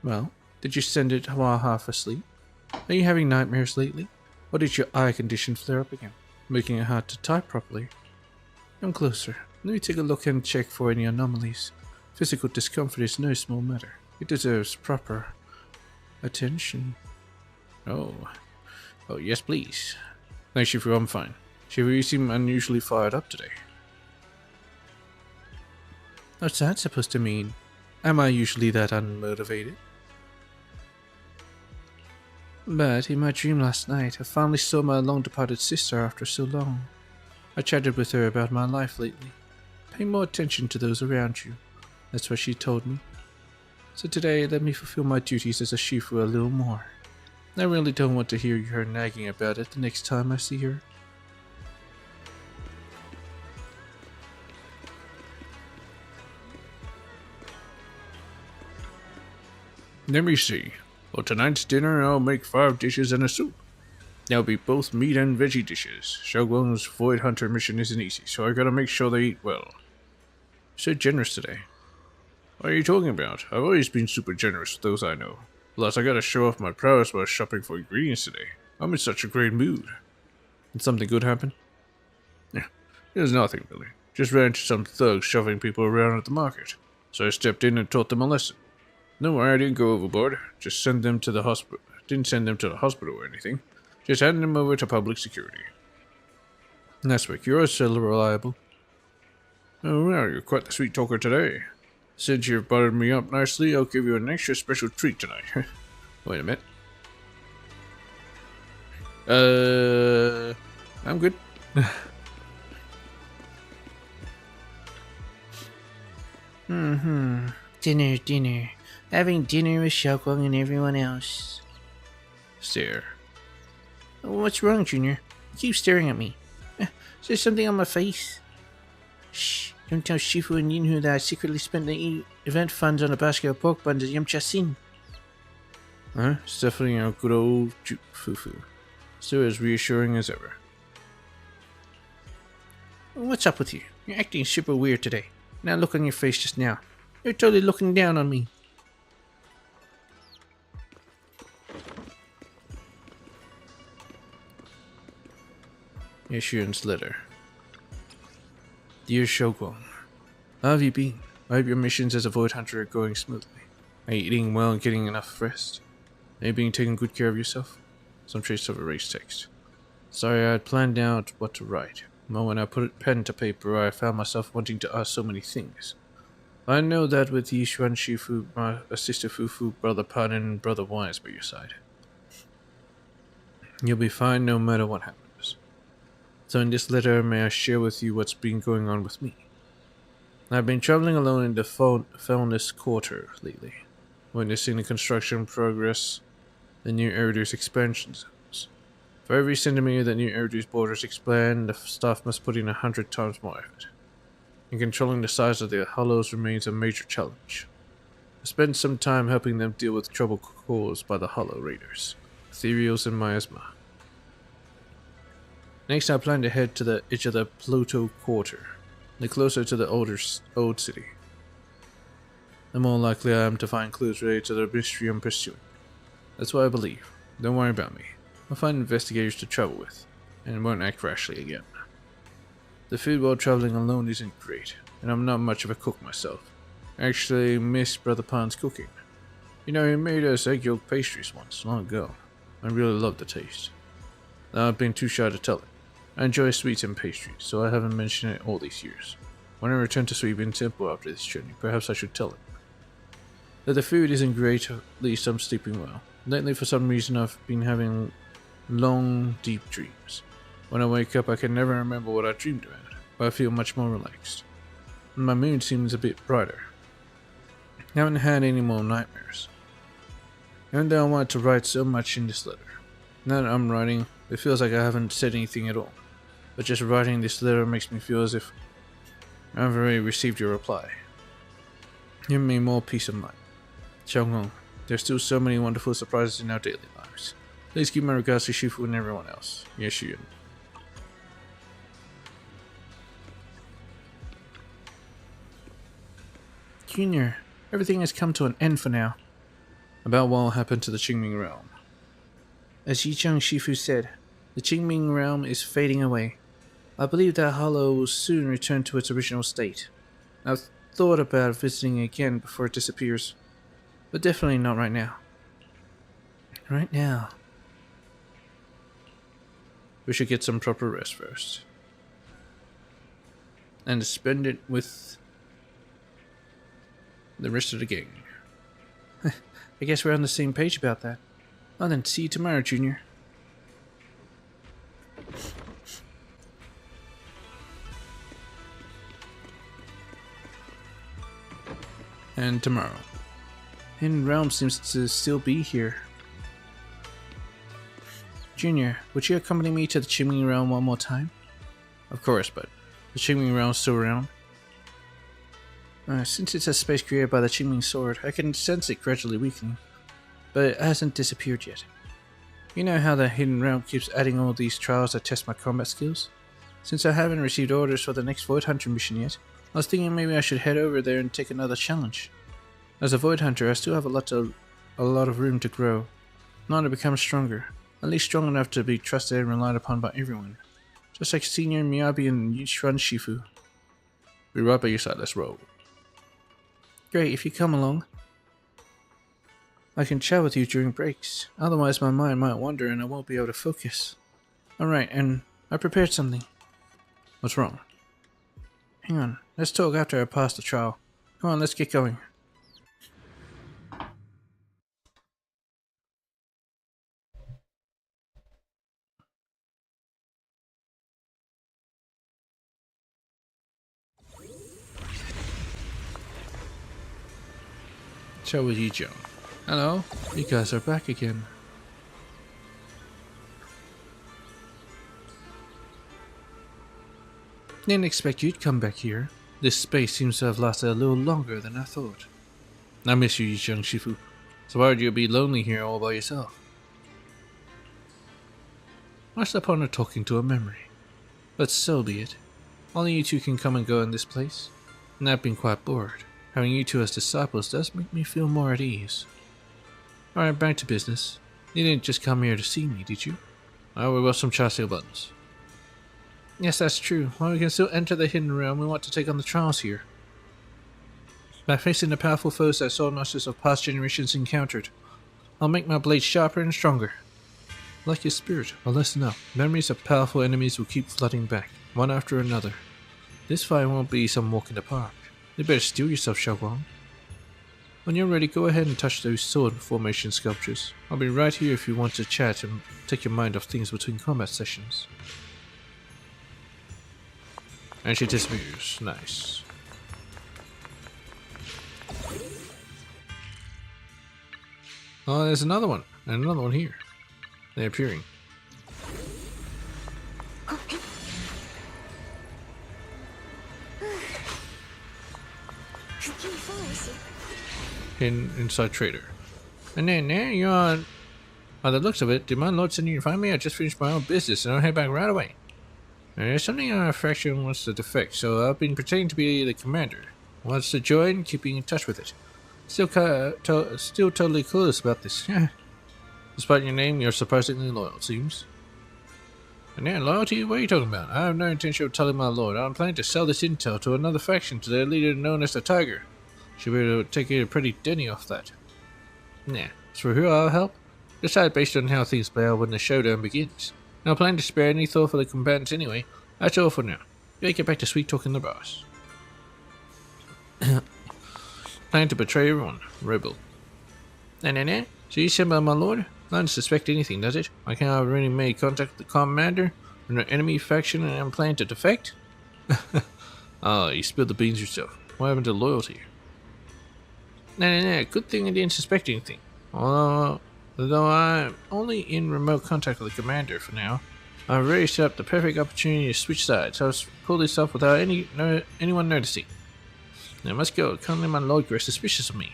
Well, did you send it while half asleep? Are you having nightmares lately? Or did your eye condition flare up again, making it hard to type properly? Come closer. Let me take a look and check for any anomalies. Physical discomfort is no small matter. It deserves proper attention. Oh, yes, please. Thanks, Shifu. I'm fine. Shifu, you seem unusually fired up today. What's that supposed to mean? Am I usually that unmotivated? But in my dream last night, I finally saw my long-departed sister after so long. I chatted with her about my life lately. Pay more attention to those around you. That's what she told me. So today, let me fulfill my duties as a Shifu a little more. I really don't want to hear her nagging about it the next time I see her. Let me see. For tonight's dinner, I'll make 5 dishes and a soup. They'll be both meat and veggie dishes. Shogun's Void Hunter mission isn't easy, so I gotta make sure they eat well. So generous today. What are you talking about? I've always been super generous with those I know. Plus, I gotta show off my prowess while shopping for ingredients today. I'm in such a great mood. Did something good happen? Yeah, there's nothing really. Just ran into some thugs shoving people around at the market. So I stepped in and taught them a lesson. No worry, I didn't go overboard. Just send them to the hospital. Didn't send them to the hospital or anything. Just handed them over to public security. Nice work. You're so reliable. Oh well, you're quite the sweet talker today. Since you've buttered me up nicely, I'll give you an extra special treat tonight. Wait a minute. I'm good. Dinner. Having dinner with Xiaoguang and everyone else. Stare. What's wrong, Junior? You keep staring at me. Is there something on my face? Shh, don't tell Shifu and Yinhu that I secretly spent the event funds on a basket of pork buns at Yamcha-sin. Huh? It's definitely our good old Fufu. Still as reassuring as ever. What's up with you? You're acting super weird today. Now look on your face just now. You're totally looking down on me. Yashun's letter. Dear Shogun, how have you been? I hope your missions as a Void Hunter are going smoothly. Are you eating well and getting enough rest? Are you being taking good care of yourself? Some trace of erased text. Sorry, I had planned out what to write, but when I put pen to paper, I found myself wanting to ask so many things. I know that with Yishuan Shifu, my sister Fufu, Brother Pan, and Brother Wise by your side, you'll be fine no matter what happens. So in this letter, may I share with you what's been going on with me. I've been traveling alone in the Fellness Quarter lately, witnessing the construction progress, the new Eridu's expansion zones. For every centimeter that new Eridu's borders expand, the staff must put in 100 times more effort. And controlling the size of the hollows remains a major challenge. I spent some time helping them deal with trouble caused by the Hollow Raiders, Ethereals and Miasma. Next, I plan to head to the edge of the Pluto Quarter, the closer to the old city. The more likely I am to find clues related to the mystery I'm pursuing. That's what I believe. Don't worry about me. I'll find investigators to travel with, and won't act rashly again. The food while traveling alone isn't great, and I'm not much of a cook myself. I actually miss Brother Pan's cooking. You know, he made us egg yolk pastries once, long ago. I really loved the taste. Now I've been too shy to tell him. I enjoy sweets and pastries, so I haven't mentioned it all these years. When I return to Suibin Temple after this journey, perhaps I should tell him. That the food isn't great, at least I'm sleeping well. Lately, for some reason, I've been having long, deep dreams. When I wake up, I can never remember what I dreamed about, but I feel much more relaxed. And my mood seems a bit brighter. I haven't had any more nightmares. Even though I wanted to write so much in this letter. Now that I'm writing, it feels like I haven't said anything at all. But just writing this letter makes me feel as if I've already received your reply. Give me more peace of mind. Xiaoguang, there's still so many wonderful surprises in our daily lives. Please give my regards to Shifu and everyone else. Yes, Shuyun. Junior, everything has come to an end for now. About what will happen to the Qingming realm. As Yichang Shifu said, the Qingming realm is fading away. I believe that hollow will soon return to its original state. I've thought about visiting again before it disappears, but definitely not right now. Right now. We should get some proper rest first. And spend it with the rest of the gang. I guess we're on the same page about that. Well then, see you tomorrow, Junior. And tomorrow. Hidden Realm seems to still be here. Junior, would you accompany me to the Qingming Realm one more time? Of course, but the Qingming Realm's still around. Since it's a space created by the Qingming Sword, I can sense it gradually weakening, but it hasn't disappeared yet. You know how the Hidden Realm keeps adding all these trials that test my combat skills? Since I haven't received orders for the next Void Hunter mission yet, I was thinking maybe I should head over there and take another challenge. As a Void Hunter, I still have a lot of room to grow, not to become stronger, at least strong enough to be trusted and relied upon by everyone. Just like Senior Miyabi and Yushran Shifu. Be right by your side, let's roll. Great, if you come along. I can chat with you during breaks, otherwise my mind might wander and I won't be able to focus. Alright, and I prepared something. What's wrong? Hang on, let's talk after I pass the trial. Come on, let's get going. Chat with you, Joe. Hello, you guys are back again. Didn't expect you'd come back here. This space seems to have lasted a little longer than I thought. I miss you, young Shifu. So why would you be lonely here all by yourself? What's the point of talking to a memory? But so be it. Only you two can come and go in this place. And I've been quite bored. Having you two as disciples does make me feel more at ease. Alright, back to business. You didn't just come here to see me, did you? Oh, we got some char-siu buttons. Yes, that's true. While we can still enter the Hidden Realm, we want to take on the trials here. By facing the powerful foes that sword masters of past generations encountered, I'll make my blade sharper and stronger. Like your spirit, I'll listen up. Memories of powerful enemies will keep flooding back, one after another. This fight won't be some walk in the park. You better steel yourself, Xiaoguang. When you're ready, go ahead and touch those sword formation sculptures. I'll be right here if you want to chat and take your mind off things between combat sessions. And she disappears. Nice. Oh, there's another one. And another one here. They're appearing. Inside trader. And then there you are. By the looks of it, did my lord send you to find me? I just finished my own business and I'll head back right away. There's something our faction wants to defect, so I've been pretending to be the commander. Wants to join, keeping in touch with it. Still totally clueless about this. Despite your name, you're surprisingly loyal, it seems. And then, loyalty? What are you talking about? I have no intention of telling my lord. I'm planning to sell this intel to another faction, to their leader known as the Tiger. Should be able to take a pretty denny off that. Nah, as for who I'll help, decide based on how things play out when the showdown begins. No plan to spare any thought for the combatants anyway. That's all for now. You get back to sweet talking the boss. Plan to betray everyone. Rebel. Nah. So you said about my lord? I don't suspect anything, does it? I can't have already made contact with the commander and an enemy faction and I'm planning to defect? Oh, you spilled the beans yourself. What happened to loyalty? Nah. Good thing I didn't suspect anything. Although I'm only in remote contact with the commander for now, I've already set up the perfect opportunity to switch sides. So I'll pull this off without anyone noticing. Now must go. Can't let my lord grow suspicious of me.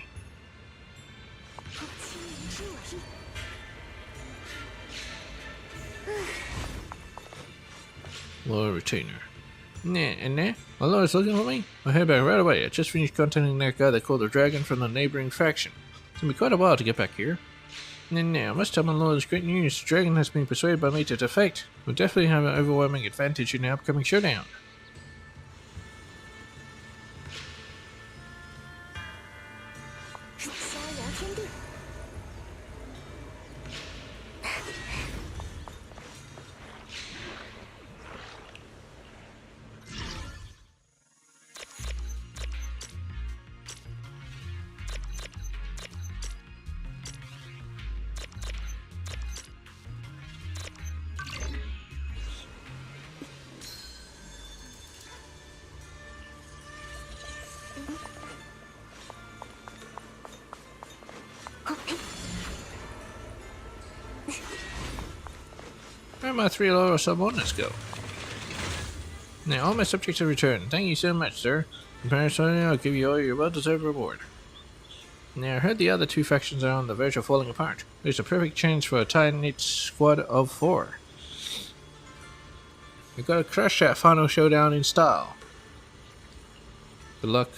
Lower retainer. Nah. My lord's looking for me? I'll head back right away. I just finished contacting that guy they called the Dragon from the neighboring faction. It's gonna be quite a while to get back here. Nah, I must tell my lord it's great news. The Dragon has been persuaded by me to defect. We'll definitely have an overwhelming advantage in the upcoming showdown. Where are my 3 loyal subordinates go? Now all my subjects have returned. Thank you so much, sir. In Paris, I'll give you all your well-deserved reward. Now I heard the other 2 factions are on the verge of falling apart. There's a perfect chance for a tight-knit squad of 4. We gotta crush that final showdown in style. Good luck.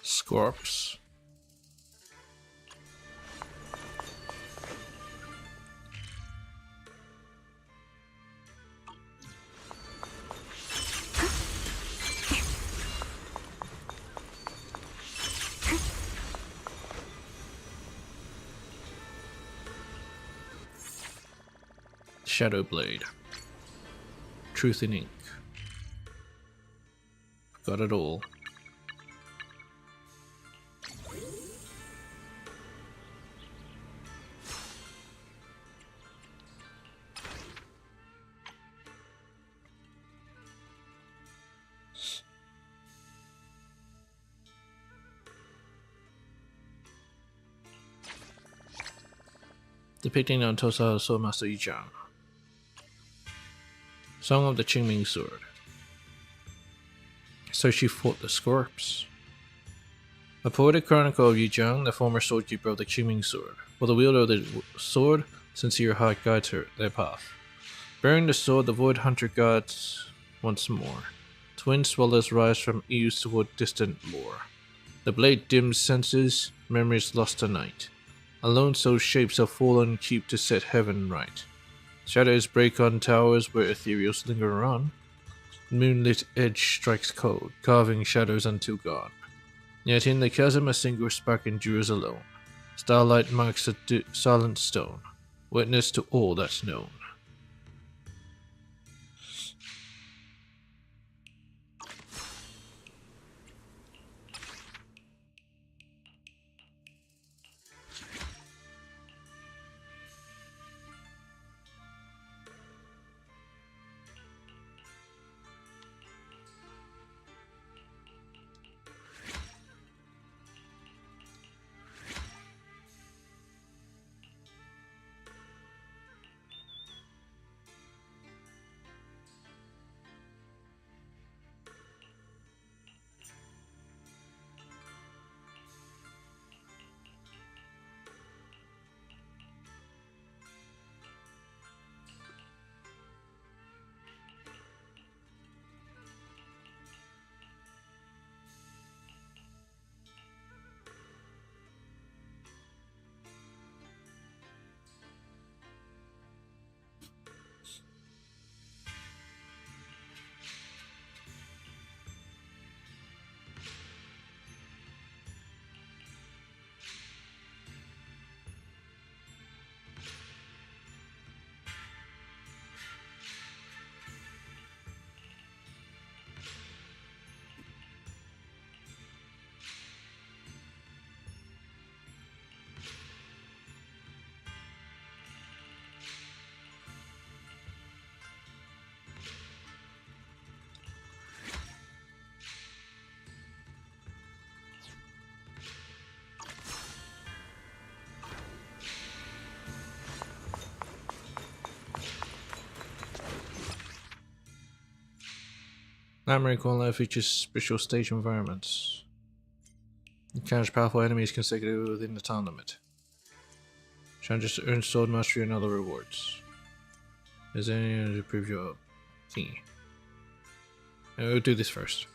Scorps. Shadow Blade. Truth in ink. Got it all. Depicting on Tosa Swordmaster Yichang. Song of the Qingming Sword. So she fought the Scorps. A poetic chronicle of Yichang, the former swordkeeper of the Qingming Sword. For the wielder of the sword, sincere heart guides her their path. Bearing the sword, the Void Hunter guards once more. Twin swallows rise from eaves toward distant lore. The blade dims senses, memories lost to night. Alone so shapes have fallen keep to set heaven right. Shadows break on towers where ethereals linger on. Moonlit edge strikes cold, carving shadows until gone. Yet in the chasm a single spark endures alone. Starlight marks a silent stone, witness to all that's known. Nightmare Quantum features special stage environments. Encounter powerful enemies consecutively within the time limit. Challenges to earn sword mastery and other rewards. Is there any to prove your thingy? We'll do this first.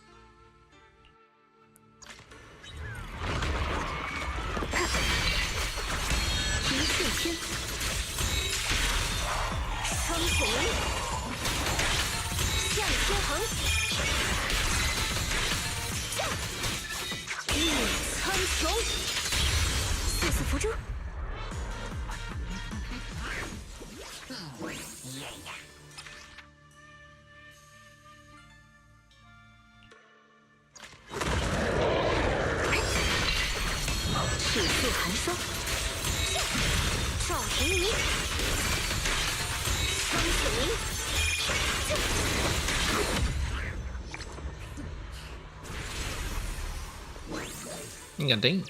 Ingenting.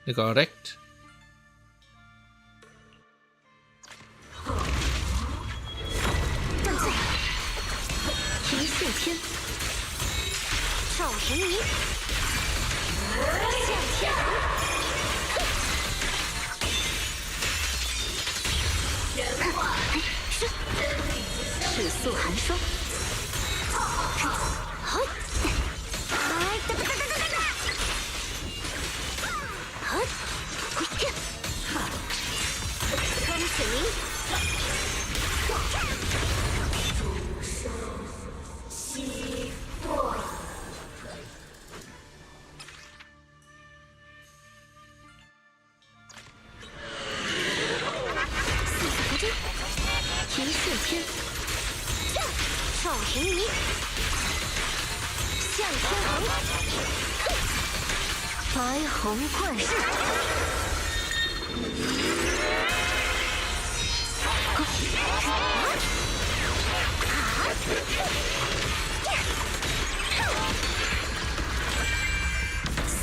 Det går rätt.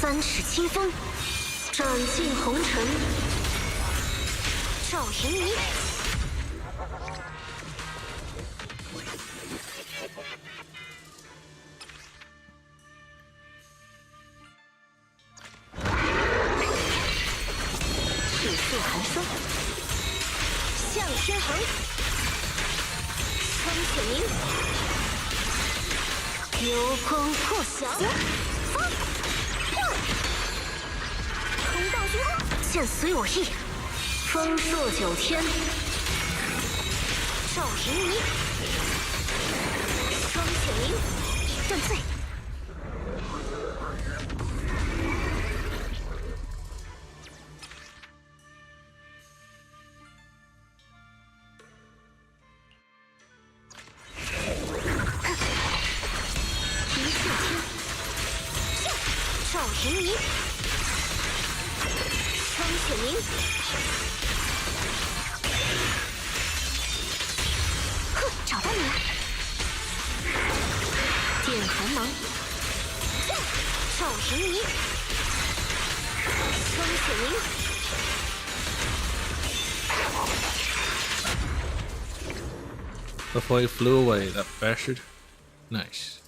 三尺清风，斩尽红尘。赵云霓，赤速寒霜，向天横，苍雪鸣，流光破晓。剑随我意，风朔九天。赵云霓，霜雪鸣，断罪。一线天，赵云霓。苍雪鸣，哼，找到你了！电寒芒，赵云霓，苍雪鸣，Before he flew away, that bastard. Nice.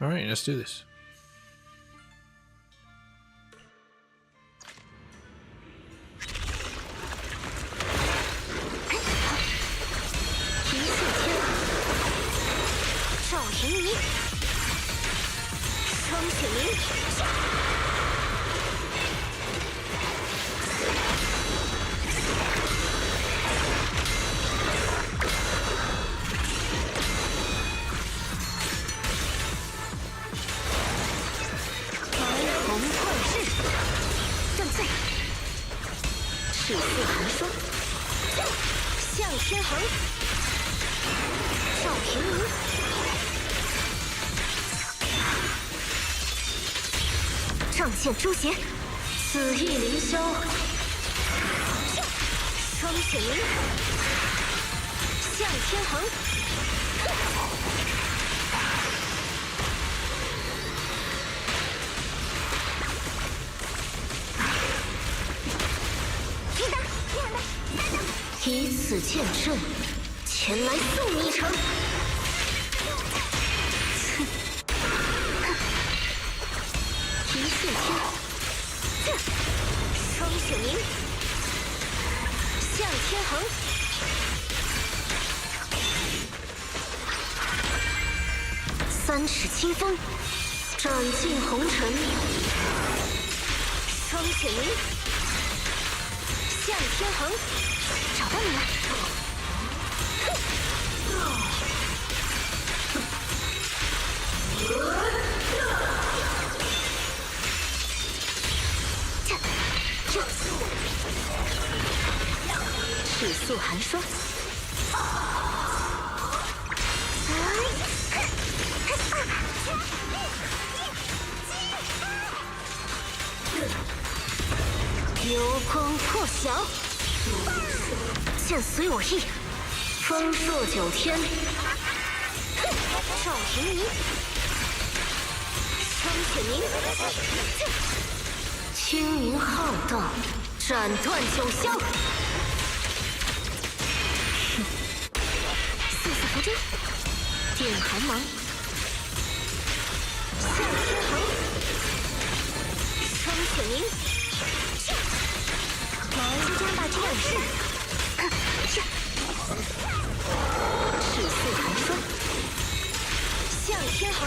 All right, let's do this.上线诛邪，死意凌霄，双雪鸣，向天横，以此见证，前来送你一程。一线天，双雪鸣，向天横，三尺清风，斩尽红尘。双雪鸣，向天横，找到你了。尺素寒霜，流光破晓，剑随我意，风朔九天，赵平明，双雪鸣，青云浩荡，斩断九霄。瑟瑟浮针，电寒芒，向天横，双雪鸣，来将大之战士，尺素寒霜，向天横，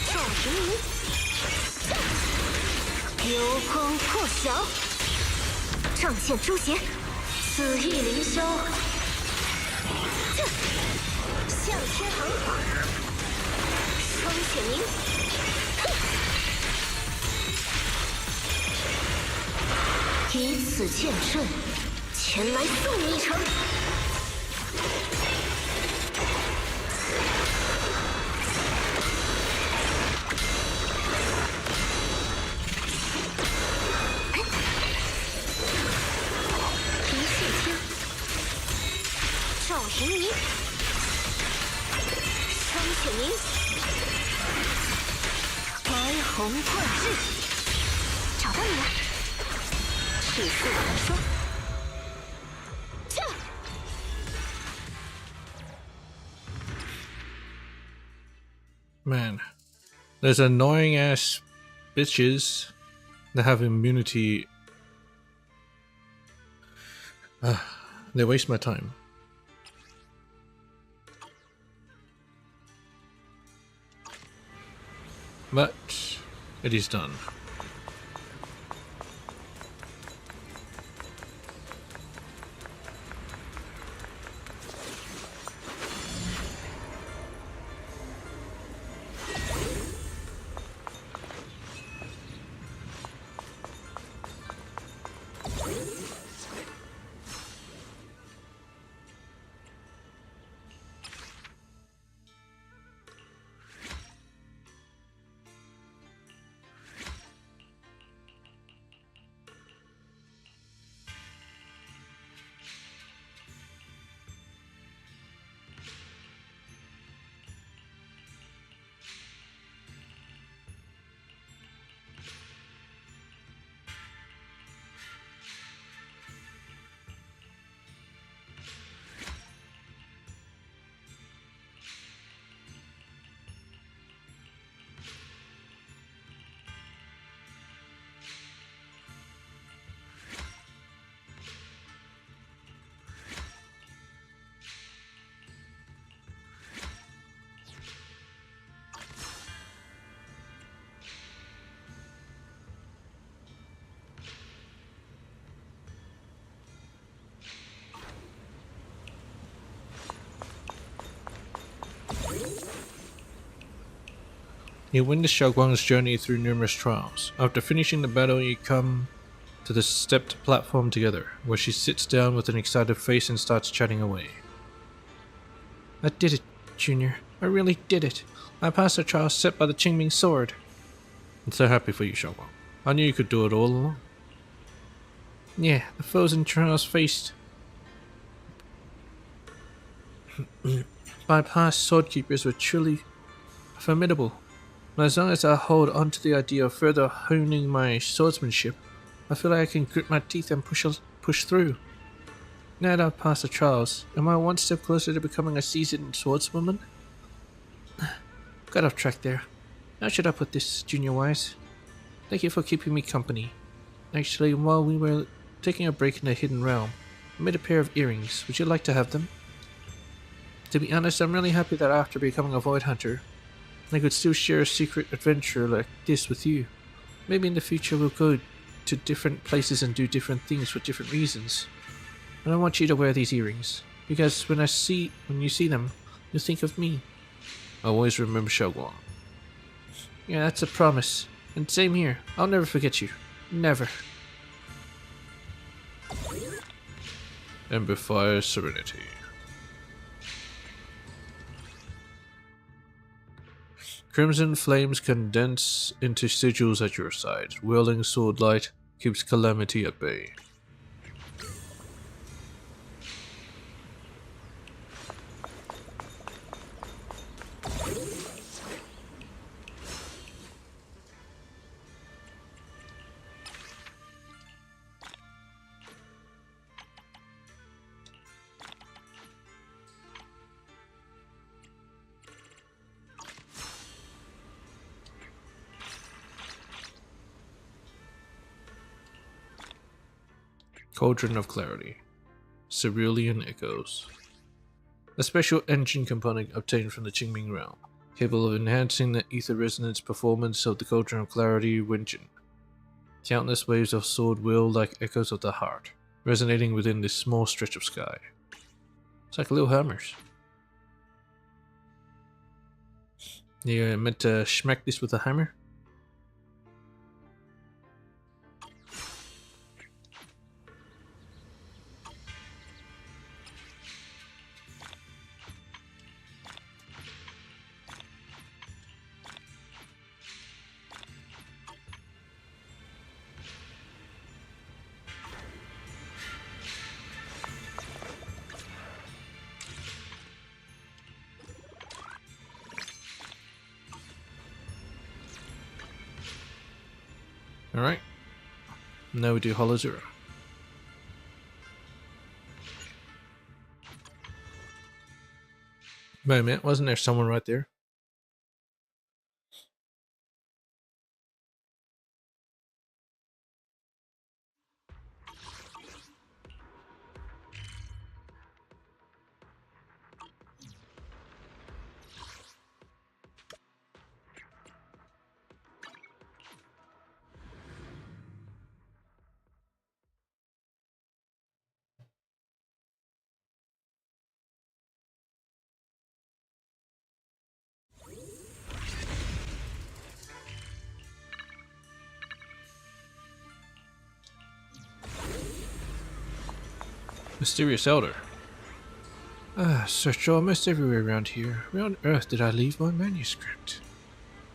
赵平明，流光破晓，仗剑诛邪，死意凌霄。向天横，双雪鸣，以此见证，前来送你一程。一线天，赵平明。双雪鸣，白虹贯日，找到你了。尺素寒霜，这。Man, there's annoying ass bitches that have immunity. They waste my time. But it is done. You witness Xiaoguang's journey through numerous trials. After finishing the battle, you come to the stepped platform together, where she sits down with an excited face and starts chatting away. I did it, Junior. I really did it. I passed the trial set by the Qingming sword. I'm so happy for you, Xiaoguang. I knew you could do it all along. Yeah, the foes and trials faced by past swordkeepers were truly formidable. But as long as I hold on to the idea of further honing my swordsmanship, I feel like I can grit my teeth and push through. Now that I've passed the trials, am I one step closer to becoming a seasoned swordswoman? Got off track there. How should I put this, Junior Wise? Thank you for keeping me company. Actually, while we were taking a break in the hidden realm, I made a pair of earrings. Would you like to have them? To be honest, I'm really happy that after becoming a void hunter, I could still share a secret adventure like this with you. Maybe in the future we'll go to different places and do different things for different reasons. And I want you to wear these earrings, because when you see them, you'll think of me. I always remember Xiaoguang. Yeah, that's a promise. And same here. I'll never forget you. Never. Ember Fire Serenity. Crimson flames condense into sigils at your side. Whirling sword light keeps calamity at bay. Cauldron of Clarity. Cerulean Echoes. A special engine component obtained from the Qingming realm, capable of enhancing the ether resonance performance of the Cauldron of Clarity engine. Countless waves of sword will like echoes of the heart, resonating within this small stretch of sky. It's like little hammers. You meant to smack this with a hammer? Alright. Now we do Hollow Zero. Wait a minute, wasn't there someone right there? Mysterious Elder. Searched almost everywhere around here. Where on earth did I leave my manuscript?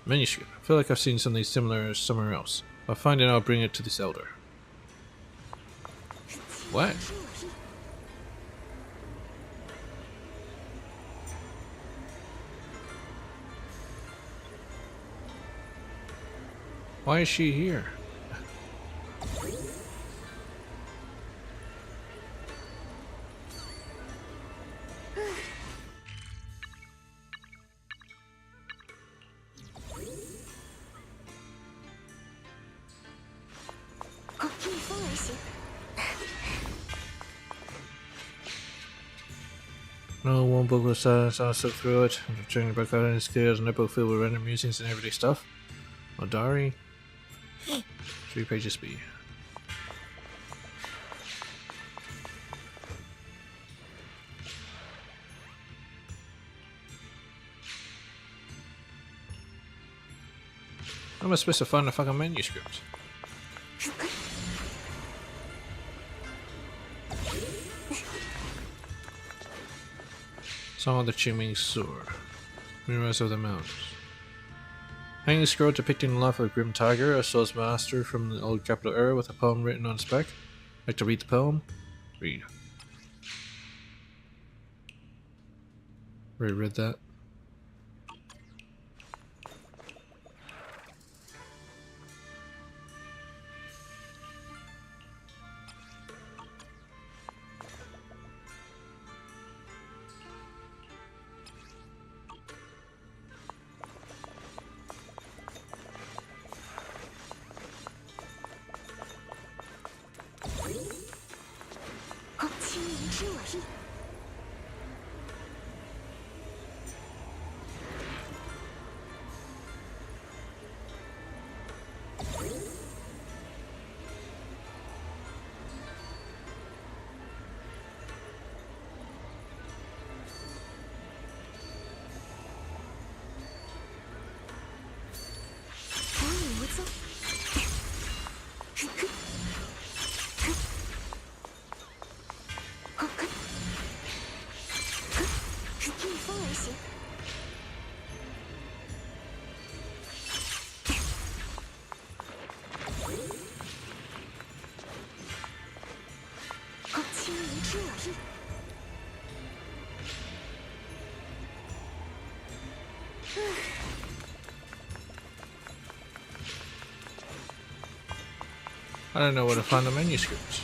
Manuscript? I feel like I've seen something similar somewhere else. If I find it, I'll bring it to this elder. What? Why is she here? No, one book was so I took through it. I'm checking back out any skills, and notebook filled with random musings and everyday stuff. My diary. 3 pages speed. How am I supposed to find the fucking manuscript? Song of the Chiming Sword. Mirrors of the Mountains. Hanging scroll depicting the life of a grim tiger, a swords master from the old capital era with a poem written on its back. Like to read the poem? Read. Already read that. I don't know where to find the manuscripts.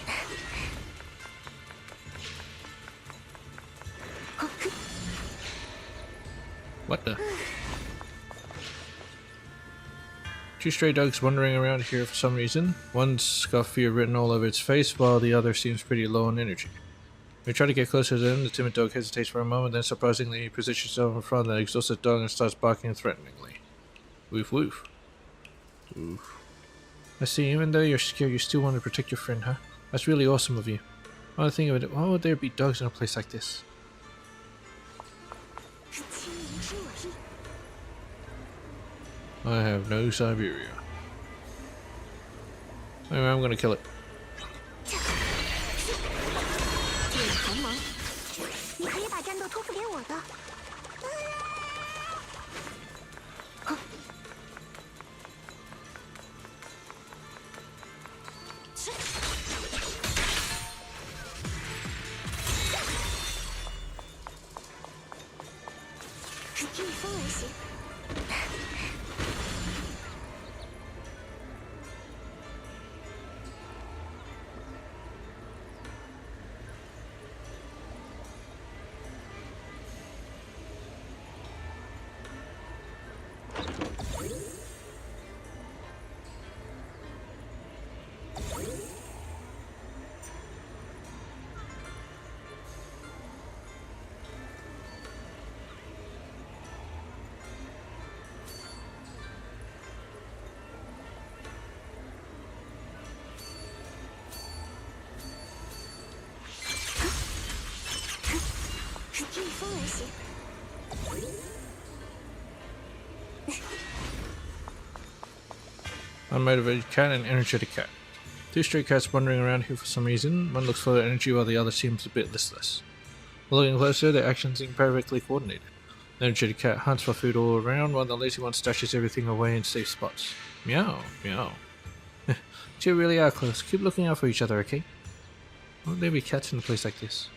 What the? Two stray dogs wandering around here for some reason. One's got fear written all over its face, while the other seems pretty low on energy. We try to get closer to them. The timid dog hesitates for a moment, then surprisingly he positions himself in front of the exhausted dog and starts barking threateningly. Woof woof. Woof. I see, even though you're scared, you still want to protect your friend, huh? That's really awesome of you. I want to think of it, why would there be dogs in a place like this? I have no Siberia. Anyway, I'm gonna kill it. Unmotivated cat and energetic cat. Two stray cats wandering around here for some reason. One looks full of energy while the other seems a bit listless. Looking closer, their actions seem perfectly coordinated. The energetic cat hunts for food all around while the lazy one stashes everything away in safe spots. Meow, meow. Two really are close. Keep looking out for each other, okay? Won't there be cats in a place like this?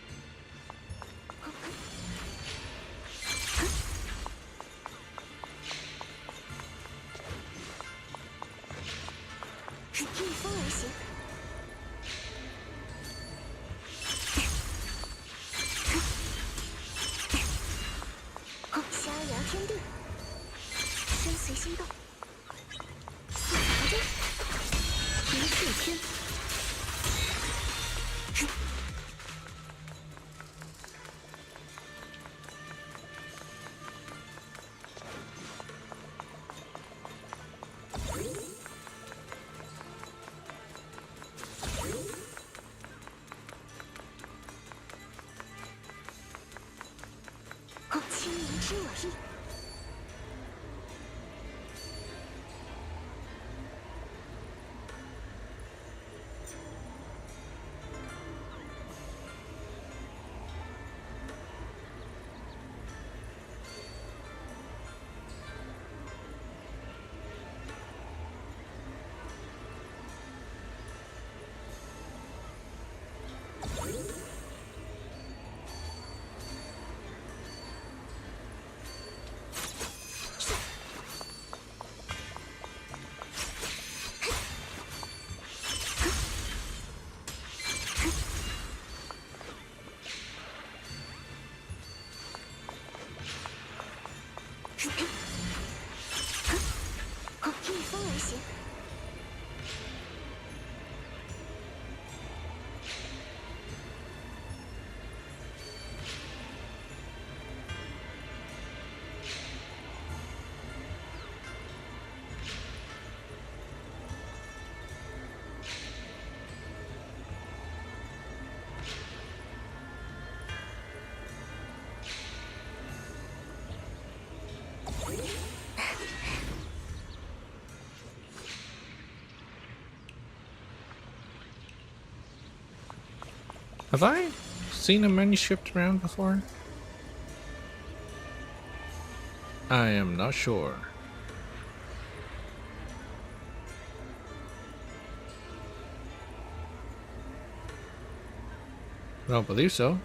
Have I seen a manuscript around before? I am not sure. I don't believe so.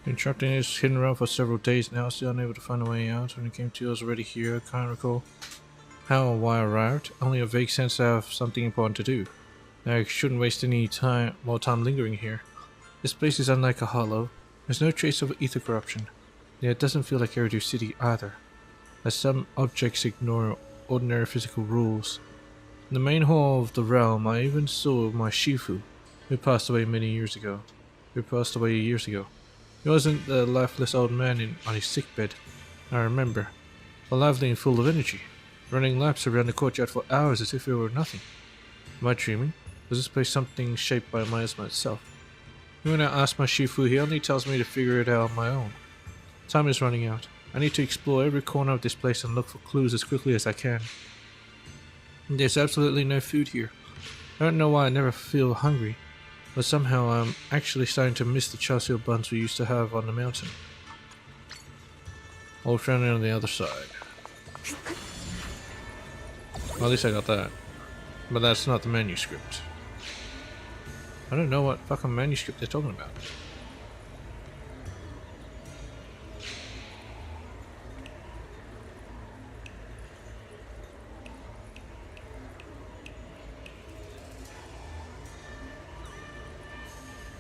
Been trapped in his hidden realm for several days now, still unable to find a way out. When it came to, I was already here. I can't recall how or why I arrived. Only a vague sense I have something important to do. I shouldn't waste any more time lingering here. This place is unlike a hollow. There's no trace of ether corruption. Yet it doesn't feel like Eridu City either, as some objects ignore ordinary physical rules. In the main hall of the realm, I even saw my Shifu, who passed away years ago. He wasn't the lifeless old man on his sickbed, I remember, but lively and full of energy, running laps around the courtyard for hours as if it were nothing. Am I dreaming? Was this place something shaped by miasma itself? When I ask my Shifu, he only tells me to figure it out on my own. Time is running out. I need to explore every corner of this place and look for clues as quickly as I can. There's absolutely no food here. I don't know why I never feel hungry, but somehow I'm actually starting to miss the char siu buns we used to have on the mountain. Old friend on the other side. Well, at least I got that. But that's not the manuscript. I don't know what fucking manuscript they're talking about.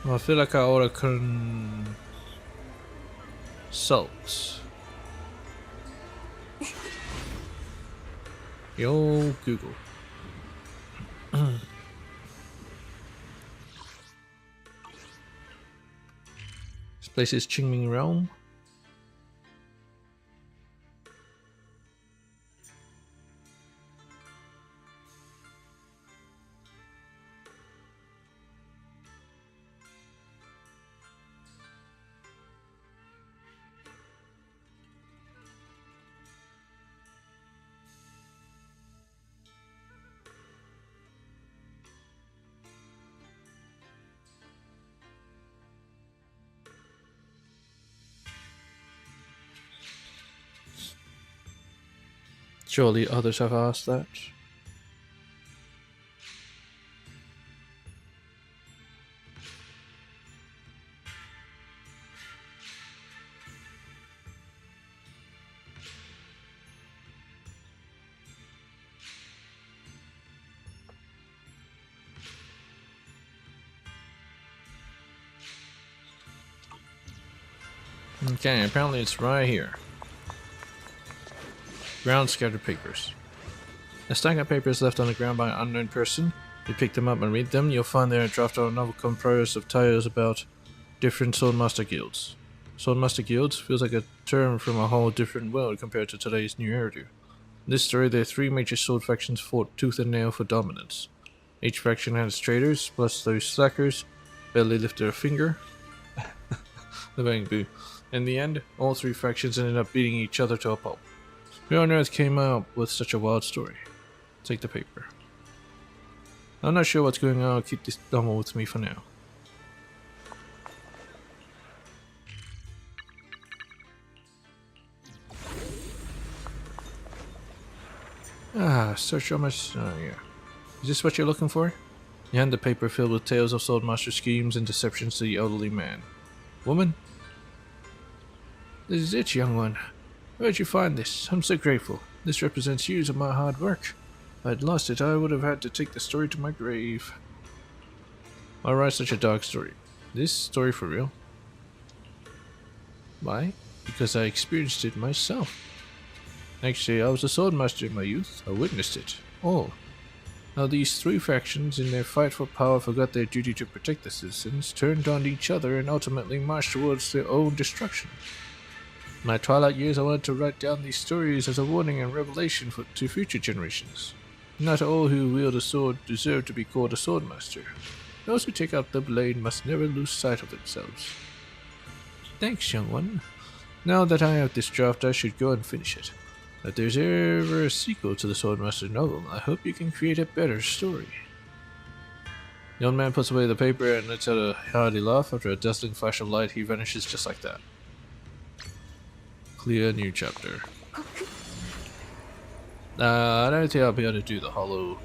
Well, I feel like I ought to consult. Yo, Google. This place is Qingming Realm. Surely others have asked that. Okay, apparently it's right here. Ground scattered papers. A stack of papers left on the ground by an unknown person. You pick them up and read them. You'll find they're a draft of a novel composed of tales about different Swordmaster guilds. Swordmaster guilds feels like a term from a whole different world compared to today's new era. In this story, there are 3 major sword factions fought tooth and nail for dominance. Each faction had its traitors, plus those slackers barely lifted a finger. The bang boo. In the end, all 3 factions ended up beating each other to a pulp. Who on earth came up with such a wild story? Take the paper. I'm not sure what's going on. I'll keep this novel with me for now. Search on my... oh, yeah. Is this what you're looking for? You hand the paper filled with tales of Swordmaster schemes and deceptions to the elderly man. Woman? This is it, young one. Where'd you find this? I'm so grateful. This represents years of my hard work. If I'd lost it, I would have had to take the story to my grave. Why write such a dark story? This story for real? Why? Because I experienced it myself. Actually, I was a swordmaster in my youth. I witnessed it. All. How these 3 factions, in their fight for power, forgot their duty to protect the citizens, turned on each other, and ultimately marched towards their own destruction. In my twilight years, I wanted to write down these stories as a warning and revelation to future generations. Not all who wield a sword deserve to be called a swordmaster. Those who take up the blade must never lose sight of themselves. Thanks, young one. Now that I have this draft, I should go and finish it. If there's ever a sequel to the Swordmaster novel, I hope you can create a better story. The old man puts away the paper and lets out a hearty laugh. After a dazzling flash of light, he vanishes just like that. Clear new chapter. I don't think I'll be able to do the Hollow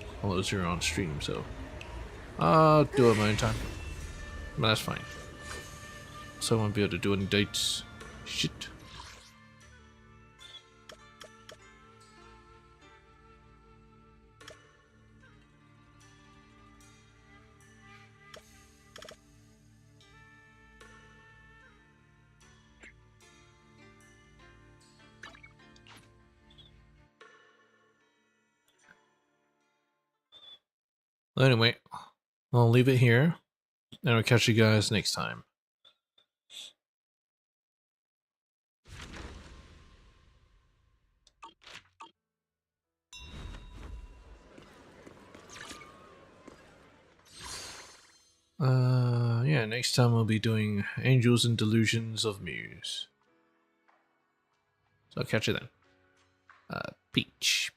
Zero on stream, so I'll do it my own time. But that's fine. So I won't be able to do any dates. Shit. Well, anyway, I'll leave it here, and I'll catch you guys next time. Yeah, next time we'll be doing Angels and Delusions of Muse. So I'll catch you then. Peach.